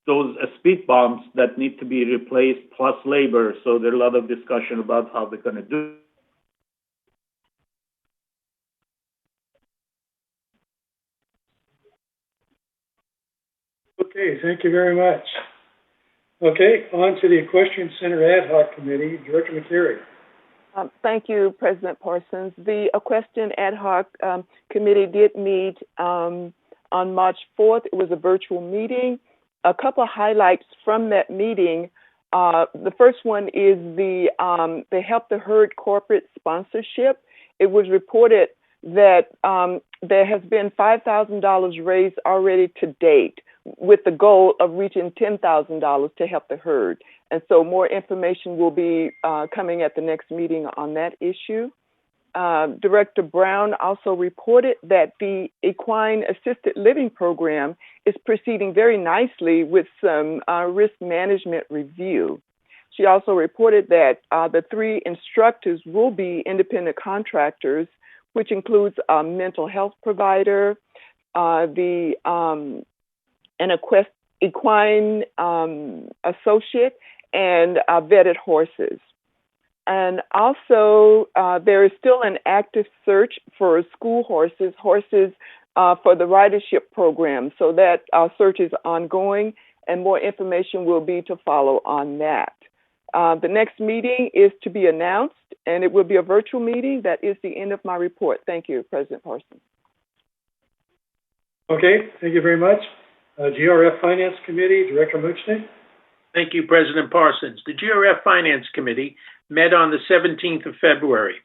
those speed bumps that need to be replaced plus labor. So there's a lot of discussion about how they're going to do. Okay, thank you very much. Okay, on to the Equestrian Center Ad Hoc Committee, Director McCary. Thank you, President Parsons. The Equestrian Ad Hoc Committee did meet on March 4th. It was a virtual meeting. A couple of highlights from that meeting. The first one is the Help the Herd corporate sponsorship. It was reported that there has been $5,000 raised already to date, with the goal of reaching $10,000 to help the herd. And so more information will be coming at the next meeting on that issue. Director Brown also reported that the Equine Assisted Living Program is proceeding very nicely with some risk management review. She also reported that the 3 instructors will be independent contractors, which includes a mental health provider, an equine associate, and vetted horses. And also, there is still an active search for school horses for the ridership program. So that search is ongoing, and more information will be to follow on that. The next meeting is to be announced, and it will be a virtual meeting. That is the end of my report. Thank you, President Parsons. Okay, thank you very much. GRF Finance Committee, Director Muchnick. Thank you, President Parsons. The GRF Finance Committee met on the 17th of February,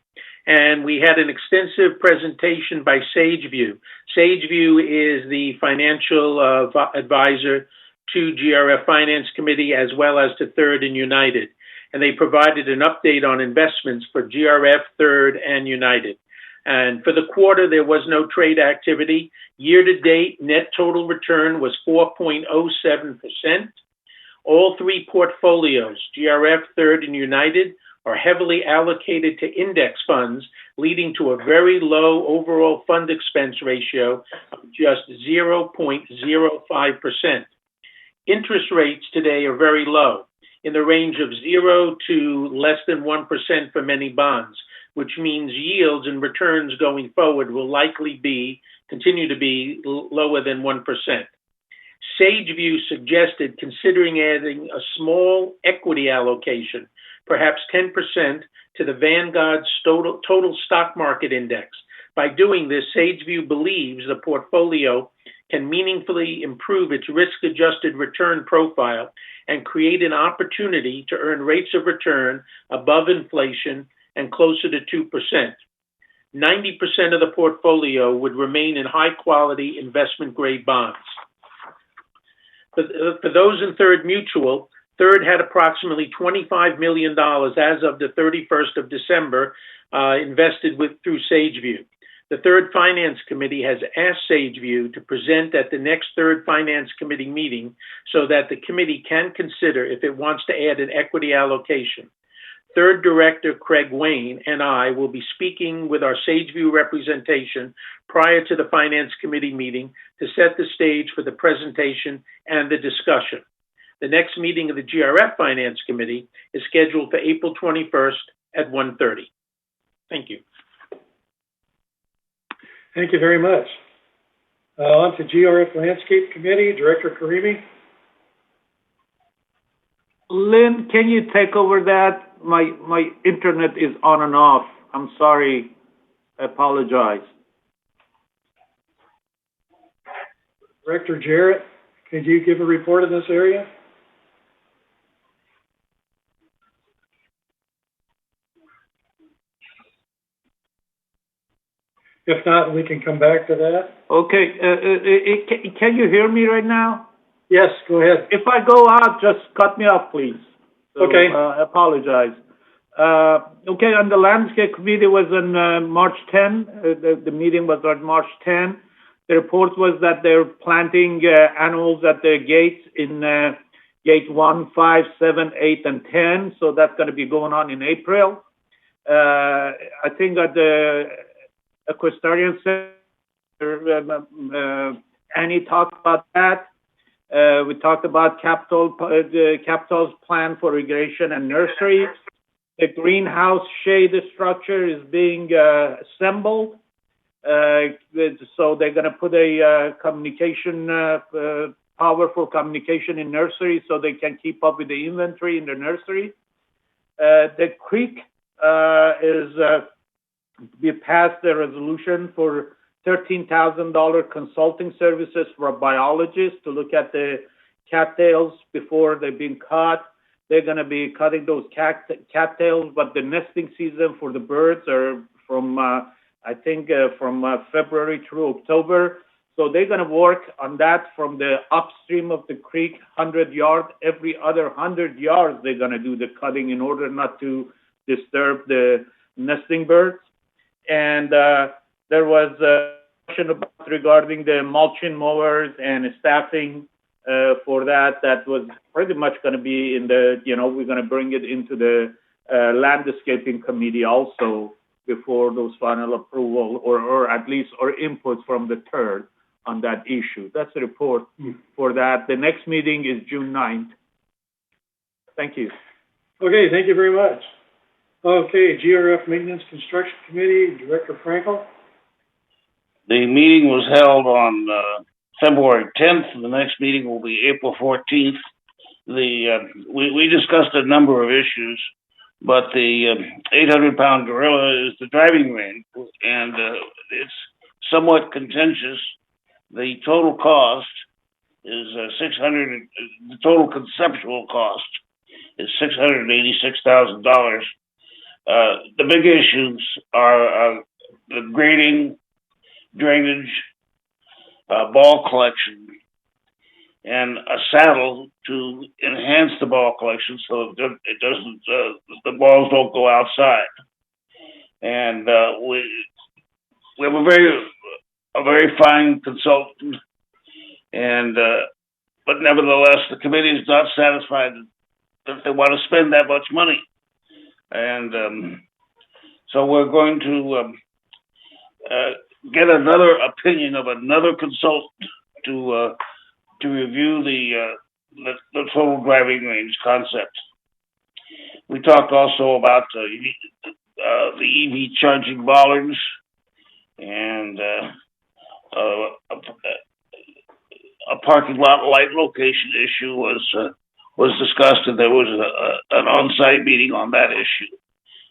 and we had an extensive presentation by SageView. SageView is the financial advisor to GRF Finance Committee as well as to Third and United, and they provided an update on investments for GRF, Third, and United. And for the quarter, there was no trade activity. Year-to-date, net total return was 4.07%. All 3 portfolios, GRF, Third, and United, are heavily allocated to index funds, leading to a very low overall fund expense ratio of just 0.05%. Interest rates today are very low, in the range of 0 to less than 1% for many bonds, which means yields and returns going forward will likely continue to be lower than 1%. SageView suggested considering adding a small equity allocation, perhaps 10%, to the Vanguard's total stock market index. By doing this, SageView believes the portfolio can meaningfully improve its risk-adjusted return profile and create an opportunity to earn rates of return above inflation and closer to 2%. 90% of the portfolio would remain in high-quality investment-grade bonds. For those in Third Mutual, Third had approximately $25 million as of the 31st of December invested through SageView. The Third Finance Committee has asked SageView to present at the next Third Finance Committee meeting so that the committee can consider if it wants to add an equity allocation. Third Director Craig Wayne and I will be speaking with our SageView representation prior to the Finance Committee meeting to set the stage for the presentation and the discussion. The next meeting of the GRF Finance Committee is scheduled for April 21st at 1:30. Thank you. Thank you very much. On to GRF Landscape Committee, Director Karimi. Lynn, can you take over that? My internet is on and off. I'm sorry. I apologize. Director Jarrett, could you give a report in this area? If not, we can come back to that. Okay. Can you hear me right now? Yes, go ahead. If I go out, just cut me off, please. So, okay. I apologize. Okay, on the Landscape Committee was on March 10. The meeting was on March 10. The report was that they're planting annuals at their gates in Gate 1, 5, 7, 8, and 10. So that's going to be going on in April. I think at the Equestrian Center, Annie talked about that. We talked about the capital's plan for irrigation and nursery. The greenhouse shade structure is being assembled. So they're going to put a powerful communication in nursery so they can keep up with the inventory in the nursery. The creek we passed the resolution for $13,000 consulting services for a biologist to look at the cattails before they've been cut. They're going to be cutting those cattails, but the nesting season for the birds are from, from February through October. So they're going to work on that from the upstream of the creek, 100 yards. Every other 100 yards, they're going to do the cutting in order not to disturb the nesting birds. And there was a question regarding the mulching mowers and staffing for that. That was pretty much going to be in the, we're going to bring it into the landscaping committee also before those final approval or at least or input from the third on that issue. That's the report for that. The next meeting is June 9th. Thank you. Okay, thank you very much. Okay, GRF Maintenance Construction Committee, Director Frankel. The meeting was held on February 10th. The next meeting will be April 14th. We discussed a number of issues, but the 800-pound gorilla is the driving range, and it's somewhat contentious. The total cost is the total conceptual cost is $686,000. The big issues are the grading, drainage, ball collection, and a saddle to enhance the ball collection so it doesn't the balls don't go outside. And we have a very fine consultant, and but nevertheless the committee is not satisfied that they want to spend that much money. And so we're going to get another opinion of another consultant to review the total driving range concept. We talked also about the EV charging bollards, and a parking lot light location issue was discussed, and there was an on-site meeting on that issue.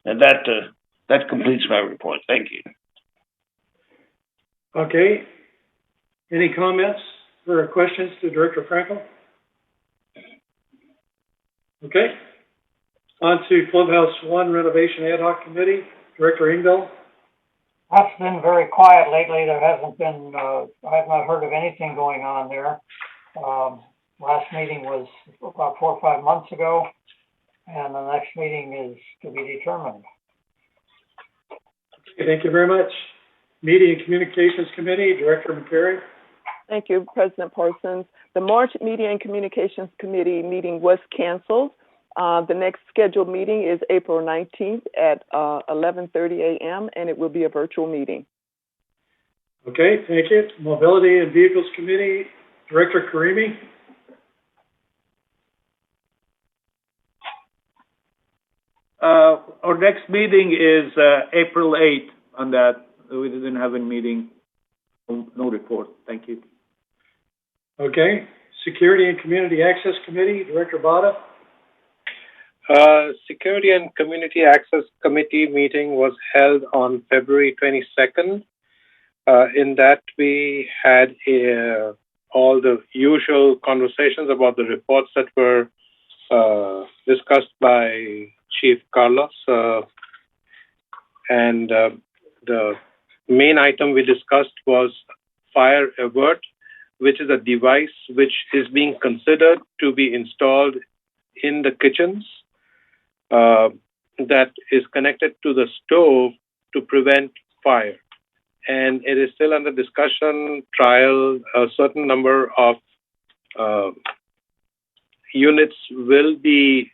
And that completes my report. Thank you. Okay. Any comments or questions to Director Frankel? Okay. On to Clubhouse 1 Renovation Ad Hoc Committee, Director Engdahl. That's been very quiet lately. There hasn't been, I have not heard of anything going on there. Last meeting was about 4 or 5 months ago, and the next meeting is to be determined. Okay, thank you very much. Media and Communications Committee, Director McCary. Thank you, President Parsons. The March Media and Communications Committee meeting was canceled. The next scheduled meeting is April 19th at 11:30 a.m., and it will be a virtual meeting. Okay, thank you. Mobility and Vehicles Committee, Director Karimi. Our next meeting is April 8th on that. We didn't have a meeting. No report. Thank you. Okay. Security and Community Access Committee, Director Botta. Security and Community Access Committee meeting was held on February 22nd. In that we had all the usual conversations about the reports that were discussed by Chief Carlos. And the main item we discussed was Fire Alert, which is a device which is being considered to be installed in the kitchens that is connected to the stove to prevent fire. And it is still under discussion, trial. A certain number of units will be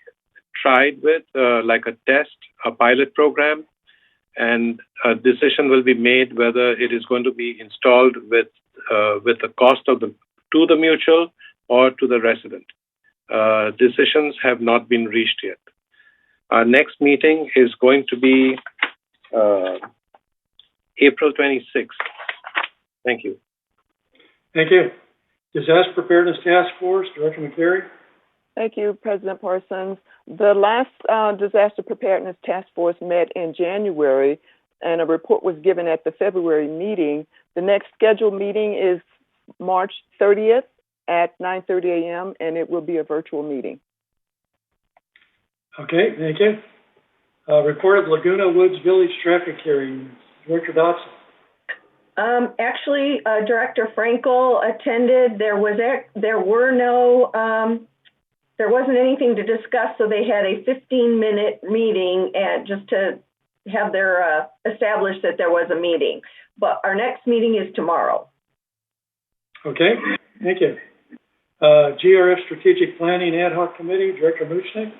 tried with, like a test, a pilot program, and a decision will be made whether it is going to be installed with the cost of to the mutual or to the resident. Decisions have not been reached yet. Our next meeting is going to be April 26th. Thank you. Thank you. Disaster Preparedness Task Force, Director McCleary. Thank you, President Parsons. The last Disaster Preparedness Task Force met in January, and a report was given at the February meeting. The next scheduled meeting is March 30th at 9:30 a.m., and it will be a virtual meeting. Okay, thank you. Report of Laguna Woods Village traffic hearing, Director Dotson. Actually, Director Frankel attended. There wasn't anything to discuss, so they had a 15-minute meeting and just to have their establish that there was a meeting. But our next meeting is tomorrow. Okay, thank you. GRF Strategic Planning Ad Hoc Committee, Director Muchnick.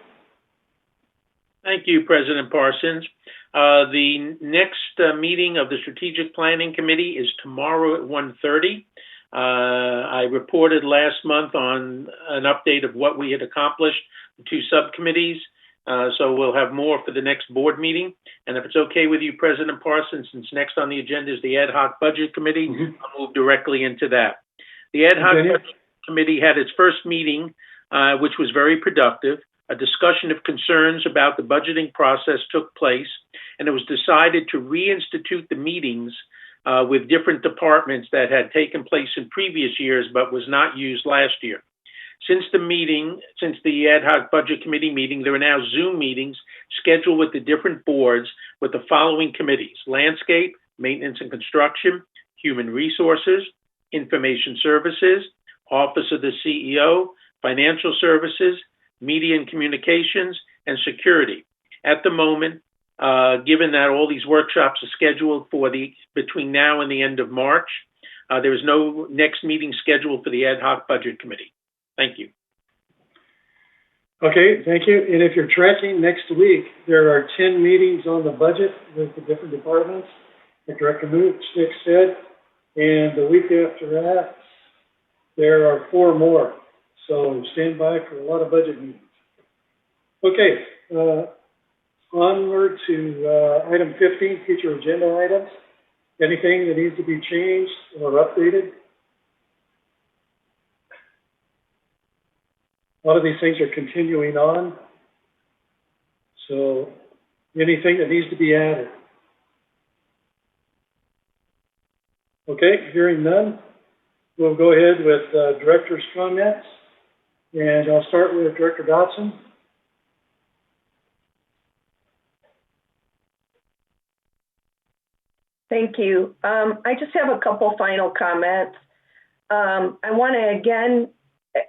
Thank you, President Parsons. The next meeting of the Strategic Planning Committee is tomorrow at 1:30. I reported last month on an update of what we had accomplished, the two subcommittees. So we'll have more for the next board meeting. And if it's okay with you, President Parsons, since next on the agenda is the Ad Hoc Budget Committee, I'll move directly into that. The Ad Hoc Budget Committee had its first meeting, which was very productive. A discussion of concerns about the budgeting process took place, and it was decided to reinstitute the meetings with different departments that had taken place in previous years but was not used last year. Since the Ad Hoc Budget Committee meeting, there are now Zoom meetings scheduled with the different boards with the following committees: Landscape, Maintenance and Construction, Human Resources, Information Services, Office of the CEO, Financial Services, Media and Communications, and Security. At the moment, given that all these workshops are scheduled for between now and the end of March, there is no next meeting scheduled for the Ad Hoc Budget Committee. Thank you. Okay, thank you. And if you're tracking next week, there are 10 meetings on the budget with the different departments, like Director Muchnick said. And the week after that, there are 4 more. So stand by for a lot of budget meetings. Okay, onward to item 15, future agenda items. Anything that needs to be changed or updated? A lot of these things are continuing on. So anything that needs to be added? Okay, hearing none, we'll go ahead with director's comments. And I'll start with Director Dotson. Thank you. I just have a couple final comments. I want to again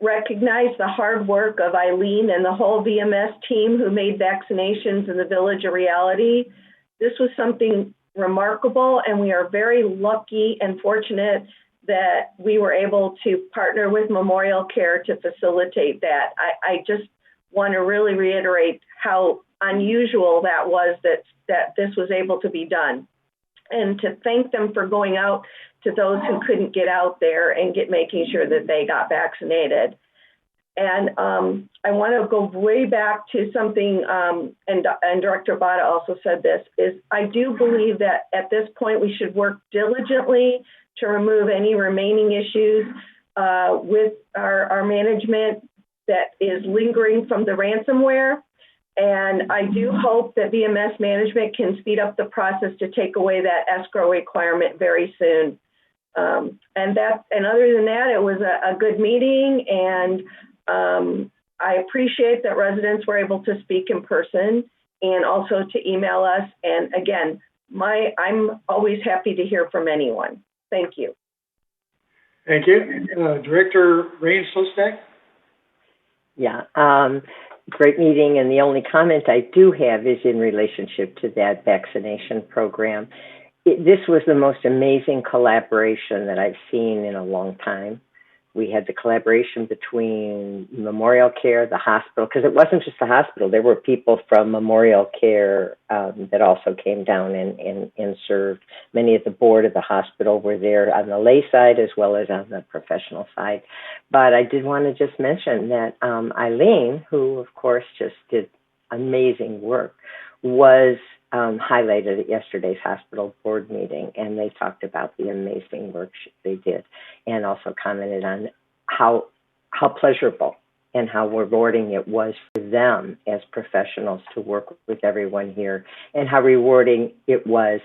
recognize the hard work of Eileen and the whole VMS team who made vaccinations in the village a reality. This was something remarkable, and we are very lucky and fortunate that we were able to partner with Memorial Care to facilitate that. I just want to really reiterate how unusual that was that this was able to be done, and to thank them for going out to those who couldn't get out there and making sure that they got vaccinated. And I want to go way back to something, and Director Botta also said this, is I do believe that at this point we should work diligently to remove any remaining issues with our management that is lingering from the ransomware. And I do hope that VMS management can speed up the process to take away that escrow requirement very soon. And other than that, it was a good meeting, and I appreciate that residents were able to speak in person and also to email us. And again, I'm always happy to hear from anyone. Thank you. Thank you. Director Rain Sostak. Yeah, great meeting. And the only comment I do have is in relationship to that vaccination program. This was the most amazing collaboration that I've seen in a long time. We had the collaboration between Memorial Care, the hospital, because it wasn't just the hospital. There were people from Memorial Care that also came down and served. Many of the board of the hospital were there on the lay side as well as on the professional side. But I did want to just mention that Eileen, who of course just did amazing work, was highlighted at yesterday's hospital board meeting, and they talked about the amazing work they did, and also commented on how pleasurable and how rewarding it was for them as professionals to work with everyone here, and how rewarding it was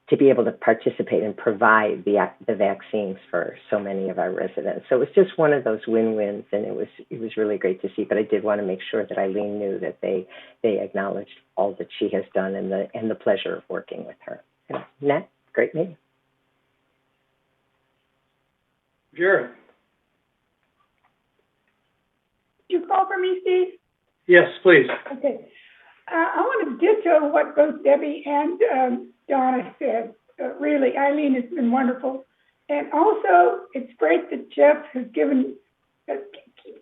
to be able to participate and provide the vaccines for so many of our residents. So it was just one of those win-wins, and it was really great to see. But I did want to make sure that Eileen knew that they acknowledged all that she has done and the pleasure of working with her. And Nat, great meeting. Jared? Did you call for me, Steve? Yes, please. Okay. I want to ditto what both Debbie and Donna said. Really, Eileen has been wonderful. And also, it's great that Jeff has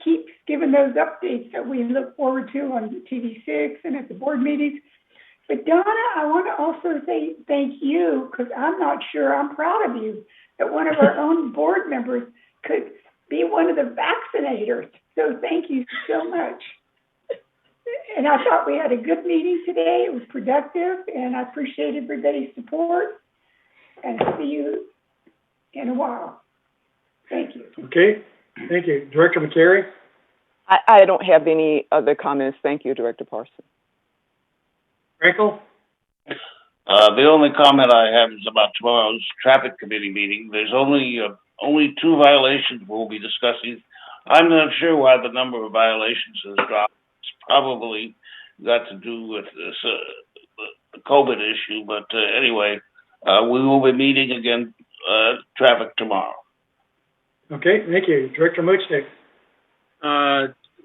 keeps giving those updates that we look forward to on TV6 and at the board meetings. But Donna, I want to also say thank you, because I'm not sure, I'm proud of you, that one of our own board members could be one of the vaccinators. So thank you so much. And I thought we had a good meeting today. It was productive, and I appreciate everybody's support. And see you in a while. Thank you. Okay, thank you. Director McCary? I don't have any other comments. Thank you, Director Parsons. Frankel? The only comment I have is about tomorrow's traffic committee meeting. There's only 2 violations we'll be discussing. I'm not sure why the number of violations has dropped. It's probably got to do with this, the COVID issue, but anyway, we will be meeting again, traffic tomorrow. Okay, thank you. Director Muchnick?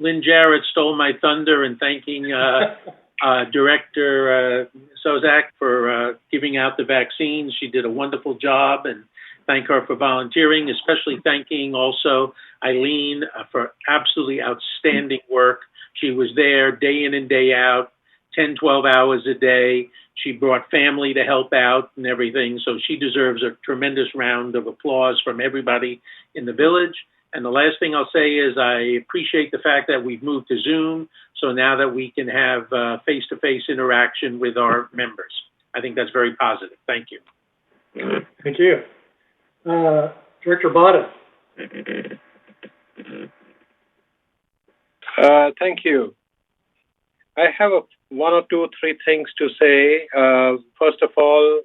Lynn Jarrett stole my thunder in thanking Director Sozak for giving out the vaccines. She did a wonderful job, and thank her for volunteering, especially thanking also Eileen for absolutely outstanding work. She was there day in and day out, 10, 12 hours a day. She brought family to help out and everything, so she deserves a tremendous round of applause from everybody in the village. And the last thing I'll say is I appreciate the fact that we've moved to Zoom, so now that we can have face-to-face interaction with our members. I think that's very positive. Thank you. Thank you. Director Botta? Thank you. I have 1 or 2, 3 things to say. First of all,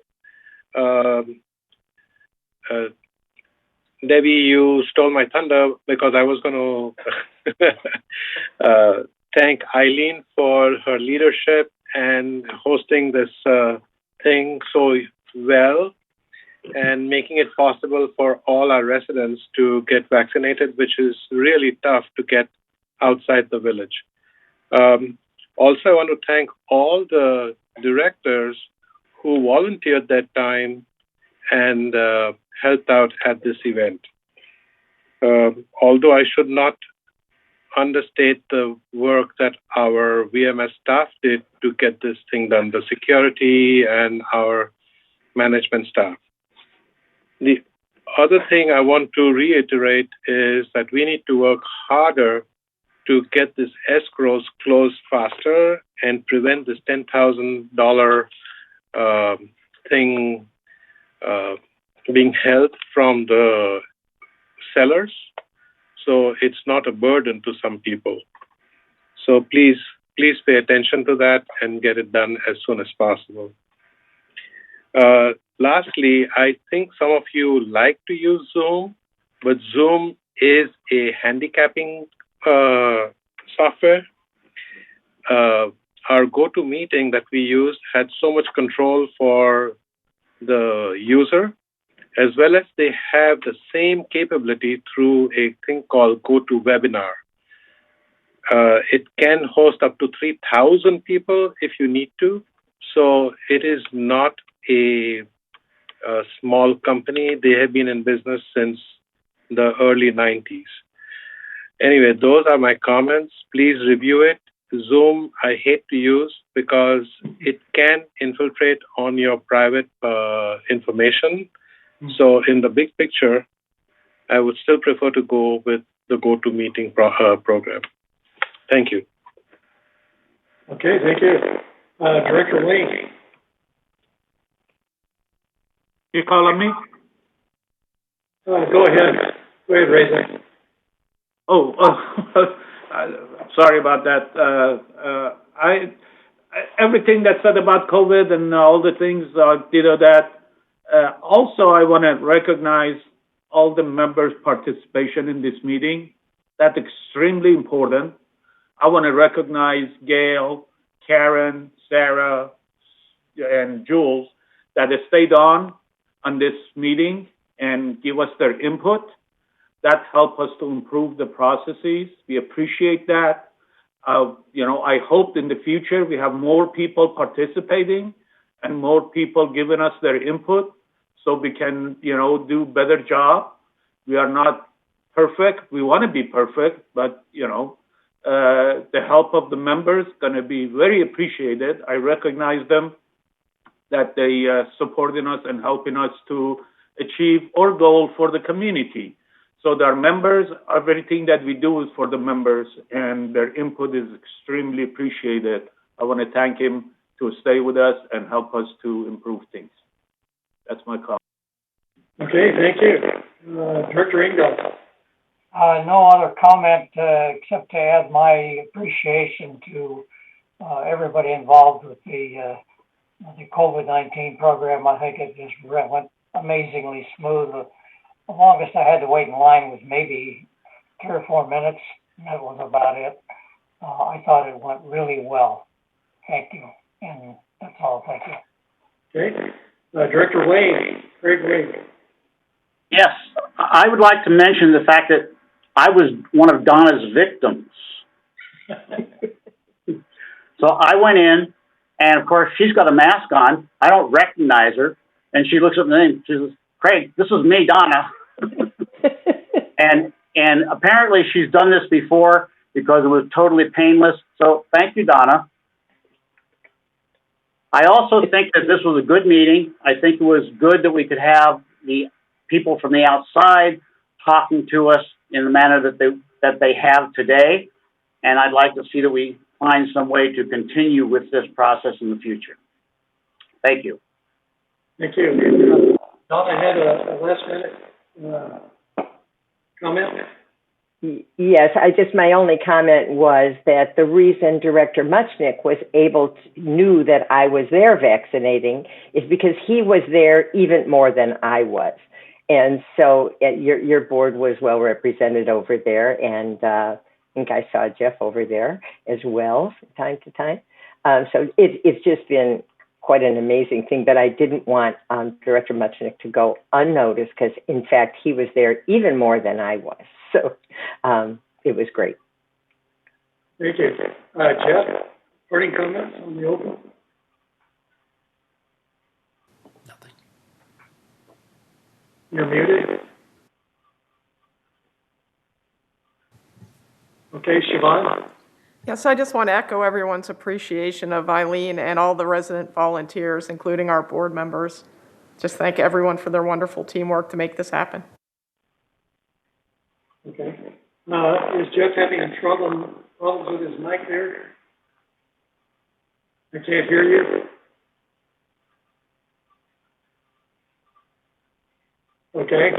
Debbie, you stole my thunder because I was going to thank Eileen for her leadership and hosting this thing so well and making it possible for all our residents to get vaccinated, which is really tough to get outside the village. Also, I want to thank all the directors who volunteered their time and helped out at this event. Although I should not understate the work that our VMS staff did to get this thing done, the security and our management staff. The other thing I want to reiterate is that we need to work harder to get this escrows closed faster and prevent this $10,000 thing being held from the sellers. So it's not a burden to some people. So please pay attention to that and get it done as soon as possible. Lastly, I think some of you like to use Zoom, but Zoom is a handicapping software. Our GoToMeeting that we used had so much control for the user, as well as they have the same capability through a thing called GoToWebinar. It can host up to 3,000 people if you need to. So it is not a small company. They have been in business since the early 90s. Anyway, those are my comments. Please review it. Zoom, I hate to use because it can infiltrate on your private information. So in the big picture, I would still prefer to go with the GoToMeeting program. Thank you. Okay, thank you. Director Wayne. You calling me? Go ahead. Go ahead, Reza. Sorry about that. Everything that's said about COVID and all the things, also, I want to recognize all the members' participation in this meeting. That's extremely important. I want to recognize Gail, Karen, Sarah, and Jules that have stayed on this meeting and give us their input. That helped us to improve the processes. We appreciate that. I hope in the future we have more people participating and more people giving us their input so we can, do better job. We are not perfect. We want to be perfect, but, the help of the members is going to be very appreciated. I recognize them that they supporting us and helping us to achieve our goal for the community. So their members, everything that we do is for the members, and their input is extremely appreciated. I want to thank him to stay with us and help us to improve things. That's my call. Okay, thank you. Director Engel. No other comment except to add my appreciation to everybody involved with the COVID-19 program. I think it just went amazingly smooth. The longest I had to wait in line was maybe 3 or 4 minutes. That was about it. I thought it went really well. Thank you. And that's all. Thank you. Okay. Director Wayne, Craig Wayne. Yes, I would like to mention the fact that I was one of Donna's victims. So I went in, and of course, she's got a mask on. I don't recognize her. And she looks at me and she says, "Craig, this is me, Donna." and apparently she's done this before because it was totally painless. So thank you, Donna. I also think that this was a good meeting. I think it was good that we could have the people from the outside talking to us in the manner that they have today. And I'd like to see that we find some way to continue with this process in the future. Thank you. Thank you. Donna had a last minute comment. Yes, my only comment was that the reason Director Muchnick was knew that I was there vaccinating is because he was there even more than I was. And so your board was well represented over there, and I think I saw Jeff over there as well from time to time. So it's just been quite an amazing thing, but I didn't want Director Muchnick to go unnoticed because, in fact, he was there even more than I was. So it was great. Thank you. Jeff, parting comments on the open? Nothing. You're muted. Okay, Siobhan? Yes, I just want to echo everyone's appreciation of Eileen and all the resident volunteers, including our board members. Just thank everyone for their wonderful teamwork to make this happen. Okay. Is Jeff having problems with his mic there? I can't hear you. Okay.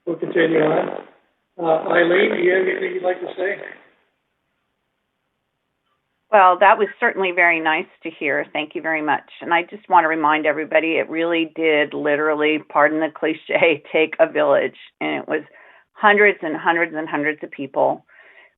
We'll continue on. Eileen, do you have anything you'd like to say? Well, that was certainly very nice to hear. Thank you very much. And I just want to remind everybody, it really did literally, pardon the cliche, take a village. And it was hundreds and hundreds and hundreds of people.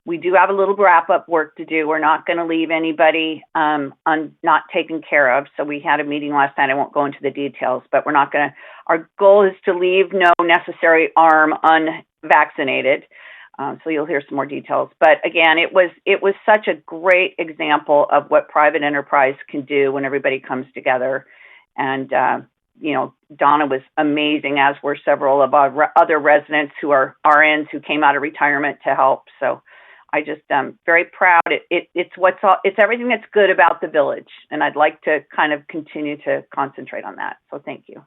We do have a little wrap-up work to do. We're not going to leave anybody not taken care of. So we had a meeting last night. I won't go into the details, but we're not going to. Our goal is to leave no necessary arm unvaccinated. So you'll hear some more details. But again, it was such a great example of what private enterprise can do when everybody comes together. And Donna was amazing, as were several of our other residents who are RNs who came out of retirement to help. So I just am very proud. It's everything that's good about the village, and I'd like to kind of continue to concentrate on that. So thank you.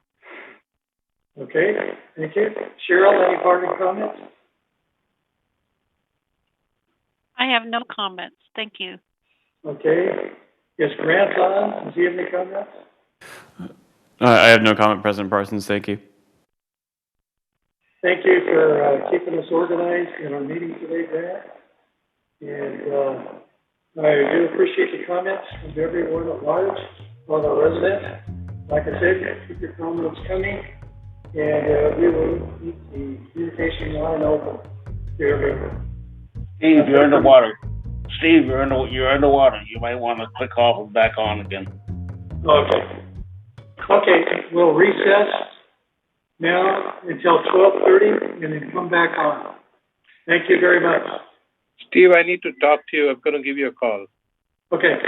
Okay, thank you. Cheryl, any parting comments? I have no comments. Thank you. Okay. Is Grant on? Does he have any comments? I have no comment, President Parsons. Thank you. Thank you for keeping us organized in our meeting today, Grant. And I do appreciate the comments from everyone at large, all our residents. Like I said, keep your comments coming, and we will keep the communication line open to everyone. Steve, you're in the water. Steve, you're in the water. You might want to click off and back on again. Okay. Okay, we'll recess now until 12:30 and then come back on. Thank you very much. Steve, I need to talk to you. I'm going to give you a call. Okay.